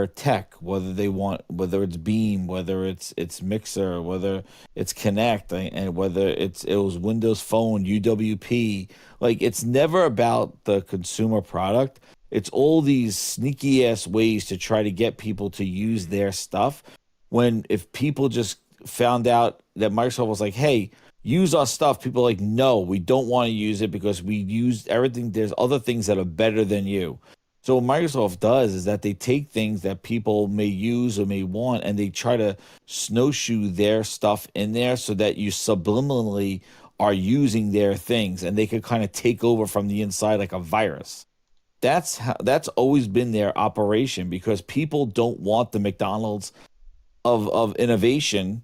tech, whether it's Beam, whether it's Mixer, whether it's Connect, and whether it was Windows Phone, UWP. Like it's never about the consumer product. It's all these sneaky ass ways to try to get people to use their stuff. When if people just found out that Microsoft was like, hey, use our stuff, people are like, no, we don't want to use it because we use everything. There's other things that are better than you. So what Microsoft does is that they take things that people may use or may want, and they try to snowshoe their stuff in there so that you subliminally are using their things, and they could kind of take over from the inside like a virus. That's always been their operation because people don't want the McDonald's of innovation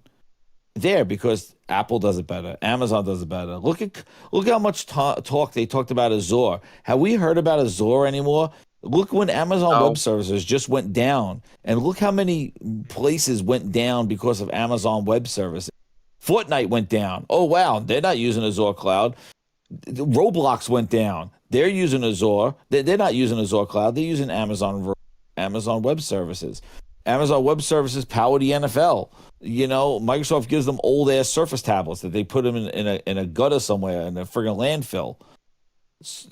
there because Apple does it better, Amazon does it better. Look how much talk they talked about Azure. Have we heard about Azure anymore? Look when Amazon No. Web Services just went down, and look how many places went down because of Amazon Web Services. Fortnite went down. Oh wow, they're not using Azure Cloud. Roblox went down. They're using Azure. They're not using Azure Cloud. They're using Amazon Web Services. Amazon Web Services power the NFL. You know, Microsoft gives them old ass Surface tablets that they put them in a gutter somewhere in a friggin' landfill.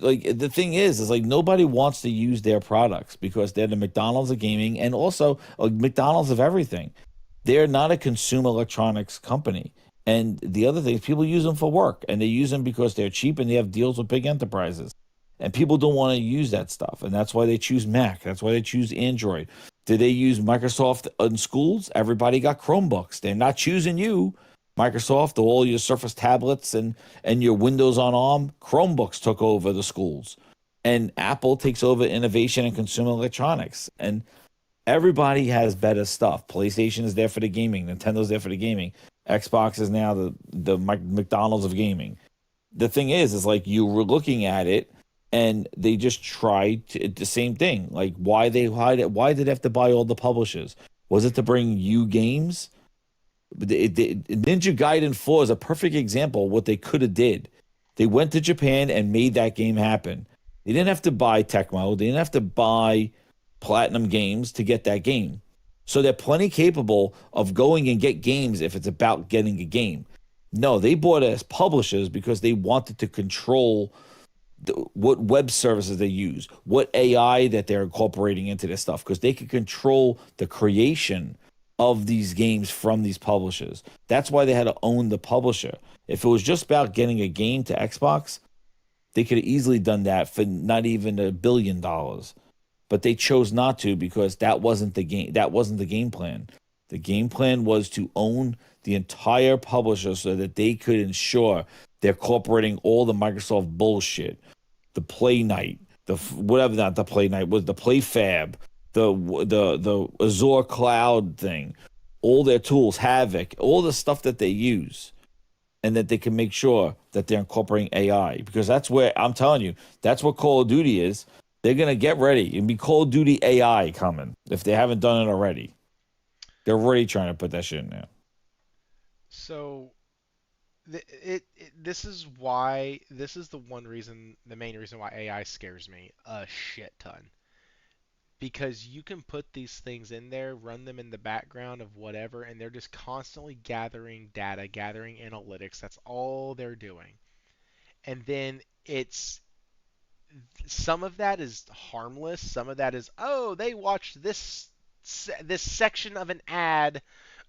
Like the thing is like nobody wants to use their products because they're the McDonald's of gaming and also McDonald's of everything. They're not a consumer electronics company. And the other thing is people use them for work, and they use them because they're cheap and they have deals with big enterprises. And people don't want to use that stuff, and that's why they choose Mac. That's why they choose Android. Do they use Microsoft in schools? Everybody got Chromebooks. They're not choosing you. Microsoft, all your Surface tablets and your Windows on ARM, Chromebooks took over the schools. And Apple takes over innovation and consumer electronics. And everybody has better stuff. PlayStation is there for the gaming. Nintendo's there for the gaming. Xbox is now the McDonald's of gaming. The thing is like you were looking at it, and they just tried the same thing. Like why did they have to buy all the publishers? Was it to bring you games? Ninja Gaiden 4 is a perfect example of what they could have did. They went to Japan and made that game happen. They didn't have to buy Tecmo. They didn't have to buy Platinum Games to get that game. So they're plenty capable of going and get games if it's about getting a game. No, they bought it as publishers because they wanted to control what web services they use, what AI that they're incorporating into this stuff, because they could control the creation of these games from these publishers. That's why they had to own the publisher. If it was just about getting a game to Xbox, they could have easily done that for not even $1 billion. But they chose not to because that wasn't the game. That wasn't the game plan. The game plan was to own the entire publisher so that they could ensure they're incorporating all the Microsoft bullshit, the Play Night, the Play Fab, the Azure Cloud thing, all their tools, Havoc, all the stuff that they use, and that they can make sure that they're incorporating AI, because that's where I'm telling you, that's what Call of Duty is. They're gonna get ready and be Call of Duty AI coming if they haven't done it already. They're already trying to put that shit in there. So this is the main reason why AI scares me a shit ton. Because you can put these things in there, run them in the background of whatever, and they're just constantly gathering data, gathering analytics. That's all they're doing. And then some of that is harmless. Some of that is, oh, they watched this section of an ad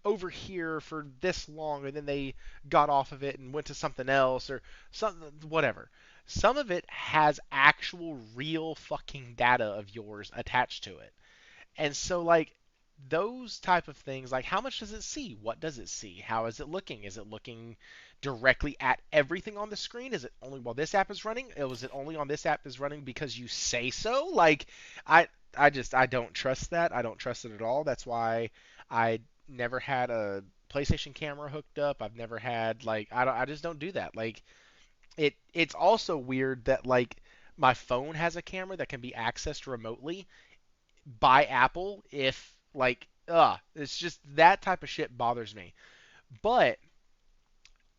over here for this long, and then they got off of it and went to something else or something, whatever. Some of it has actual real fucking data of yours attached to it. And so like those type of things, like how much does it see? What does it see? How is it looking? Is it looking directly at everything on the screen? Is it only while this app is running? Was it only on this app is running because you say so? Like, I don't trust that. I don't trust it at all. That's why I never had a PlayStation camera hooked up. I've never had, like, I just don't do that. Like, it's also weird that, like, my phone has a camera that can be accessed remotely by Apple if, like, it's just that type of shit bothers me. But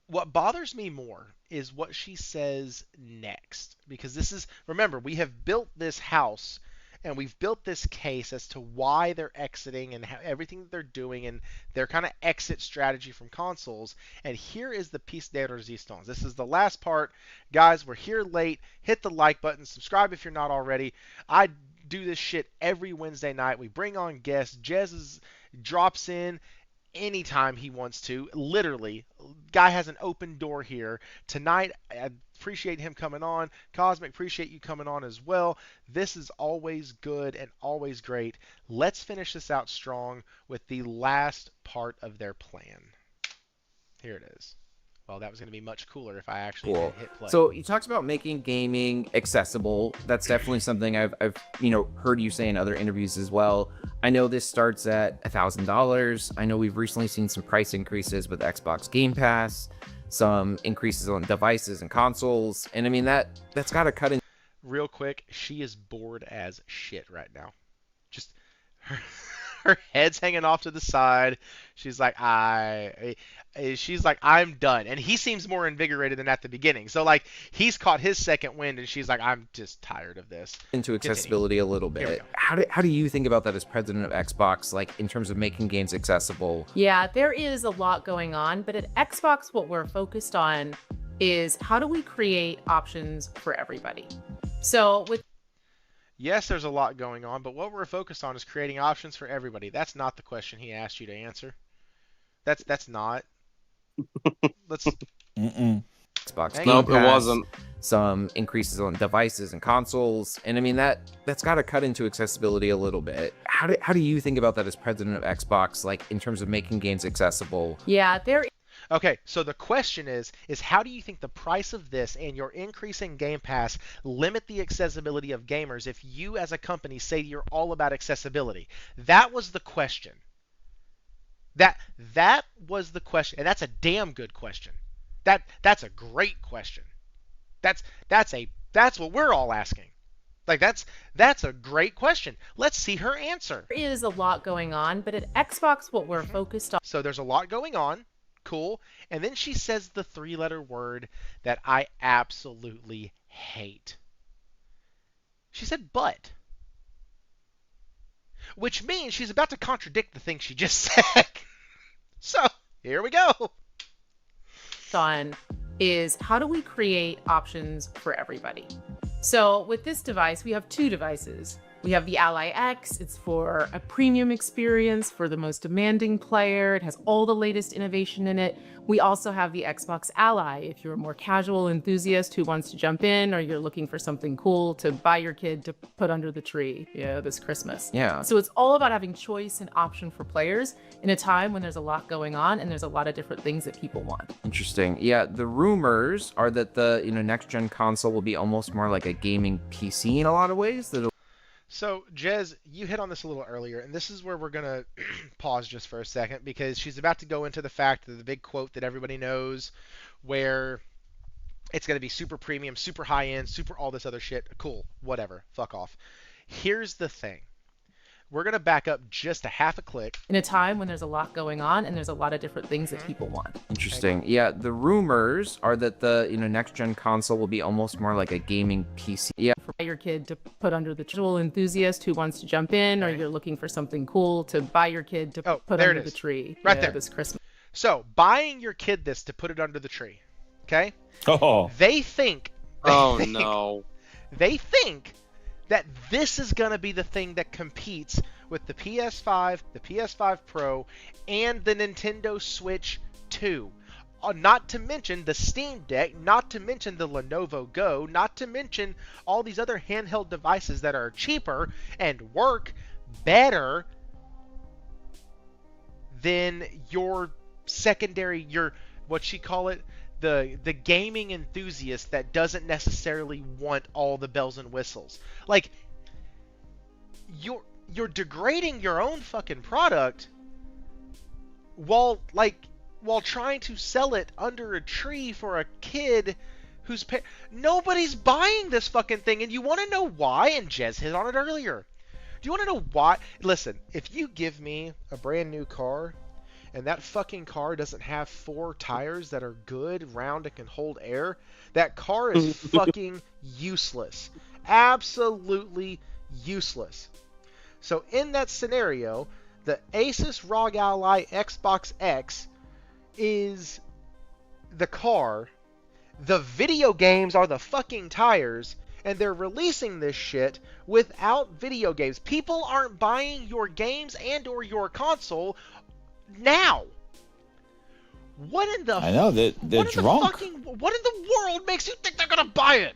what bothers me more is what she says next, because this is, remember, we have built this house and we've built this case as to why they're exiting and everything that they're doing and their kind of exit strategy from consoles. And here is the piece de resistance. This is the last part. Guys, we're here late. Hit the like button. Subscribe if you're not already. I do this shit every Wednesday night. We bring on guests. Jez drops in anytime he wants to. Literally, guy has an open door here tonight. I appreciate him coming on. Cosmic, appreciate you coming on as well. This is always good and always great. Let's finish this out strong with the last part of their plan. Here it is. Well, that was going to be much cooler if I actually did hit play. So you talked about making gaming accessible. That's definitely something I've heard you say in other interviews as well. I know this starts at $1,000. I know we've recently seen some price increases with Xbox Game Pass, some increases on devices and consoles, and I mean that's got to cut in. Real quick, she is bored as shit right now. Just her head's hanging off to the side. She's like, I'm done. And he seems more invigorated than at the beginning. So, like, he's caught his second wind, and she's like, I'm just tired of this. Into accessibility a little bit. How do you think about that as president of Xbox, like, in terms of making games accessible? Yeah, there is a lot going on, but at Xbox, what we're focused on is how do we create options for everybody? So with Yes, there's a lot going on, but what we're focused on is creating options for everybody. That's not the question he asked you to answer. That's not. Let's. Xbox. Nope, Game Pass, it wasn't. Some increases on devices and consoles, and I mean that's got to cut into accessibility a little bit. How do you think about that as president of Xbox, like in terms of making games accessible? Yeah, there. Okay, so the question is how do you think the price of this and your increase in Game Pass limit the accessibility of gamers if you as a company say you're all about accessibility? That was the question. That was the question, and that's a damn good question. That's a great question. That's what we're all asking. Like that's a great question. Let's see her answer. There is a lot going on, but at Xbox what we're focused on. So there's a lot going on. Cool. And then she says the three-letter word that I absolutely hate. She said but. Which means she's about to contradict the thing she just said. So, here we go. On is how do we create options for everybody? So with this device, we have two devices. We have the Ally X. It's for a premium experience for the most demanding player. It has all the latest innovation in it. We also have the Xbox Ally. If you're a more casual enthusiast who wants to jump in, or you're looking for something cool to buy your kid to put under the tree, this Christmas. Yeah. So it's all about having choice and option for players in a time when there's a lot going on and there's a lot of different things that people want. Interesting. Yeah, the rumors are that the next gen console will be almost more like a gaming PC in a lot of ways. So, Jez, you hit on this a little earlier, and this is where we're going to pause just for a second, because she's about to go into the fact that the big quote that everybody knows, where it's going to be super premium, super high-end, super all this other shit. Cool, whatever, fuck off. Here's the thing. We're going to back up just a half a click. In a time when there's a lot going on and there's a lot of different things that people want. Interesting. Yeah, the rumors are that the next gen console will be almost more like a gaming PC. Yeah. For your kid to put under the casual enthusiast who wants to jump in, or you're looking for something cool to buy your kid to put under the tree. Right there. This Christmas. So, buying your kid this to put it under the tree. Okay? Oh. They think. No. They think that this is going to be the thing that competes with the PS5, the PS5 Pro, and the Nintendo Switch 2. Not to mention the Steam Deck, not to mention the Lenovo Go, not to mention all these other handheld devices that are cheaper and work better than your secondary, what she call it, the gaming enthusiast that doesn't necessarily want all the bells and whistles. Like, you're degrading your own fucking product while trying to sell it under a tree for a kid who's nobody's buying this fucking thing. And you want to know why? And Jez hit on it earlier. Do you want to know why? Listen, if you give me a brand new car and that fucking car doesn't have 4 tires that are good, round, and can hold air, that car is fucking useless. Absolutely useless. So in that scenario, the Asus ROG Ally Xbox X is the car, the video games are the fucking tires, and they're releasing this shit without video games. People aren't buying your games and or your console now. What in the... I know, they're drunk. What in the world makes you think they're gonna buy it?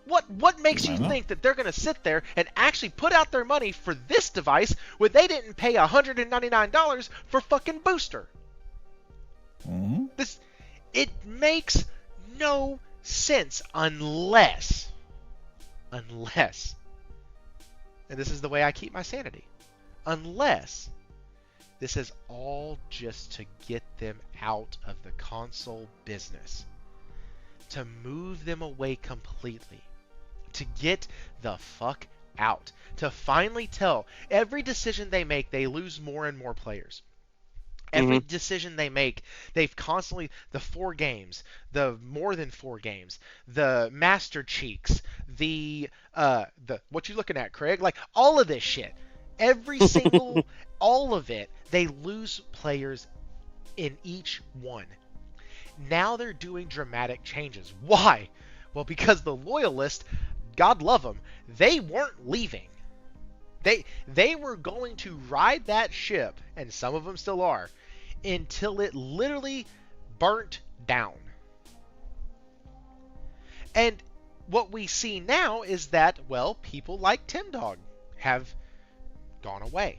What makes you think that they're gonna sit there and actually put out their money for this device when they didn't pay $199 for fucking booster? Mm-hmm. It makes no sense unless, and this is the way I keep my sanity, unless this is all just to get them out of the console business, to move them away completely, to get the fuck out, to finally tell every decision they make, they lose more and more players. Every decision they make, they've constantly, the 4 games, the more than 4 games, the Master Cheeks, the what you looking at, Craig? Like, all of this shit. Every single, all of it, they lose players in each one. Now they're doing dramatic changes. Why? Well, because the loyalists, God love them, they weren't leaving. They were going to ride that ship, and some of them still are, until it literally burnt down. And what we see now is that, well, people like Tim Dog have gone away.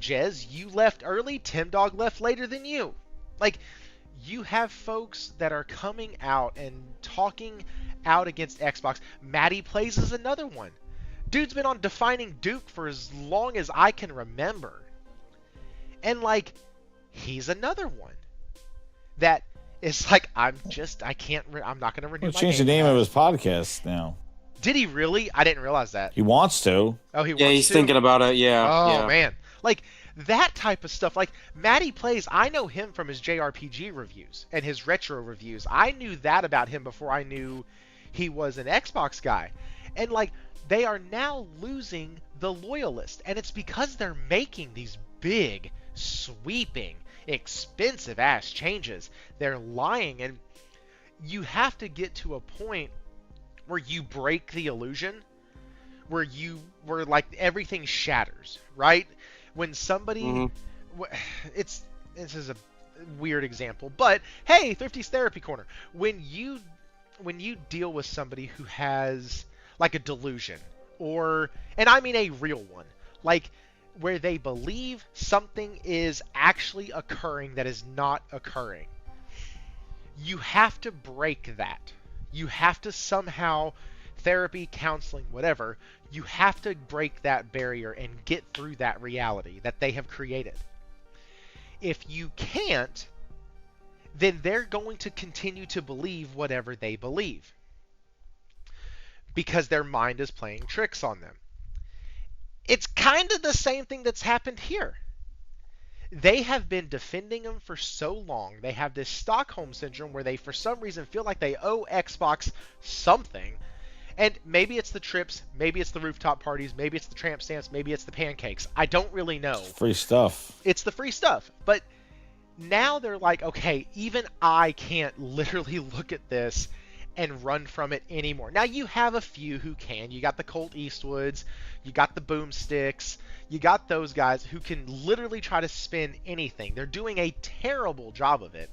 Jez, you left early, Tim Dog left later than you. Like, you have folks that are coming out and talking out against Xbox. Matty Plays is another one. Dude's been on Defining Duke for as long as I can remember. And, like, he's another one that is like, I'm not going to renew my Change the name of his podcast now. Did he really? I didn't realize that. He wants to. Oh, he wants to? He's thinking about it, yeah. Oh, man. Like, that type of stuff. Like, Matty Plays, I know him from his JRPG reviews and his retro reviews. I knew that about him before I knew he was an Xbox guy. And, like, they are now losing the loyalist. And it's because they're making these big, sweeping, expensive-ass changes. They're lying. And you have to get to a point where you break the illusion, where like everything shatters, right? When somebody, this is a weird example, but hey, Thrifty's Therapy Corner. When you deal with somebody who has like a delusion, and I mean a real one, like where they believe something is actually occurring that is not occurring, you have to break that. You have to somehow, therapy, counseling, whatever, you have to break that barrier and get through that reality that they have created. If you can't, then they're going to continue to believe whatever they believe, because their mind is playing tricks on them. It's kind of the same thing that's happened here. They have been defending them for so long. They have this Stockholm syndrome where they, for some reason, feel like they owe Xbox something. And maybe it's the trips, maybe it's the rooftop parties, maybe it's the tramp stamps, maybe it's the pancakes. I don't really know. Free stuff. It's the free stuff. But now they're like, okay, even I can't literally look at this and run from it anymore. Now you have a few who can. You got the Colt Eastwoods, you got the Boomsticks, you got those guys who can literally try to spin anything. They're doing a terrible job of it,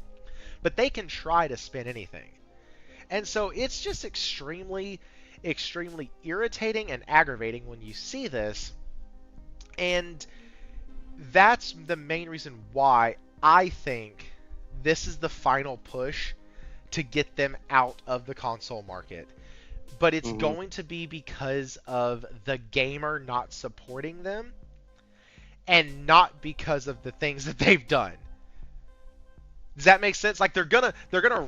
but they can try to spin anything. And so it's just extremely, extremely irritating and aggravating when you see this. And that's the main reason why I think this is the final push to get them out of the console market. But it's Mhm. going to be because of the gamer not supporting them and not because of the things that they've done. Does that make sense? Like they're gonna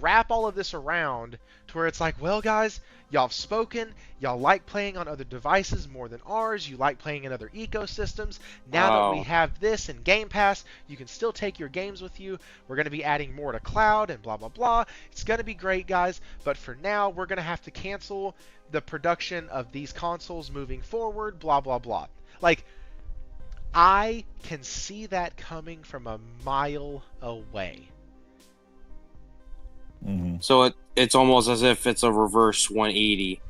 wrap all of this around to where it's like, well, guys, y'all have spoken. Y'all like playing on other devices more than ours. You like playing in other ecosystems. Now that we have this in Game Pass, you can still take your games with you. We're gonna be adding more to cloud and blah blah blah. It's gonna be great, guys. But for now, we're gonna have to cancel the production of these consoles moving forward. Blah blah blah. Like, I can see that coming from a mile away. Mm-hmm. So it's almost as if it's a reverse 180,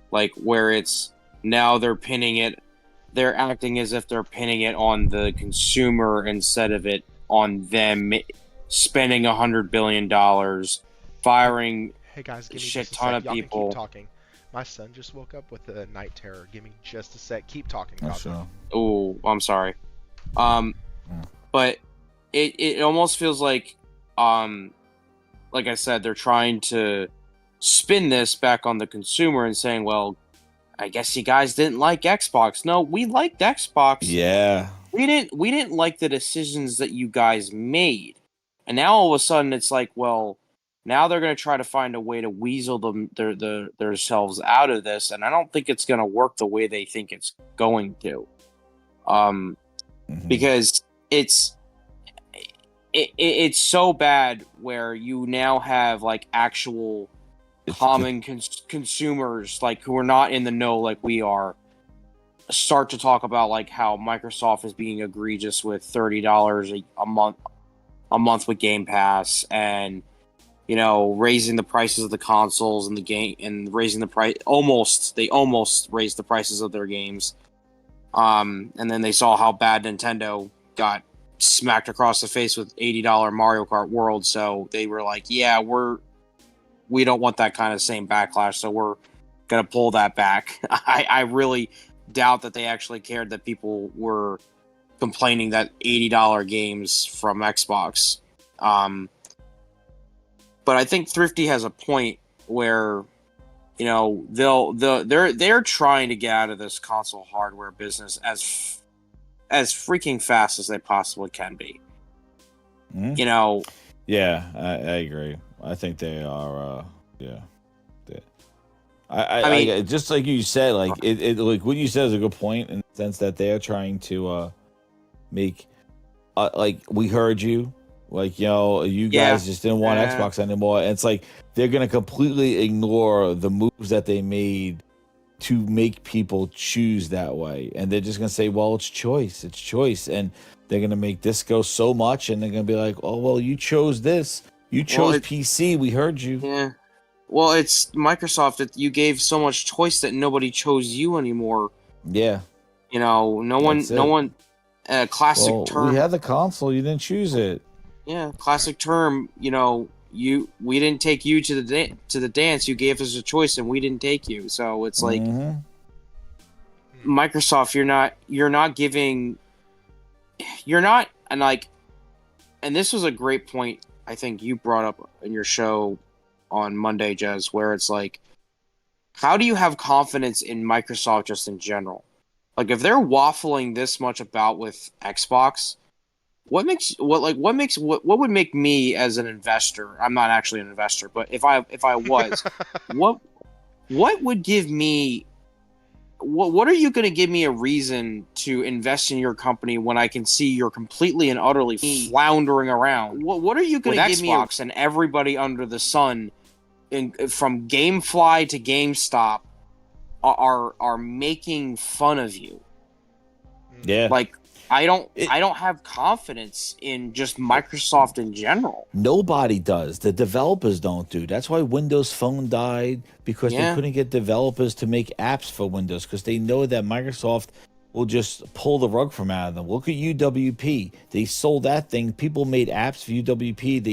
like where it's now they're acting as if they're pinning it on the consumer instead of it on them spending $100 billion, firing Hey guys, give me shit just a ton sec. of Y'all people. can keep talking. My son just woke up with a night terror. Give me just a sec. Keep talking, Cosmo. Oh, I'm sorry. But it almost feels like I said, they're trying to spin this back on the consumer and saying, well, I guess you guys didn't like Xbox. No, we liked Xbox. Yeah. We didn't like the decisions that you guys made. And now all of a sudden it's like, well, now they're going to try to find a way to weasel themselves out of this, and I don't think it's going to work the way they think it's going to. Because it's so bad where you now have like actual common consumers like who are not in the know like we are start to talk about like how Microsoft is being egregious with $30 a month with Game Pass, and raising the prices of the consoles and the game, and raising the price they almost raised the prices of their games. And then they saw how bad Nintendo got smacked across the face with $80 Mario Kart World, so they were like, yeah, we don't want that kind of same backlash, so we're gonna pull that back. I really doubt that they actually cared that people were complaining that $80 games from Xbox. But I think Thrifty has a point where they're trying to get out of this console hardware business as freaking fast as they possibly can be. Yeah, I agree. I think they are. Yeah. I mean, just like you said, like it like what you said is a good point in the sense that they are trying to make like we heard you, like you guys just didn't want Xbox anymore, and it's like they're gonna completely ignore the moves that they made to make people choose that way, and they're just gonna say, well, it's choice, and they're gonna make this go so much, and they're gonna be like, oh well, you chose this, you chose PC, we heard you. Yeah. Well, it's Microsoft that you gave so much choice that nobody chose you anymore. Yeah. No one. Classic term. We had the console. You didn't choose it. Yeah, classic term. We didn't take you to the dance. You gave us a choice, and we didn't take you. So it's like Microsoft. And this was a great point I think you brought up in your show on Monday, Jez, where it's like, how do you have confidence in Microsoft just in general? Like, if they're waffling this much about with Xbox, what would make me as an investor? I'm not actually an investor, but if I was, what would give me? What are you going to give me a reason to invest in your company when I can see you're completely and utterly floundering around? What are you going to give me? Xbox and everybody under the sun, from GameFly to GameStop, are making fun of you. Yeah, like I don't have confidence in just Microsoft in general. Nobody does. The developers don't do. That's why Windows Phone died, because they couldn't get developers to make apps for Windows, because they know that Microsoft will just pull the rug from out of them. Look at UWP. They sold that thing. People made apps for UWP.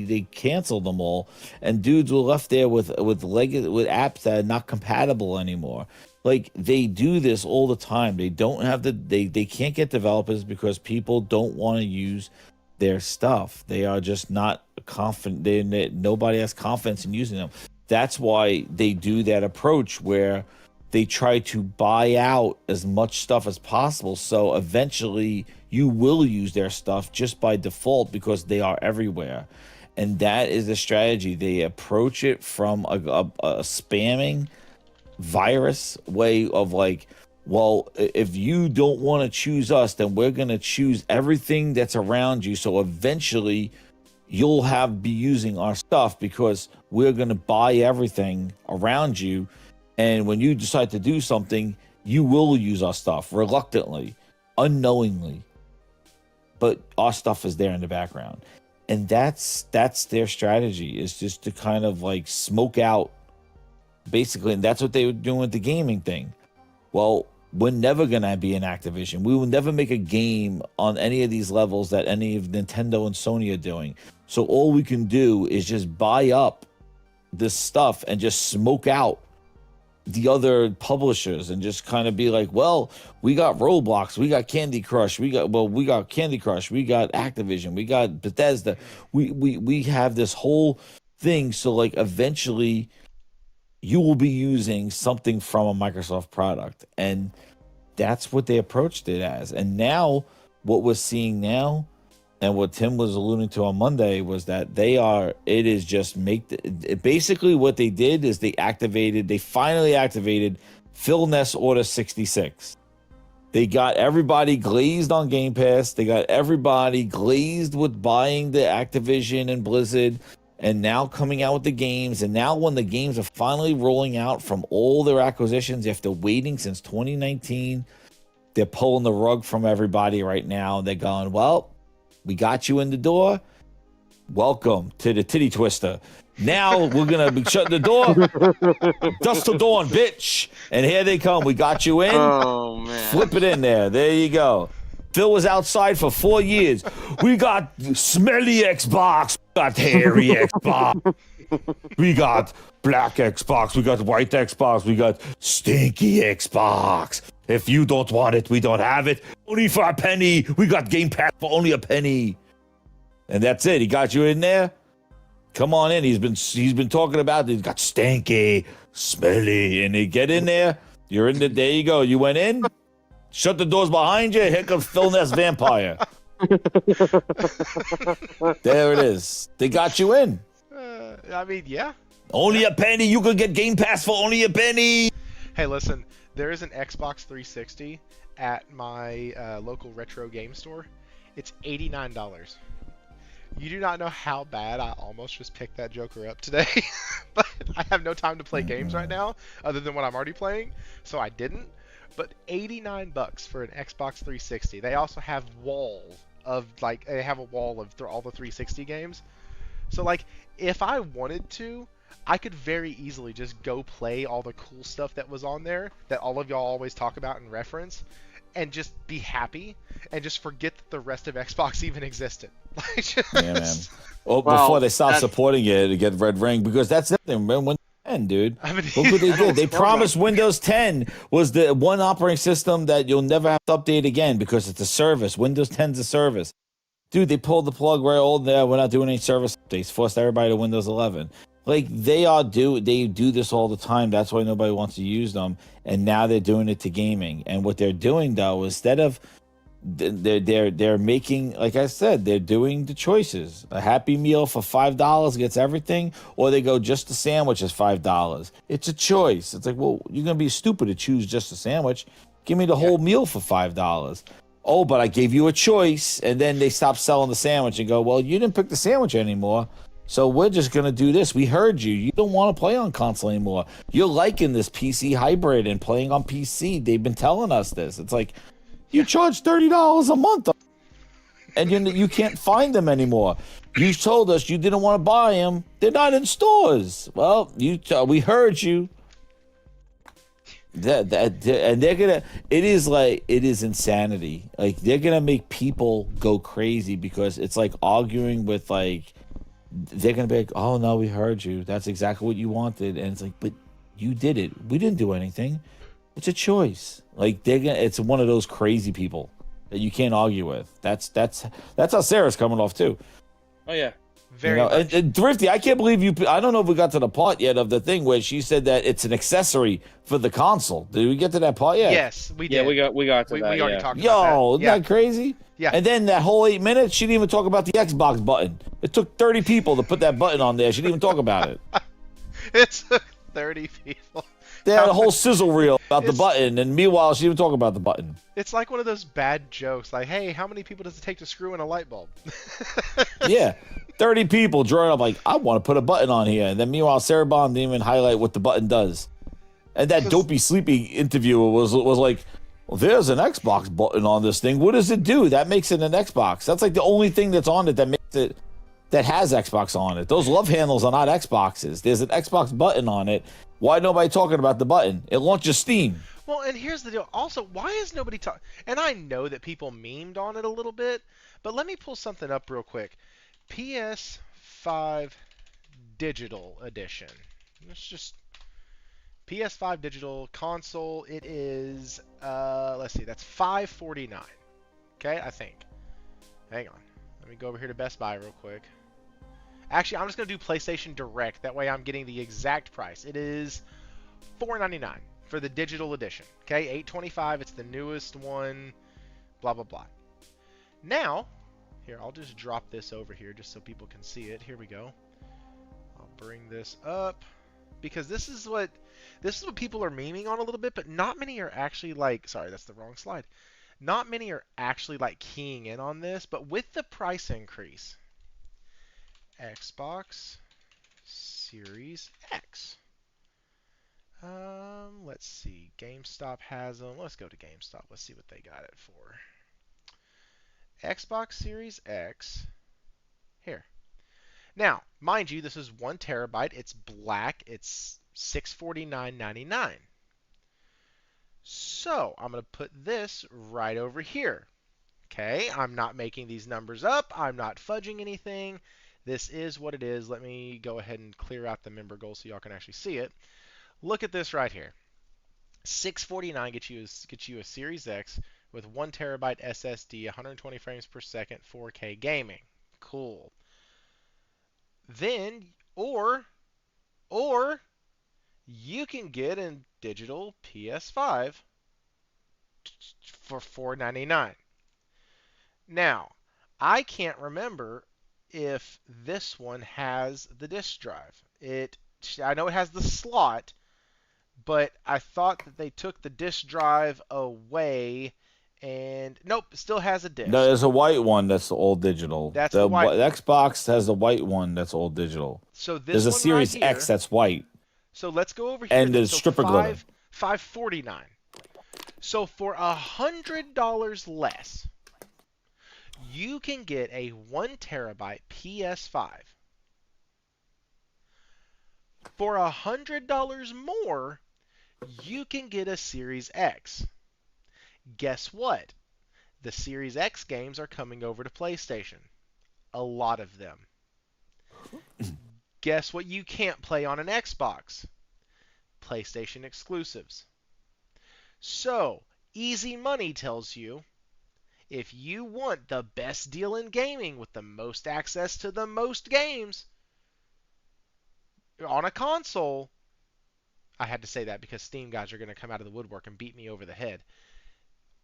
They canceled them all, and dudes were left there with apps that are not compatible anymore. Like, they do this all the time. They don't have they can't get developers because people don't want to use their stuff. They are just not confident. Nobody has confidence in using them. That's why they do that approach where they try to buy out as much stuff as possible. So eventually you will use their stuff just by default because they are everywhere. And that is the strategy. They approach it from a spamming virus way of like, well, if you don't want to choose us, then we're going to choose everything that's around you. So eventually you'll be using our stuff because we're going to buy everything around you. And when you decide to do something, you will use our stuff reluctantly, unknowingly. But our stuff is there in the background. And that's their strategy, is just to kind of like smoke out, basically. And that's what they were doing with the gaming thing. Well, we're never going to be an Activision. We will never make a game on any of these levels that any of Nintendo and Sony are doing. So all we can do is just buy up this stuff and just smoke out the other publishers and just kind of be like, well, we got Roblox, we got Candy Crush, we got Candy Crush, we got Activision, we got Bethesda. We have this whole thing. So like eventually you will be using something from a Microsoft product. And that's what they approached it as. And now what we're seeing now, and what Tim was alluding to on Monday, was that basically what they did is they finally activated Phil Ness Order 66. They got everybody glazed on Game Pass. They got everybody glazed with buying the Activision and Blizzard, and now coming out with the games. And now when the games are finally rolling out from all their acquisitions after waiting since 2019, they're pulling the rug from everybody right now. They're going, well, we got you in the door. Welcome to the titty twister. Now we're going to be shutting the door. Dust till dawn, bitch. And here they come. We got you in. Oh, man. Flip it in there. There you go. Phil was outside for 4 years. We got smelly Xbox. We got hairy Xbox. We got black Xbox. We got white Xbox. We got stinky Xbox. If you don't want it, we don't have it. Only for a penny. We got Game Pass for only a penny. And that's it. He got you in there. Come on in. He's been talking about it. He's got stinky, smelly, and they get in there. You're in there. There you go. You went in. Shut the doors behind you. Here comes Phil Ness Vampire. There it is. They got you in. I mean, yeah. Only a penny. You could get Game Pass for only a penny. Hey, listen. There is an Xbox 360 at my local retro game store. It's $89. You do not know how bad I almost just picked that joker up today. But I have no time to play games right now, other than what I'm already playing, so I didn't. But $89 for an Xbox 360. They also have walls of, like, they have a wall of all the 360 games. So, like, if I wanted to, I could very easily just go play all the cool stuff that was on there that all of y'all always talk about and reference, and just be happy and just forget that the rest of Xbox even existed. Yeah, man. Well, before they stop supporting it to get Red Ring, because that's the thing. Windows 10, dude. I mean, look what they did. They promised Windows 10 was the one operating system that you'll never have to update again because it's a service. Windows 10's a service. Dude, they pulled the plug right old there. We're not doing any service updates. Forced everybody to Windows 11. Like, they do this all the time. That's why nobody wants to use them. And now they're doing it to gaming. And what they're doing, though, instead of they're making, like I said, they're doing the choices. A Happy Meal for $5 gets everything, or they go just the sandwich is $5. It's a choice. It's like, well, you're gonna be stupid to choose just a sandwich. Give me the whole meal for $5. Oh, but I gave you a choice, and then they stop selling the sandwich and go, well, you didn't pick the sandwich anymore. So we're just going to do this. We heard you. You don't want to play on console anymore. You're liking this PC hybrid and playing on PC. They've been telling us this. It's like, you charge $30 a month, and you can't find them anymore. You told us you didn't want to buy them. They're not in stores. Well, we heard you. And they're gonna. It is insanity. Like, they're gonna make people go crazy because it's like arguing with, like, they're gonna be like, oh no, we heard you. That's exactly what you wanted, and it's like, but you did it. We didn't do anything. It's a choice. Like, it's one of those crazy people. that you can't argue with. That's how Sarah's coming off too. Oh yeah. Very you know, much. and Thrifty, I can't believe you. I don't know if we got to the part yet of the thing where she said that it's an accessory for the console. Did we get to that part yet? Yes, we did. Yeah, we got to we that. already Yeah. talked about Yo, that. isn't that crazy? Yeah. And then that whole 8 minutes, she didn't even talk about the Xbox button. It took 30 people to put that button on there. She didn't even talk about it. It's 30 people. They had a whole sizzle reel about the It's- button, and meanwhile, she didn't even talk about the button. It's like one of those bad jokes, like, hey, how many people does it take to screw in a light bulb? Yeah. 30 people drawing up like, I want to put a button on here. And then meanwhile, Sarah Bond didn't even highlight what the button does. And that dopey sleepy interviewer was like, well, there's an Xbox button on this thing. What does it do? That makes it an Xbox. That's like the only thing that's on it that makes it, that has Xbox on it. Those love handles are not Xboxes. There's an Xbox button on it. Why nobody talking about the button? It launches Steam. Well, and here's the deal. Also, why is nobody talking? And I know that people memed on it a little bit, but let me pull something up real quick. PS5 Digital Edition. Let's just PS5 Digital Console. It is let's see, that's $549. Okay, I think. Hang on. Let me go over here to Best Buy real quick. Actually, I'm just going to do PlayStation Direct. That way I'm getting the exact price. It is $499 for the digital edition. Okay, $825. It's the newest one. Blah, blah, blah. Now, here, I'll just drop this over here just so people can see it. Here we go. I'll bring this up because this is what people are memeing on a little bit, but not many are actually like, sorry, that's the wrong slide. Not many are actually like keying in on this, but with the price increase, Xbox Series X. Let's see. GameStop has them. Let's go to GameStop. Let's see what they got it for. Xbox Series X. Here. Now, mind you, this is 1 terabyte. It's black. It's $649.99. So, I'm going to put this right over here. Okay, I'm not making these numbers up. I'm not fudging anything. This is what it is. Let me go ahead and clear out the member goal so y'all can actually see it. Look at this right here. $649 gets you a Series X with 1 terabyte SSD, 120 frames per second, 4K gaming. Cool. Then, or you can get a digital PS5 for $499. Now, I can't remember if this one has the disk drive. I know it has the slot, but I thought that they took the disk drive away, and nope, it still has a disk. No, there's a white one that's all digital. That's the white one. Xbox has a white one that's all digital. So this There's a one Series right here, X that's white. So let's go over here. And there's stripper glitter. $549. So for $100 less, you can get a 1 terabyte PS5. For $100 more, you can get a Series X. Guess what? The Series X games are coming over to PlayStation. A lot of them. Guess what you can't play on an Xbox? PlayStation exclusives. So, Easy Money tells you, if you want the best deal in gaming with the most access to the most games on a console, I had to say that because Steam guys are going to come out of the woodwork and beat me over the head.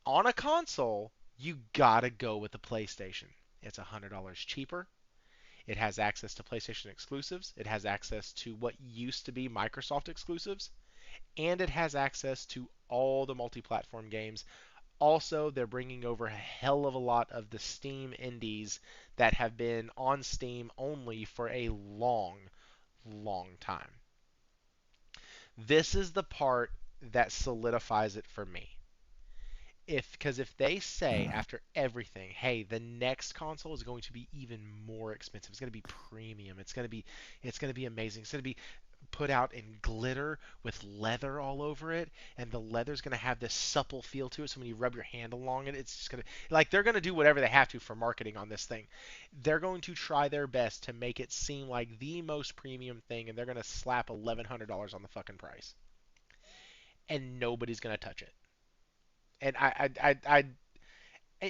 On a console, you gotta go with the PlayStation. It's $100 cheaper. It has access to PlayStation exclusives. It has access to what used to be Microsoft exclusives. And it has access to all the multi-platform games. Also, they're bringing over a hell of a lot of the Steam indies that have been on Steam only for a long, long time. This is the part that solidifies it for me. Because if they say after everything, hey, the next console is going to be even more expensive, it's going to be premium, it's going to be amazing, it's going to be put out in glitter with leather all over it, and the leather's going to have this supple feel to it, so when you rub your hand along it, it's just going to, like, they're going to do whatever they have to for marketing on this thing. They're going to try their best to make it seem like the most premium thing, and they're going to slap $1,100 on the fucking price. And nobody's going to touch it. And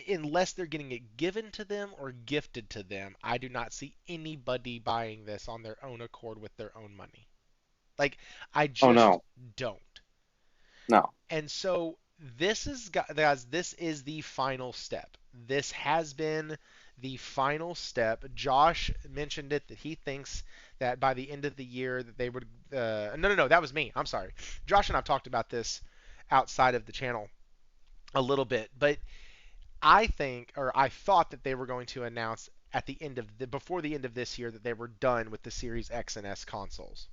unless they're getting it given to them or gifted to them, I do not see anybody buying this on their own accord with their own money. Like, I Oh just no, don't. no. And so this is, guys, this is the final step. This has been the final step. Josh mentioned it that he thinks that by the end of the year that they would. No, that was me. I'm sorry. Josh and I've talked about this outside of the channel a little bit, but I think, or I thought that they were going to announce at the end of before the end of this year that they were done with the Series X and S consoles.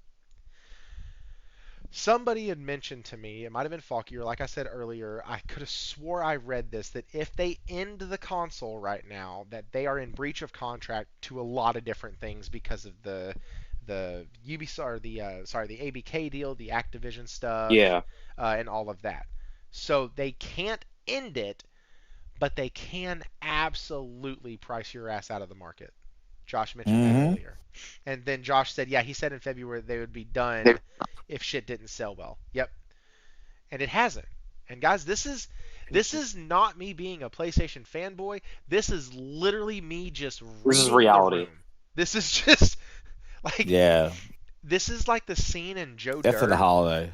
Somebody had mentioned to me, it might have been Falky, or like I said earlier, I could have swore I read this, that if they end the console right now, that they are in breach of contract to a lot of different things because of the Ubisoft, or the ABK deal, the Activision stuff, Yeah. and all of that. So they can't end it, but they can absolutely price your ass out of the market. Josh mentioned that earlier. And then Josh said, yeah, he said in February they would be done if shit didn't sell well. Yep. And it hasn't. And guys, this is not me being a PlayStation fanboy. This is literally me just This is reading reality. the room. This is just like, Yeah, this is like the scene in Joe that's for the Dirt holiday.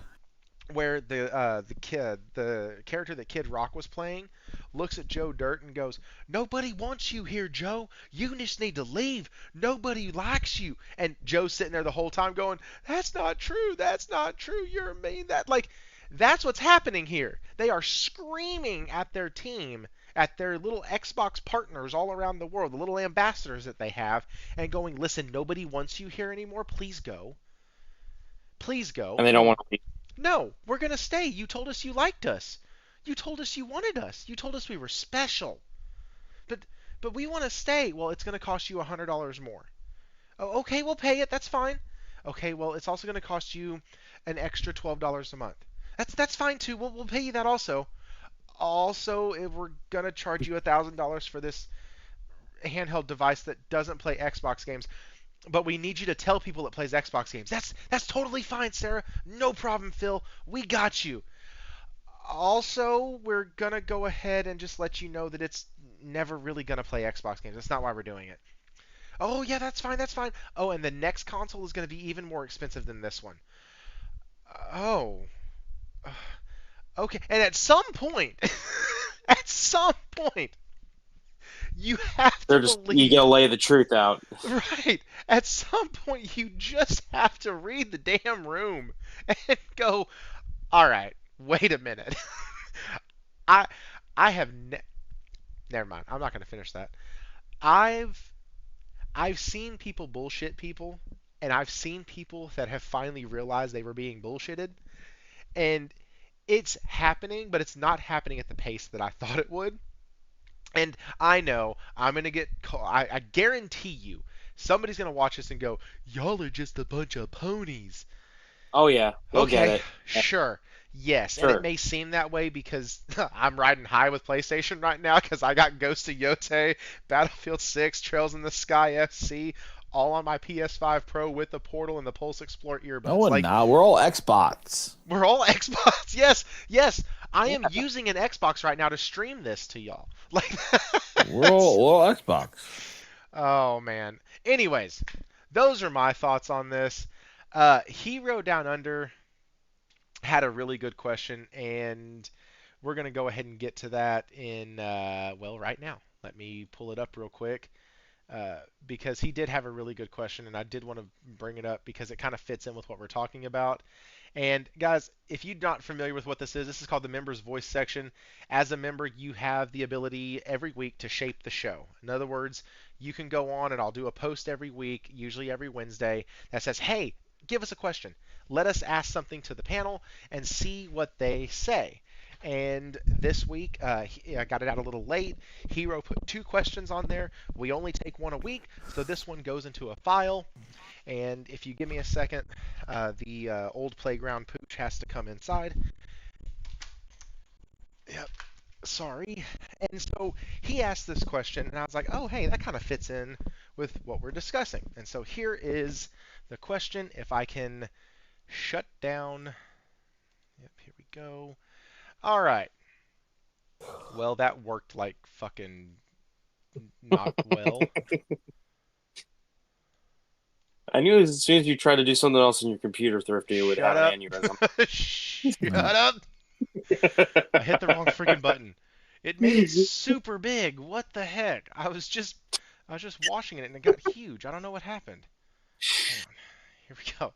where the character that Kid Rock was playing looks at Joe Dirt and goes, "Nobody wants you here, Joe. You just need to leave. Nobody likes you." And Joe's sitting there the whole time going, "That's not true. That's not true. You're mean." That's what's happening here. They are screaming at their team, at their little Xbox partners all around the world, the little ambassadors that they have, and going, "Listen, nobody wants you here anymore. Please go. Please go." And they don't want to leave. No, we're going to stay. You told us you liked us. You told us you wanted us. You told us we were special. But we want to stay. Well, it's going to cost you $100 more. Oh, okay, we'll pay it. That's fine. Okay, well, it's also going to cost you an extra $12 a month. That's fine too. We'll pay you that also. Also, if we're going to charge you $1,000 for this handheld device that doesn't play Xbox games, but we need you to tell people it plays Xbox games. That's totally fine, Sarah. No problem, Phil. We got you. Also, we're going to go ahead and just let you know that it's never really going to play Xbox games. That's not why we're doing it. Oh, yeah, that's fine. That's fine. Oh, and the next console is going to be even more expensive than this one. Oh. Okay. And at some point, at some point, you have to believe. You gotta lay the truth out. Right. At some point, you just have to read the damn room and go, all right, wait a minute. I have never mind. I'm not going to finish that. I've seen people bullshit people, and I've seen people that have finally realized they were being bullshitted, and it's happening, but it's not happening at the pace that I thought it would. And I know I'm going to get I guarantee you somebody's going to watch this and go, "Y'all are just a bunch of ponies." Oh yeah, we'll Okay, get it. sure. Yes, Sure. and it may seem that way because I'm riding high with PlayStation right now because I got Ghost of Yotei, Battlefield 6, Trails in the Sky FC, all on my PS5 Pro with the Portal and the Pulse Explorer earbuds. No, we're not. We're all Xbox. We're all Xbox. Yes. I am using an Xbox right now to stream this to y'all. Like, We're all Xbox. oh man. Anyways, those are my thoughts on this. Hero Down Under had a really good question, and we're gonna go ahead and get to that in right now. Let me pull it up real quick. Because he did have a really good question, and I did want to bring it up because it kind of fits in with what we're talking about. And guys, if you're not familiar with what this is called the Members Voice section. As a member, you have the ability every week to shape the show. In other words, you can go on and I'll do a post every week, usually every Wednesday, that says, hey, give us a question. Let us ask something to the panel and see what they say. And this week, I got it out a little late. Hero put 2 questions on there. We only take 1 a week, so this one goes into a file. And if you give me a second, the old playground pooch has to come inside. Yep. Sorry. And so he asked this question, and I was like, oh, hey, that kind of fits in with what we're discussing. And so here is the question. If I can shut down. Yep, here we go. All right. Well, that worked like fucking not well. I knew as soon as you tried to do something else in your computer, Thrifty, it would Shut have up. an aneurysm. Shut up. I hit the wrong freaking button. It made it super big. What the heck? I was just washing it and it got huge. I don't know what happened. Hang on. Here we go.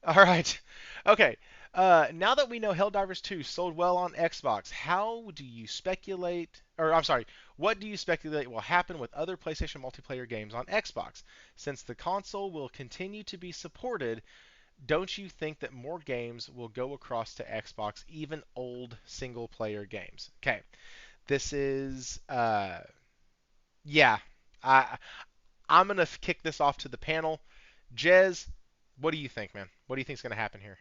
All right. Okay. Now that we know Helldivers 2 sold well on Xbox, how do you speculate, or I'm sorry, what do you speculate will happen with other PlayStation multiplayer games on Xbox? Since the console will continue to be supported, don't you think that more games will go across to Xbox, even old single-player games? Okay. This is, yeah. I'm going to kick this off to the panel. Jez, what do you think, man? What do you think is going to happen here?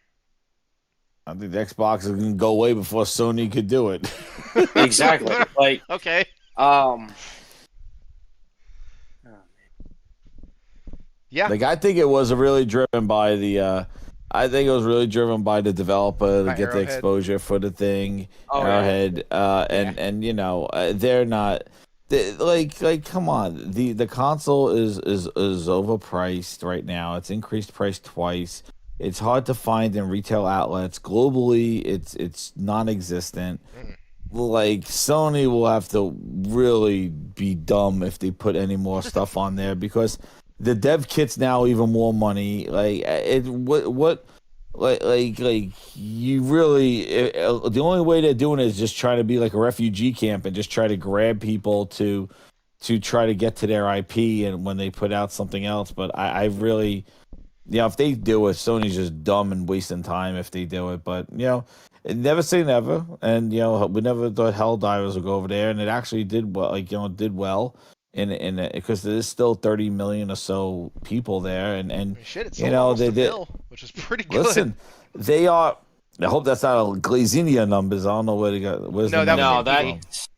I think the Xbox is going to go away before Sony could do it. Exactly. Like, Okay. Yeah. Like, I think it was really driven by the. I think it was really driven by the developer to By get the Arrowhead. exposure for the thing. Oh, yeah. Arrowhead, and you know, they're not. Like, come on. The console is overpriced right now. It's increased price twice. It's hard to find in retail outlets globally. It's non-existent. Like, Sony will have to really be dumb if they put any more stuff on there, because the dev kit's now even more money. Like, you really, the only way they're doing it is just trying to be like a refugee camp and just try to grab people to try to get to their IP, and when they put out something else. But I really, if they do it, Sony's just dumb and wasting time if they do it. But, never say never. And, we never thought Helldivers would go over there, and it actually did well, did well. Because there's still 30 million or so people there, and Shit, it's almost they a did. mil, which is pretty good. Listen, they are. I hope that's not a Glazinia numbers. I don't know where they got. Where's No, the that was number NPD. from?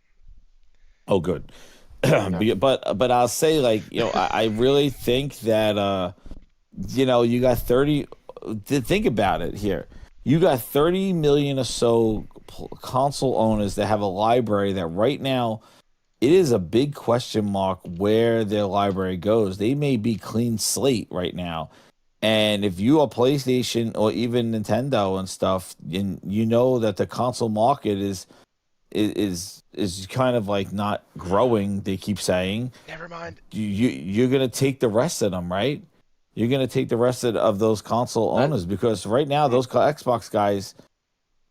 Oh, good. But I'll say, like, I really think that you got 30. Think about it here. You got 30 million or so console owners that have a library that right now, it is a big question mark where their library goes. They may be clean slate right now. And if you are PlayStation or even Nintendo and stuff, and you know that the console market is kind of like not growing, they keep saying. Never mind. You're going to take the rest of them, right? You're going to take the rest of those console owners, because right now those Xbox guys,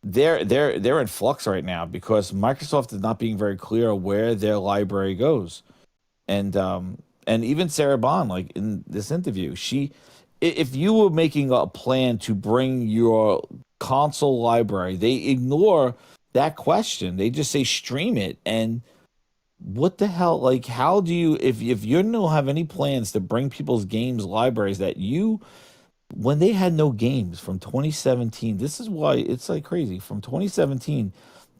they're in flux right now because Microsoft is not being very clear where their library goes, and even Sarah Bond, like in this interview, if you were making a plan to bring your console library, they ignore that question. They just say stream it, and what the hell? Like, how do you, if you don't have any plans to bring people's games libraries that when they had no games from 2017, this is why it's like crazy. From 2017,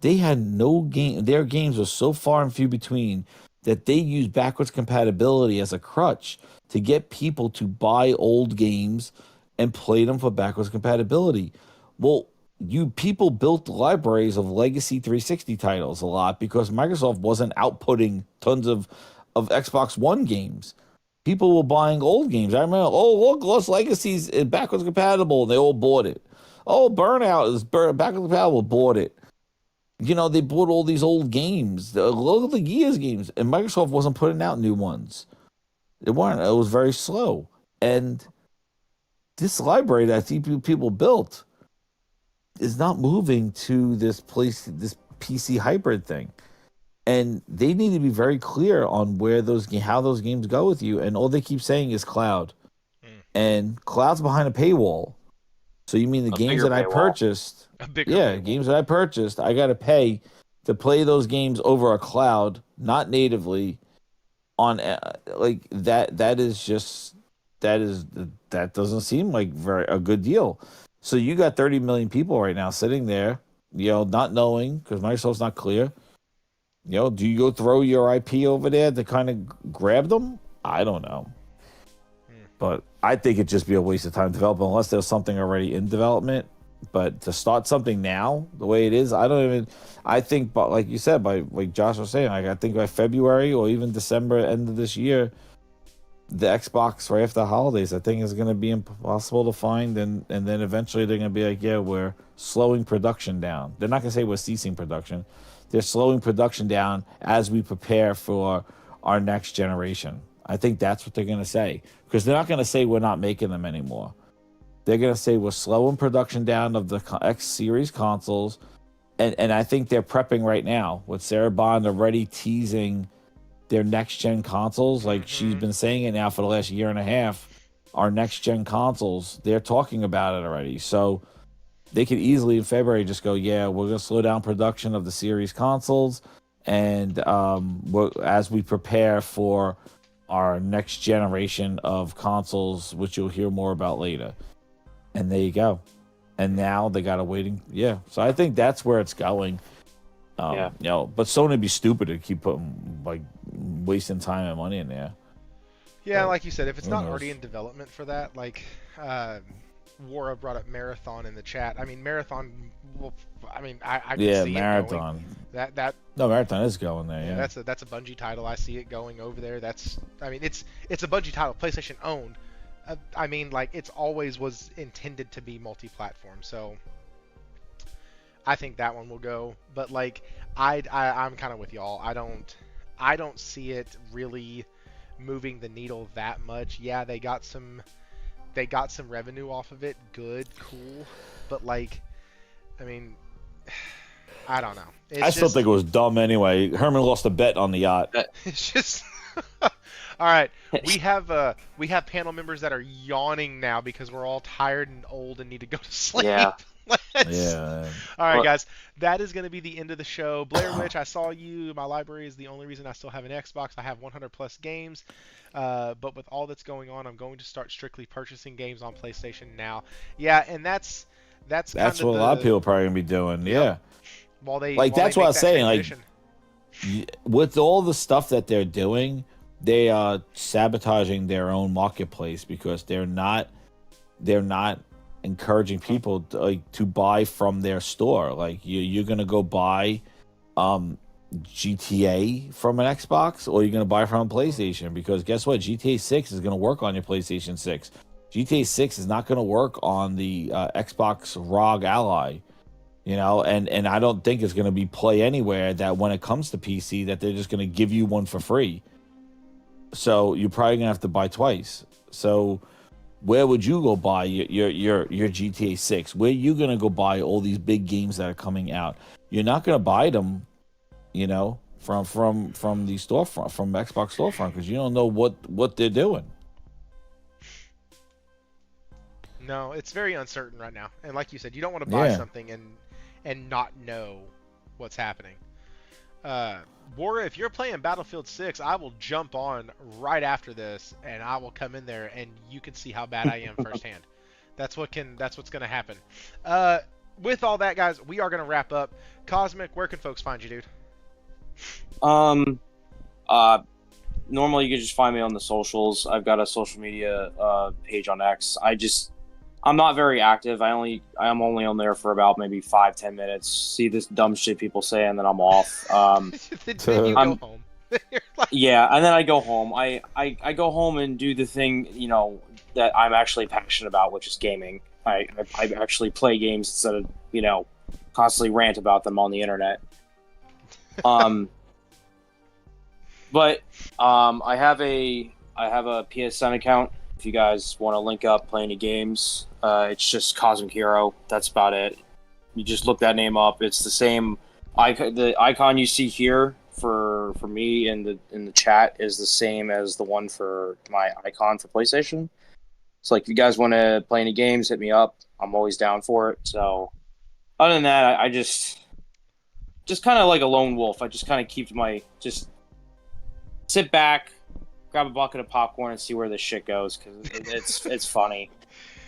they had no game. Their games were so far and few between that they used backwards compatibility as a crutch to get people to buy old games and play them for backwards compatibility. Well, people built libraries of legacy 360 titles a lot because Microsoft wasn't outputting tons of Xbox One games. People were buying old games. I remember, look, Lost Legacy's backwards compatible. They all bought it. Oh, Burnout is backwards compatible. Bought it. They bought all these old games. Look at the Gears games. And Microsoft wasn't putting out new ones. It weren't. It was very slow. And this library that people built is not moving to this PC hybrid thing. And they need to be very clear on how those games go with you. And all they keep saying is cloud. And cloud's behind a paywall. So you mean the games that I purchased? Games that I purchased, I got to pay to play those games over a cloud, not natively. On like that doesn't seem like a good deal. So you got 30 million people right now sitting there, not knowing, because Microsoft's not clear. Do you go throw your IP over there to kind of grab them? I don't know. But I think it'd just be a waste of time developing unless there's something already in development. But to start something now, the way it is, I think, but like you said, like Josh was saying, like I think by February or even December, end of this year, the Xbox right after the holidays, I think is going to be impossible to find, and then eventually they're going to be like, yeah, we're slowing production down. They're not going to say we're ceasing production. They're slowing production down as we prepare for our next generation. I think that's what they're going to say, because they're not going to say we're not making them anymore. They're going to say we're slowing production down of the X series consoles, and I think they're prepping right now with Sarah Bond already teasing their next gen consoles. Like she's been saying it now for the last year and a half. Our next gen consoles, they're talking about it already. So they could easily in February just go, yeah, we're going to slow down production of the series consoles, and as we prepare for our next generation of consoles, which you'll hear more about later. And there you go. And now they got a waiting. Yeah. So I think that's where it's going. You know, but Sony would be stupid to keep putting, like, wasting time and money in there. Yeah, But like you said, if it's who not knows? already in development for that, like, Wara brought up Marathon in the chat. I mean, Marathon, well, I mean, I can Yeah, see it Marathon. going. That No, Marathon is going there. Yeah. that's a Bungie title. I see it going over there. I mean, it's a Bungie title, PlayStation owned. I mean, like, it's always was intended to be multi-platform, so I think that one will go. But like, I'm kind of with y'all. I don't see it really moving the needle that much. Yeah, they got some revenue off of it. Good, cool. But like, I mean, I don't know. I still think it was dumb anyway. Herman lost a bet on the yacht. It's just all right. We have panel members that are yawning now because we're all tired and old and need to go to sleep. Yeah. Yeah. All right, guys. That is going to be the end of the show. Blair Witch, I saw you. My library is the only reason I still have an Xbox. I have 100 plus games. But with all that's going on, I'm going to start strictly purchasing games on PlayStation now. Yeah, and that's That's kind what a lot of people are probably gonna be doing. Yeah. While they Like, that's what I was saying, like, transition. With all the stuff that they're doing, they are sabotaging their own marketplace because they're not encouraging people to buy from their store. Like, you're gonna go buy GTA from an Xbox, or you're gonna buy from a PlayStation, because guess what? GTA 6 is gonna work on your PlayStation 6. GTA 6 is not gonna work on the Xbox ROG Ally. You know, and I don't think it's going to be Play Anywhere that when it comes to PC that they're just going to give you one for free. So you're probably going to have to buy twice. So where would you go buy your GTA 6? Where are you going to go buy all these big games that are coming out? You're not going to buy them, you know, from the storefront, from Xbox storefront, because you don't know what they're doing. No, it's very uncertain right now. And like you said, you don't want to buy Yeah. something and not know what's happening. Wara, if you're playing Battlefield 6, I will jump on right after this, and I will come in there, and you can see how bad I am firsthand. That's what's going to happen. With all that, guys, we are going to wrap up. Cosmic, where can folks find you, dude? Normally you can just find me on the socials. I've got a social media page on X. I'm not very active. I'm only on there for about maybe 5-10 minutes. See this dumb shit people say, and then I'm off. Then you go home. You're like, Yeah, and then I go home. I go home and do the thing, you know, that I'm actually passionate about, which is gaming. I actually play games instead of, you know, constantly rant about them on the internet. But I have a PSN account. If you guys want to link up, play any games, it's just CosmicHero. That's about it. You just look that name up. It's the same icon. The icon you see here for me in the chat is the same as the one for my icon for PlayStation. So, like, if you guys want to play any games, hit me up. I'm always down for it. So, other than that, I just kind of like a lone wolf. I just kind of just sit back, grab a bucket of popcorn, and see where this shit goes, because it's funny.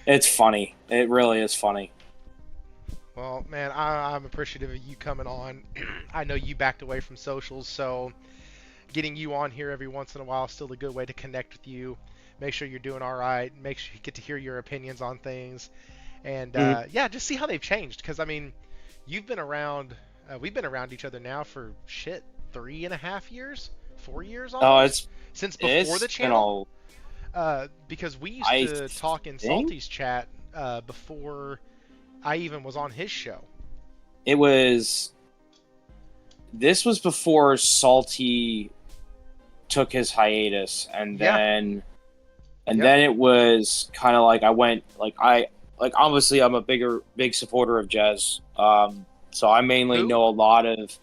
It's funny. It really is funny. well, man, I'm appreciative of you coming on. I know you backed away from socials, so getting you on here every once in a while is still a good way to connect with you. Make sure you're doing all right. Make sure you get to hear your opinions on things. And yeah, just see how they've changed. Because I mean, you've been around. We've been around each other now for 3.5 years, 4 years Oh, almost, since before it's the been channel. Because we used I to talk in think- Salty's chat before I even was on his show. This was before Salty took his hiatus, and Yeah. then Yep. then it was kind of like I went obviously I'm a big supporter of Jez, so I mainly Who? know a lot of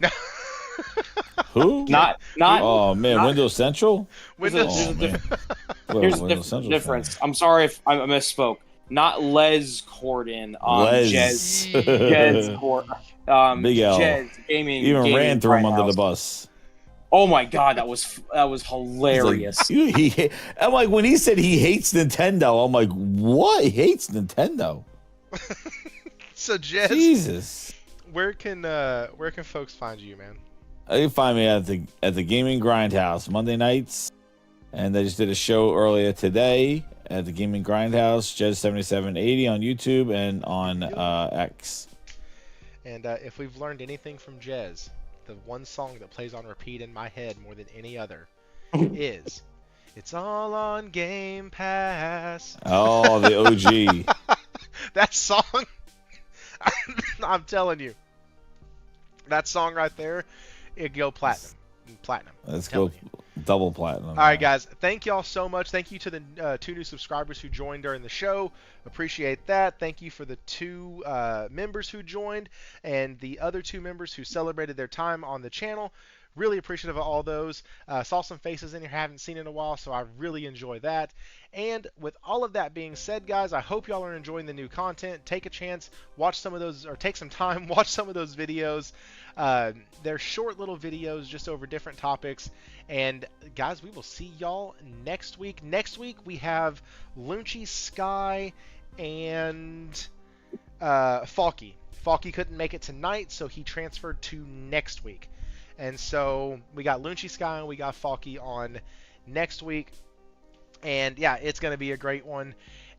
Who? not Oh man, not- Windows Central. Windows. Oh man. here's Windows the Central difference. fan. I'm sorry if I misspoke. Not Les Corden, Les. Jez Big L. Jez gaming. Even gaming ran through him under Grindhouse. the bus. Oh my god, that was He's hilarious. like, I'm like, when he said he hates Nintendo, I'm like, what? He hates Nintendo? So Jez, Jesus. where can folks find you, man? You can find me at the Gaming Grindhouse Monday nights, and I just did a show earlier today at the Gaming Grindhouse, Jez7780 on YouTube and on X. And if we've learned anything from Jez, the one song that plays on repeat in my head more than any other is "It's All on Game Pass." Oh, the OG. That song, I'm telling you, that song right there, it'd go platinum. Let's I'm go telling you. double platinum. All right, guys. Thank y'all so much. Thank you to the 2 new subscribers who joined during the show. Appreciate that. Thank you for the 2 members who joined and the other 2 members who celebrated their time on the channel. Really appreciative of all those. Saw some faces in here I haven't seen in a while, so I really enjoy that. And with all of that being said, guys, I hope y'all are enjoying the new content. Take a chance, watch some of those, or take some time, watch some of those videos. They're short little videos just over different topics. And guys, we will see y'all next week. Next week we have Lunchy, Sky, and Falky. Falky couldn't make it tonight, so he transferred to next week. And so we got Lunchy, Sky, and we got Falky on next week. And yeah, it's going to be a great one.